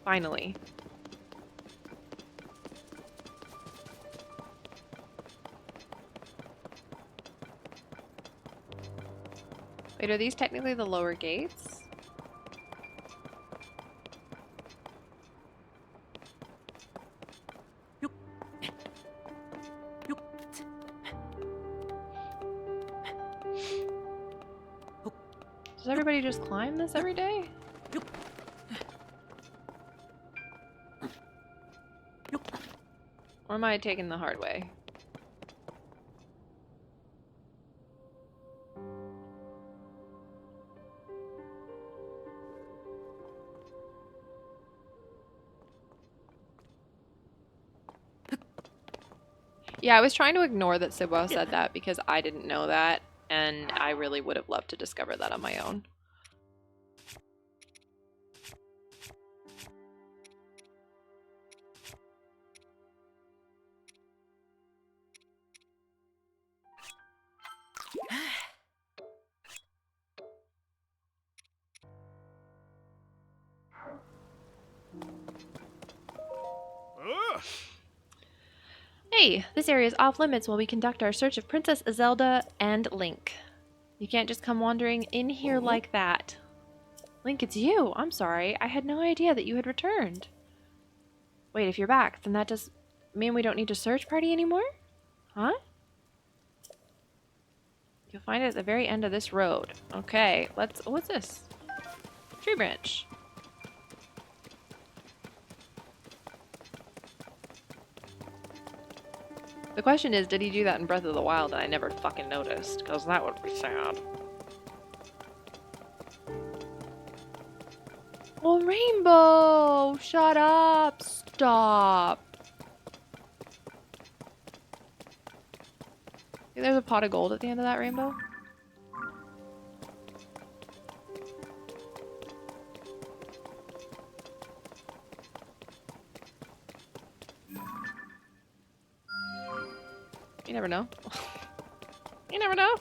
S1: Finally. Wait, are these technically the lower gates? Does everybody just climb this every day? Or am I taking the hard way? Yeah, I was trying to ignore that Sibwa said that because I didn't know that, and I really would have loved to discover that on my own. Hey, this area is off limits while we conduct our search of Princess Zelda and Link. You can't just come wandering in here like that. Link, it's you. I'm sorry. I had no idea that you had returned. Wait, if you're back, then that does mean we don't need to search party anymore? Huh? You'll find it at the very end of this road. Okay, what's this? Tree branch. The question is, did he do that in Breath of the Wild and I never fucking noticed? Because that would be sad. Oh, rainbow! Shut up! Stop! Think there's a pot of gold at the end of that rainbow? You never know. You never know.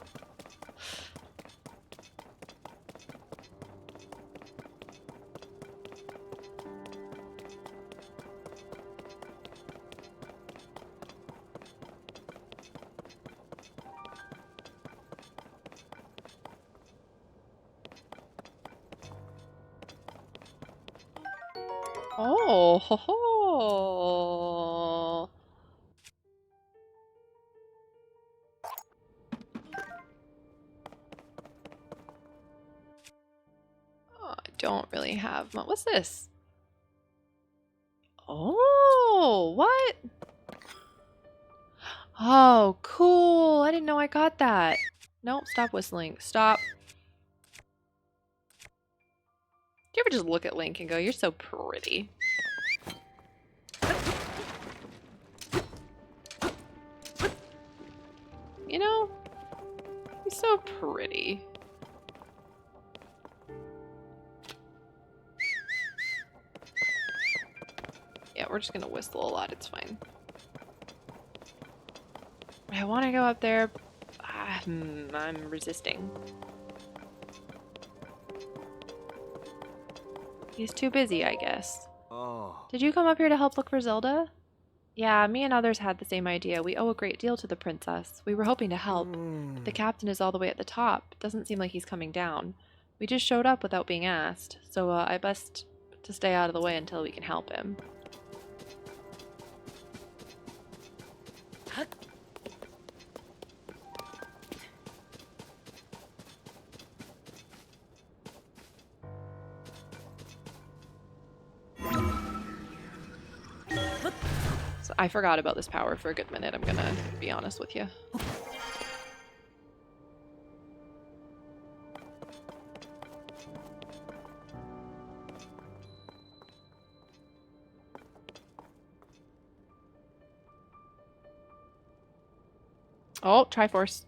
S1: Oh, ho, ho. Oh, I don't really have much. What's this? Oh, what? Oh, cool. I didn't know I got that. Nope, stop whistling. Stop. Do you ever just look at Link and go, you're so pretty? You know? He's so pretty. Yeah, we're just gonna whistle a lot. It's fine. I want to go up there. I'm resisting. He's too busy, I guess.
S3: Oh.
S1: Did you come up here to help look for Zelda? Yeah, me and others had the same idea. We owe a great deal to the princess. We were hoping to help. But the captain is all the way at the top. Doesn't seem like he's coming down. We just showed up without being asked, so I best to stay out of the way until we can help him. So I forgot about this power for a good minute, I'm gonna be honest with you. Oh, Triforce.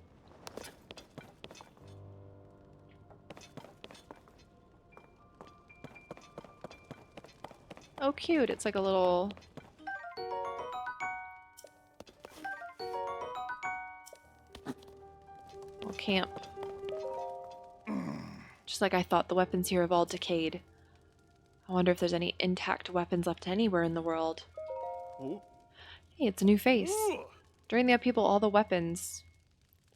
S1: Oh, cute. It's like a little... little camp. Just like I thought, the weapons here have all decayed. I wonder if there's any intact weapons left anywhere in the world. Hey, it's a new face. During the upheaval, all the weapons,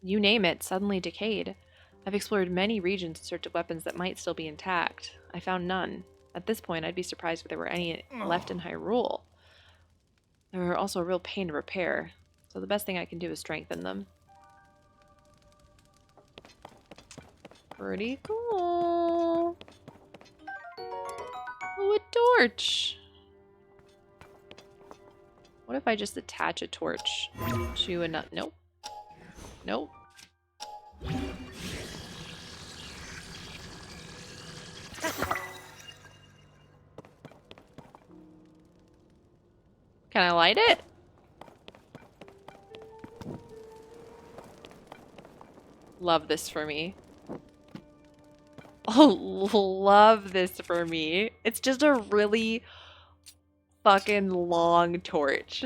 S1: you name it, suddenly decayed. I've explored many regions in search of weapons that might still be intact. I found none. At this point, I'd be surprised if there were any left in Hyrule. They were also a real pain to repair, so the best thing I can do is strengthen them. Pretty cool. Oh, a torch. What if I just attach a torch to a nut? Nope. Nope. Can I light it? Love this for me. Oh, love this for me. It's just a really fucking long torch.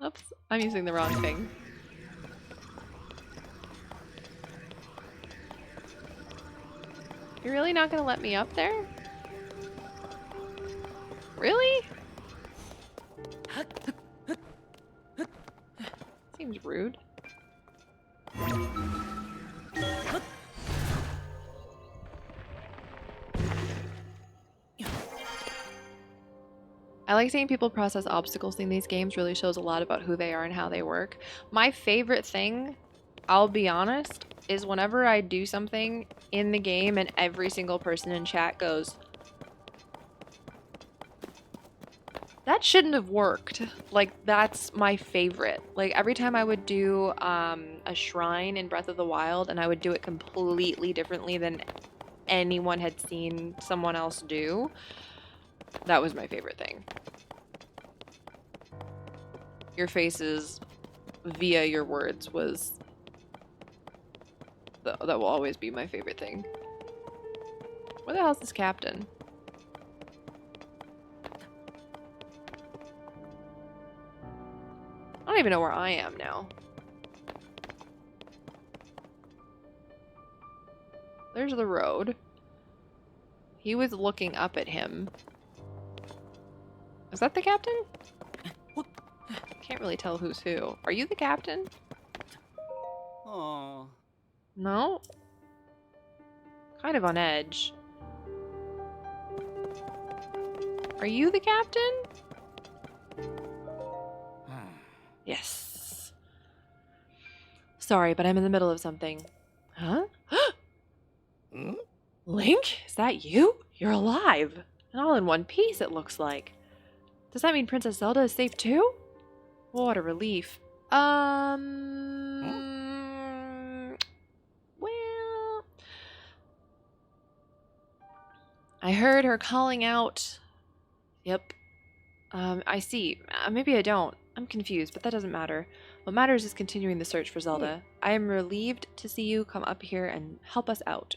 S1: Oops, I'm using the wrong thing. You're really not gonna let me up there? Really? Seems rude. I like seeing people process obstacles in these games. Really shows a lot about who they are and how they work. My favorite thing, I'll be honest, is whenever I do something in the game and every single person in chat goes, that shouldn't have worked. Like, that's my favorite. Like, every time I would do a shrine in Breath of the Wild and I would do it completely differently than anyone had seen someone else do, that was my favorite thing. Your faces via your words was... that will always be my favorite thing. Where the hell's this captain? I don't even know where I am now. There's the road. He was looking up at him. Is that the captain? can't really tell who's who. Are you the captain?
S3: Oh.
S1: No? Kind of on edge. Are you the captain? Yes. Sorry, but I'm in the middle of something. Huh?
S3: Hmm?
S1: Link? Is that you? You're alive. And all in one piece, it looks like. Does that mean Princess Zelda is safe too? What a relief. Well, I heard her calling out. Yep. I see. Maybe I don't. I'm confused, but that doesn't matter. What matters is continuing the search for Zelda. I am relieved to see you come up here and help us out.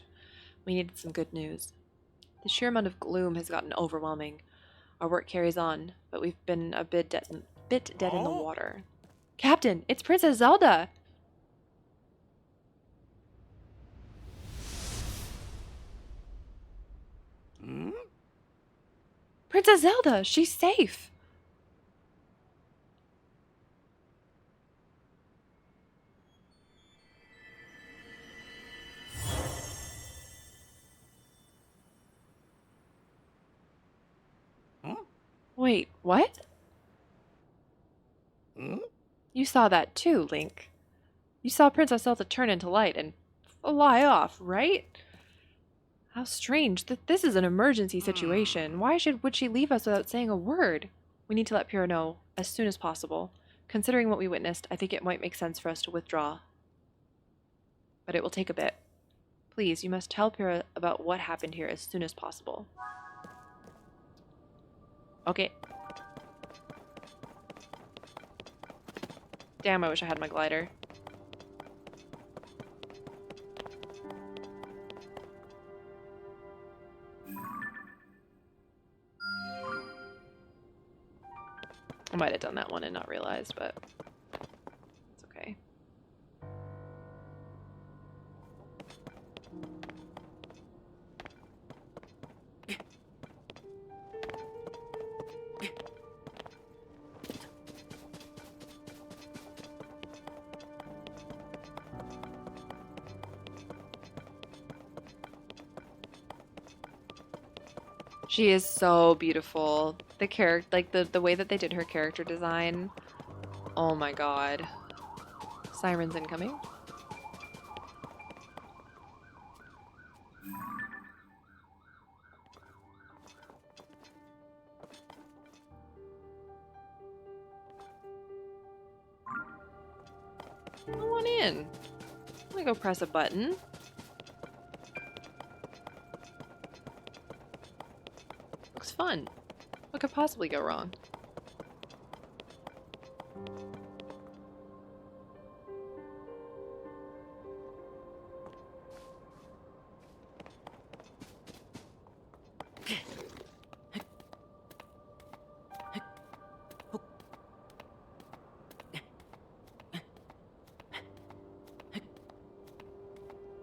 S1: We needed some good news. The sheer amount of gloom has gotten overwhelming. Our work carries on, but we've been a bit dead in the water. Captain, it's Princess Zelda!
S3: Hmm?
S1: Princess Zelda, she's safe!
S3: Huh?
S1: Wait, what?
S3: Hmm?
S1: You saw that too, Link. You saw Princess Zelda turn into light and fly off, right? How strange that this is an emergency situation. Why would she leave us without saying a word? We need to let Pyrrha know as soon as possible. Considering what we witnessed, I think it might make sense for us to withdraw. But it will take a bit. Please, you must tell Pyrrha about what happened here as soon as possible. Okay. Damn, I wish I had my glider. I might have done that one and not realized, but it's okay. She is so beautiful. The character, like the way that they did her character design. Oh my god. Sirens incoming. I want in. Let me go press a button. Looks fun. What could possibly go wrong?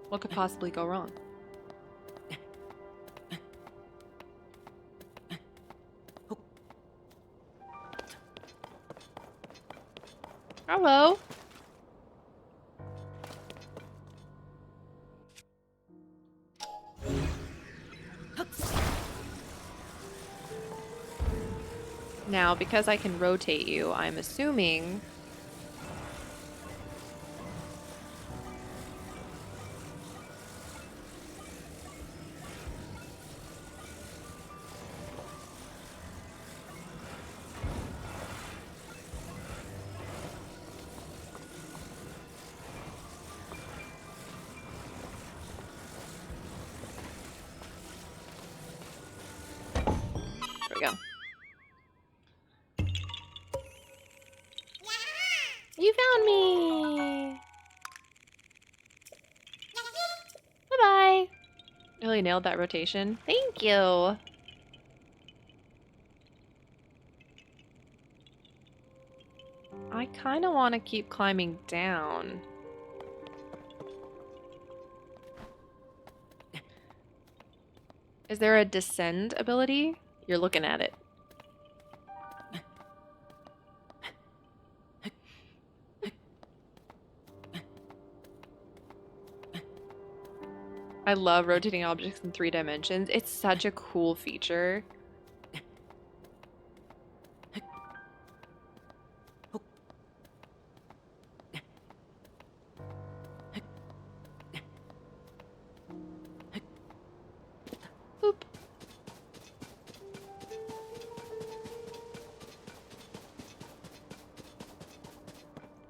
S1: What could possibly go wrong? Hello. Now, because I can rotate you, I'm assuming... There we go. You found me! Bye-bye! Really nailed that rotation. Thank you! I kind of want to keep climbing down. Is there a descend ability? You're looking at it. I love rotating objects in 3 dimensions. It's such a cool feature. Boop.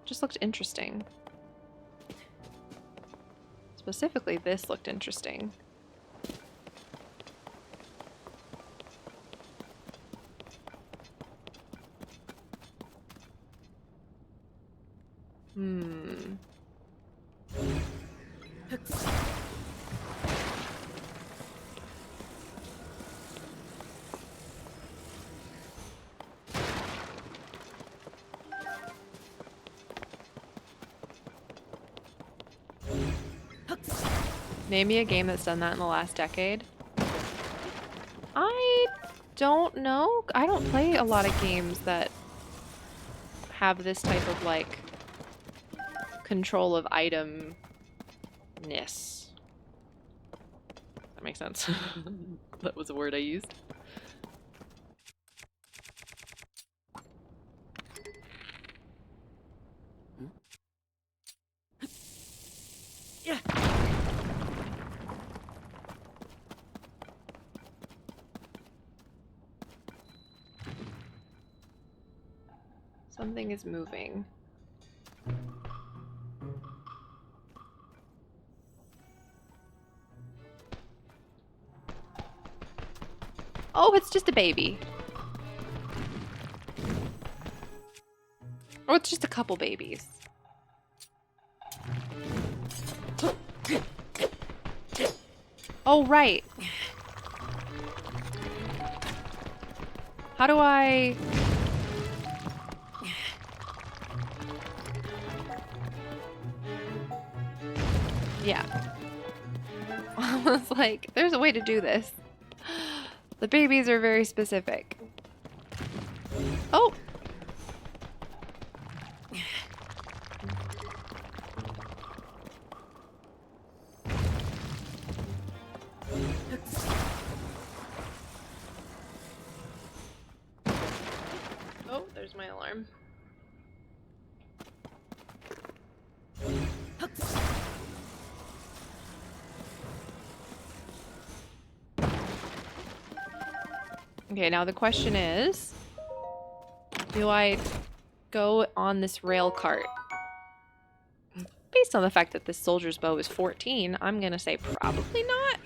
S1: Just looked interesting. Specifically, this looked interesting. Hmm. Name me a game that's done that in the last decade. I don't know. I don't play a lot of games that have this type of like control of itemness. That makes sense. That was a word I used.
S2: Yeah.
S1: Something is moving. Oh, it's just a baby. Or it's just a couple babies. Oh, right. How do I... Yeah. I was like, there's a way to do this. The babies are very specific. Oh! Oh, there's my alarm. Okay, now the question is, do I go on this rail cart? Based on the fact that this soldier's bow is 14, I'm gonna say probably not.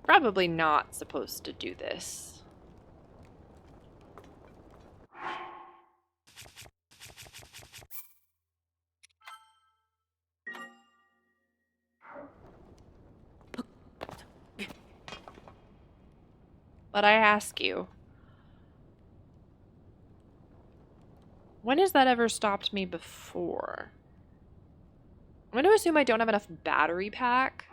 S1: Probably not supposed to do this. But I ask you, when has that ever stopped me before? I'm going to assume I don't have enough battery pack.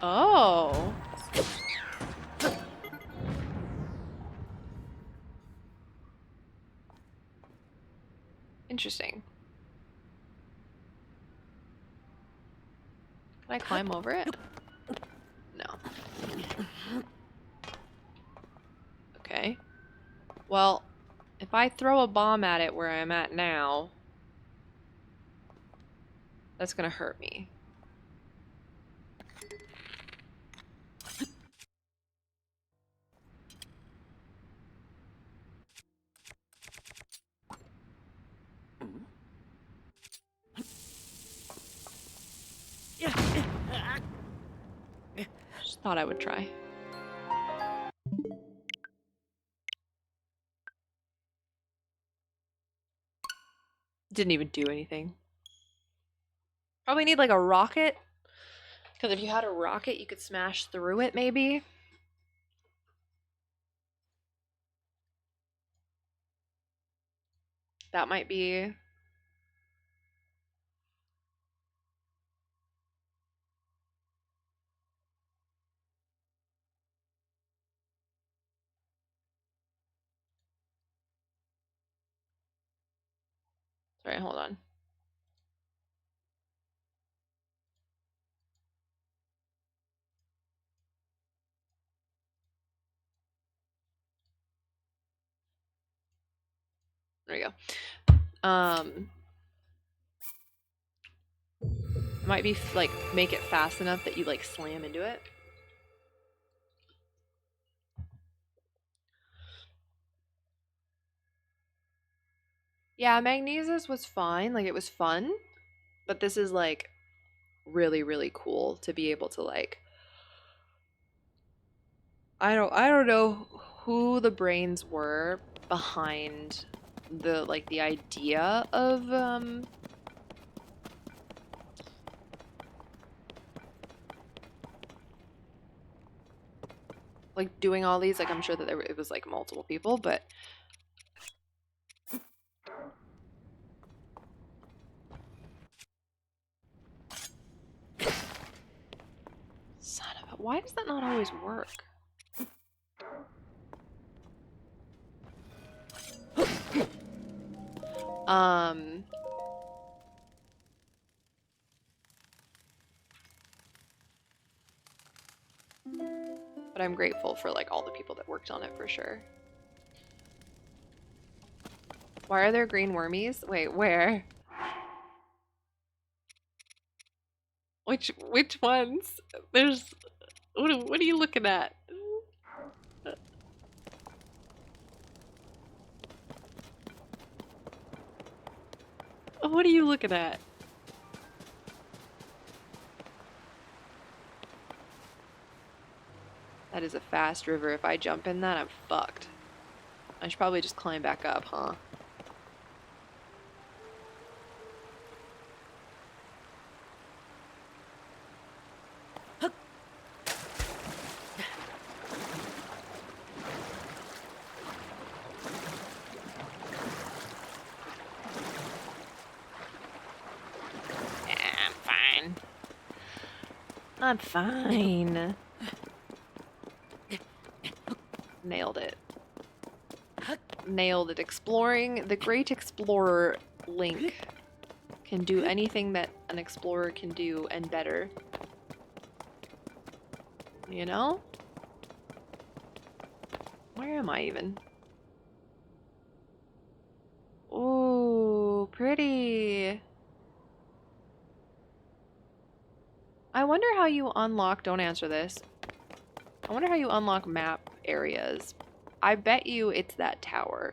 S1: Oh. Interesting. Can I climb over it? No. Okay. Well, if I throw a bomb at it where I'm at now, that's gonna hurt me. Just thought I would try. Didn't even do anything. Probably need like a rocket. Because if you had a rocket, you could smash through it, maybe. That might be. Sorry, hold on. There we go. It might be like make it fast enough that you like slam into it. Yeah, Magnesis was fine. Like it was fun, but this is like really, really cool to be able to like. I don't know who the brains were behind the idea of like doing all these. Like I'm sure that it was like multiple people, but son of a, why does that not always work? But I'm grateful for like all the people that worked on it for sure. Why are there green wormies? Wait, where? Which ones? There's what are you looking at? What are you looking at? That is a fast river. If I jump in that, I'm fucked. I should probably just climb back up, huh? I'm fine. Nailed it. Nailed it. Exploring. The Great Explorer Link can do anything that an explorer can do and better. You know? Where am I even? Ooh, pretty. I wonder how you unlock, don't answer this. I wonder how you unlock map areas. I bet you it's that tower.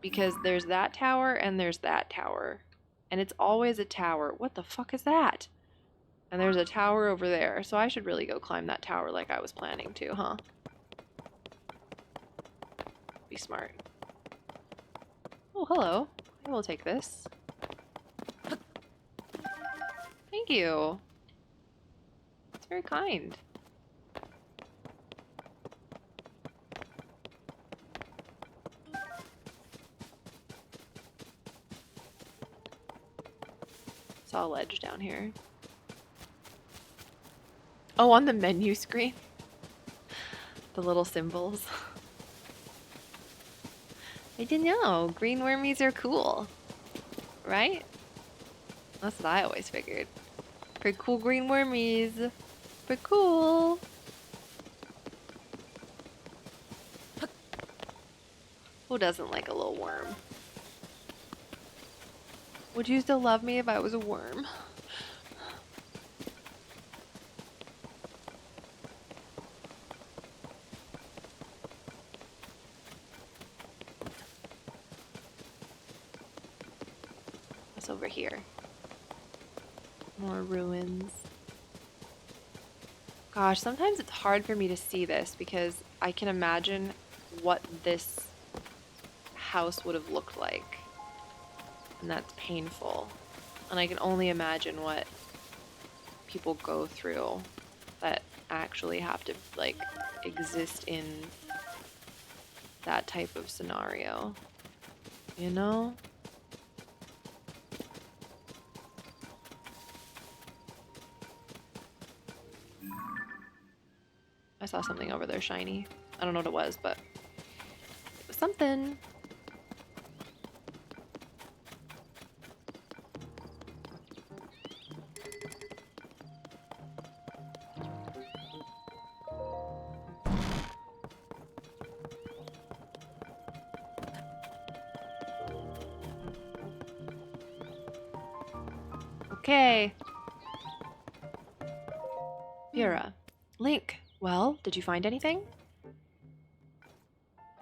S1: Because there's that tower and there's that tower. And it's always a tower. What the fuck is that? And there's a tower over there. So I should really go climb that tower like I was planning to, huh? Be smart. Oh, hello. I will take this. Thank you. It's very kind. Saw a ledge down here. Oh, on the menu screen. The little symbols. I didn't know. Green wormies are cool. Right? That's what I always figured. Pretty cool green wormies. Pretty cool. Who doesn't like a little worm? Would you still love me if I was a worm? What's over here? More ruins. Gosh, sometimes it's hard for me to see this because I can imagine what this house would have looked like. And that's painful. And I can only imagine what people go through that actually have to, like, exist in that type of scenario. You know? I saw something over there shiny. I don't know what it was, but it was something. Okay. Vera. Link. Well, did you find anything?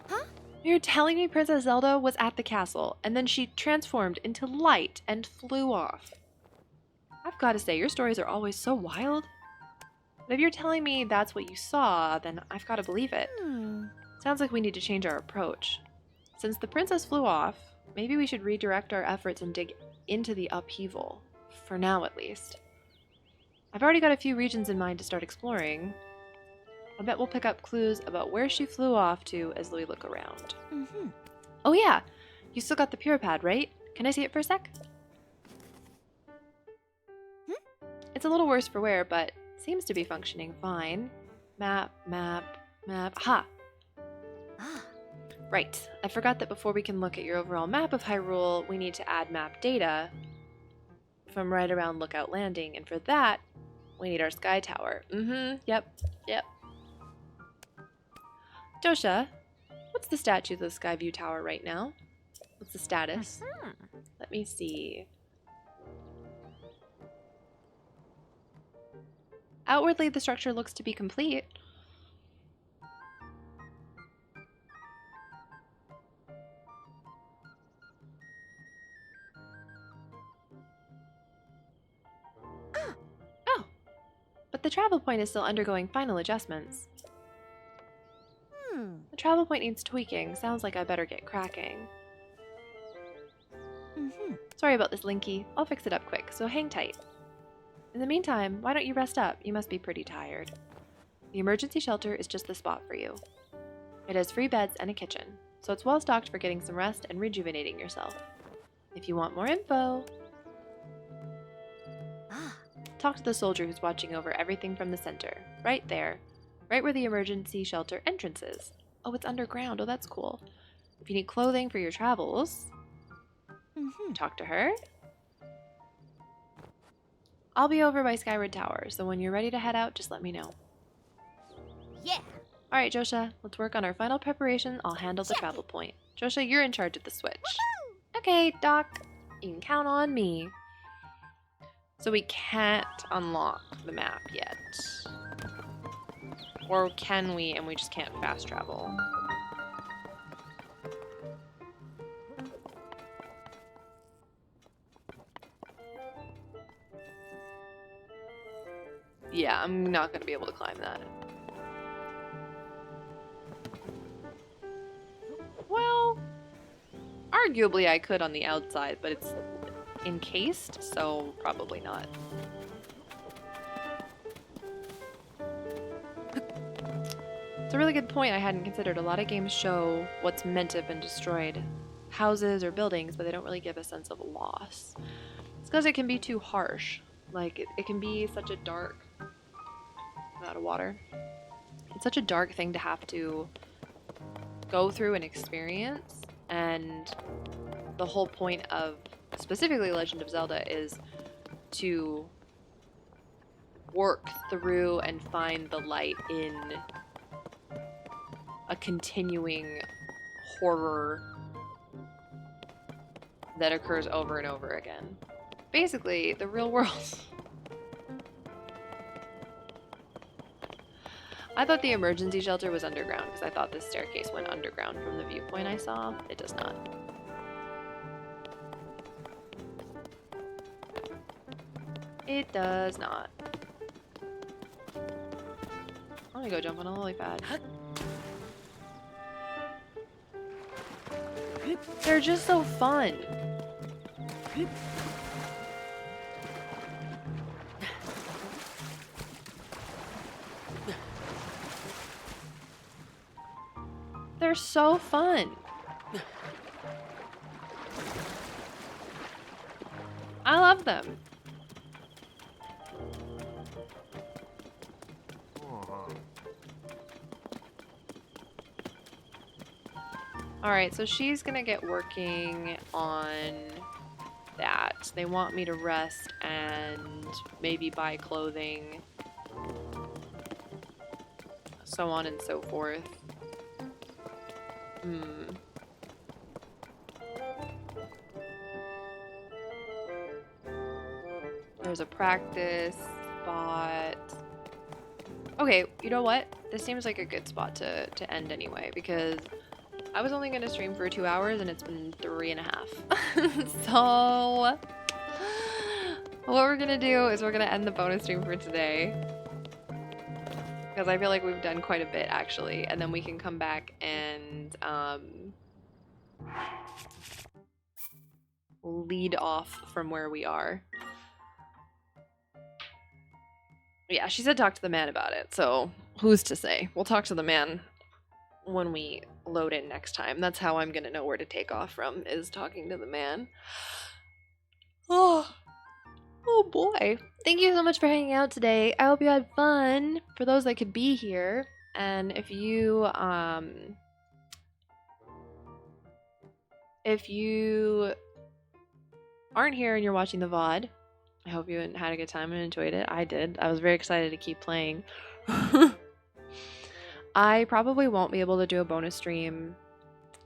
S4: Huh?
S1: You're telling me Princess Zelda was at the castle, and then she transformed into light and flew off. I've got to say, your stories are always so wild. But if you're telling me that's what you saw, then I've got to believe it. Sounds like we need to change our approach. Since the princess flew off, maybe we should redirect our efforts and dig into the upheaval. For now, at least. I've already got a few regions in mind to start exploring. I bet we'll pick up clues about where she flew off to as we look around. Oh yeah, you still got the pure pad, right? Can I see it for a sec? It's a little worse for wear, but seems to be functioning fine. Map. Aha! Right, I forgot that before we can look at your overall map of Hyrule, we need to add map data from right around Lookout Landing, and for that, we need our sky tower. Yep. Dosha, what's the statue of the Skyview Tower right now? What's the status? Let me see. Outwardly, the structure looks to be complete. Oh, but the travel point is still undergoing final adjustments. The travel point needs tweaking. Sounds like I better get cracking. Sorry about this, Linky. I'll fix it up quick, so hang tight. In the meantime, why don't you rest up? You must be pretty tired. The emergency shelter is just the spot for you. It has free beds and a kitchen, so it's well stocked for getting some rest and rejuvenating yourself. If you want more info, talk to the soldier who's watching over everything from the center. Right there. Right where the emergency shelter entrance is. Oh, it's underground. Oh, that's cool. If you need clothing for your travels, talk to her. I'll be over by Skyward Tower, so when you're ready to head out, just let me know.
S4: Yeah.
S1: Alright, Josha, let's work on our final preparation. I'll handle the travel point. Josha, you're in charge of the switch. Okay, Doc. You can count on me. So we can't unlock the map yet. Or can we, and we just can't fast travel? Yeah, I'm not going to be able to climb that. Well, arguably I could on the outside, but it's encased, so probably not. It's a really good point I hadn't considered. A lot of games show what's meant to have been destroyed. Houses or buildings, but they don't really give a sense of loss. It's because it can be too harsh. Like, it can be such a dark... I'm out of water. It's such a dark thing to have to go through and experience, and the whole point of specifically Legend of Zelda is to work through and find the light in a continuing horror that occurs over and over again. Basically, the real world. I thought the emergency shelter was underground because I thought this staircase went underground from the viewpoint I saw. It does not. It does not. I'm gonna go jump on a lily pad. They're just so fun. They're so fun. I love them. Alright, so she's gonna get working on that. They want me to rest and maybe buy clothing, so on and so forth. There's a practice spot. Okay, you know what? This seems like a good spot to end anyway, because I was only going to stream for 2 hours and it's been 3.5. So what we're going to do is we're going to end the bonus stream for today, because I feel like we've done quite a bit actually, and then we can come back and lead off from where we are. Yeah, she said talk to the man about it, so who's to say? We'll talk to the man when we load in next time. That's how I'm gonna know where to take off from, is talking to the man. Oh boy. Thank you so much for hanging out today. I hope you had fun, for those that could be here. And if you aren't here and you're watching the VOD, I hope you had a good time and enjoyed it. I did. I was very excited to keep playing. I probably won't be able to do a bonus stream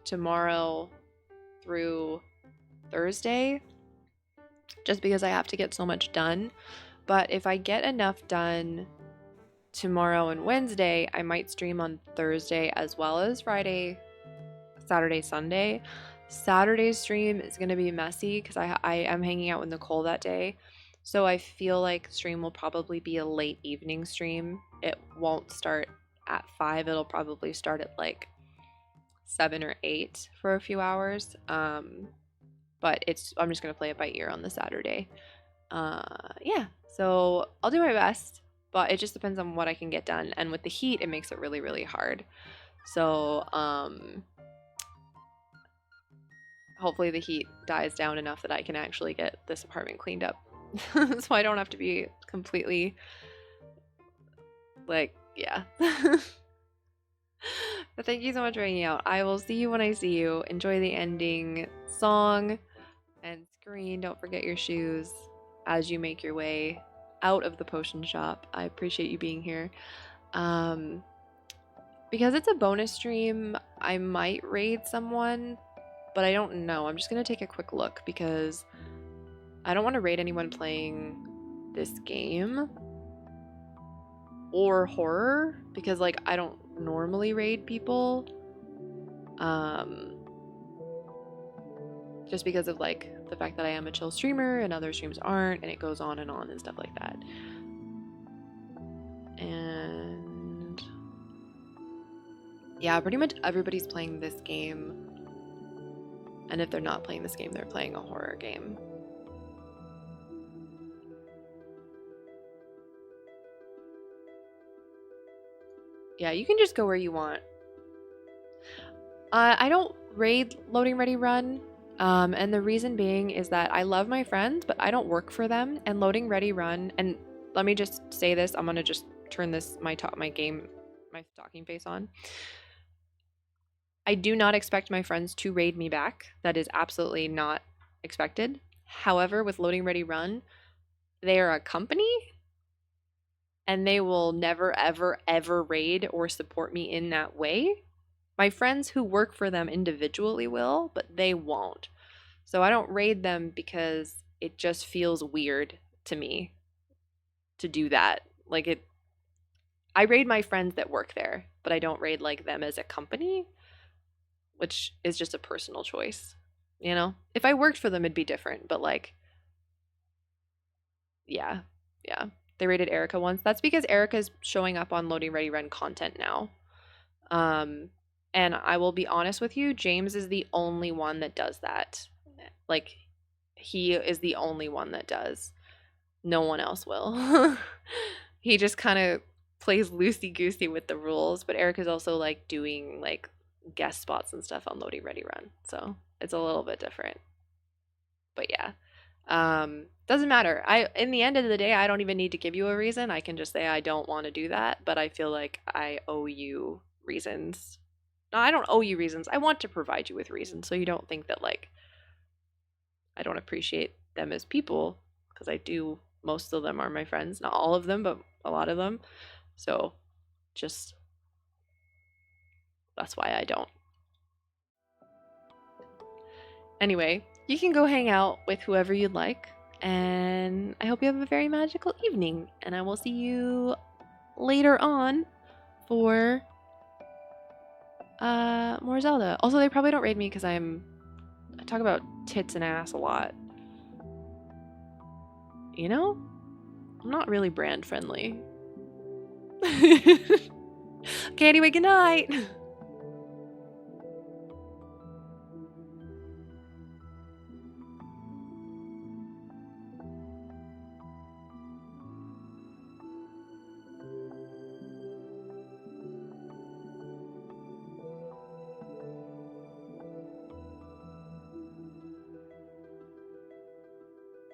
S1: tomorrow through Thursday, just because I have to get so much done. But if I get enough done tomorrow and Wednesday, I might stream on Thursday as well as Friday, Saturday, Sunday. Saturday's stream is going to be messy because I am hanging out with Nicole that day. So I feel like stream will probably be a late evening stream. It won't start at 5. It'll probably start at like 7 or 8 for a few hours. But I'm just going to play it by ear on the Saturday. Yeah, so I'll do my best, but it just depends on what I can get done. And with the heat, it makes it really, really hard. So hopefully the heat dies down enough that I can actually get this apartment cleaned up. So I don't have to be completely like, yeah. But thank you so much for hanging out. I will see you when I see you. Enjoy the ending song and screen. Don't forget your shoes as you make your way out of the potion shop. I appreciate you being here. Because it's a bonus stream, I might raid someone, but I don't know. I'm just going to take a quick look because I don't want to raid anyone playing this game or horror, because like I don't normally raid people. Just because of like the fact that I am a chill streamer and other streams aren't, and it goes on and stuff like that. And yeah, pretty much everybody's playing this game. And if they're not playing this game, they're playing a horror game. Yeah, you can just go where you want. I don't raid Loading Ready Run. And the reason being is that I love my friends, but I don't work for them. And Loading Ready Run, and let me just say this, I'm gonna just turn this my talking face on. I do not expect my friends to raid me back. That is absolutely not expected. However, with Loading Ready Run, they are a company, and they will never, ever, ever raid or support me in that way. My friends who work for them individually will, but they won't. So I don't raid them because it just feels weird to me to do that. Like I raid my friends that work there, but I don't raid like them as a company, which is just a personal choice. You know, if I worked for them, it'd be different, but like, yeah. They raided Erica once. That's because Erica's showing up on Loading Ready Run content now. And I will be honest with you, James is the only one that does that. Like, he is the only one that does. No one else will. He just kind of plays loosey-goosey with the rules, but Eric is also like doing like guest spots and stuff on Loading Ready Run. So it's a little bit different. But yeah. Doesn't matter. In the end of the day, I don't even need to give you a reason. I can just say I don't want to do that, but I feel like I owe you reasons. No, I don't owe you reasons. I want to provide you with reasons so you don't think that like I don't appreciate them as people, because I do. Most of them are my friends. Not all of them, but a lot of them. So just that's why I don't. Anyway, you can go hang out with whoever you'd like, and I hope you have a very magical evening, and I will see you later on for more Zelda. Also, they probably don't raid me because I talk about tits and ass a lot. You know? I'm not really brand friendly. Okay, anyway, good night.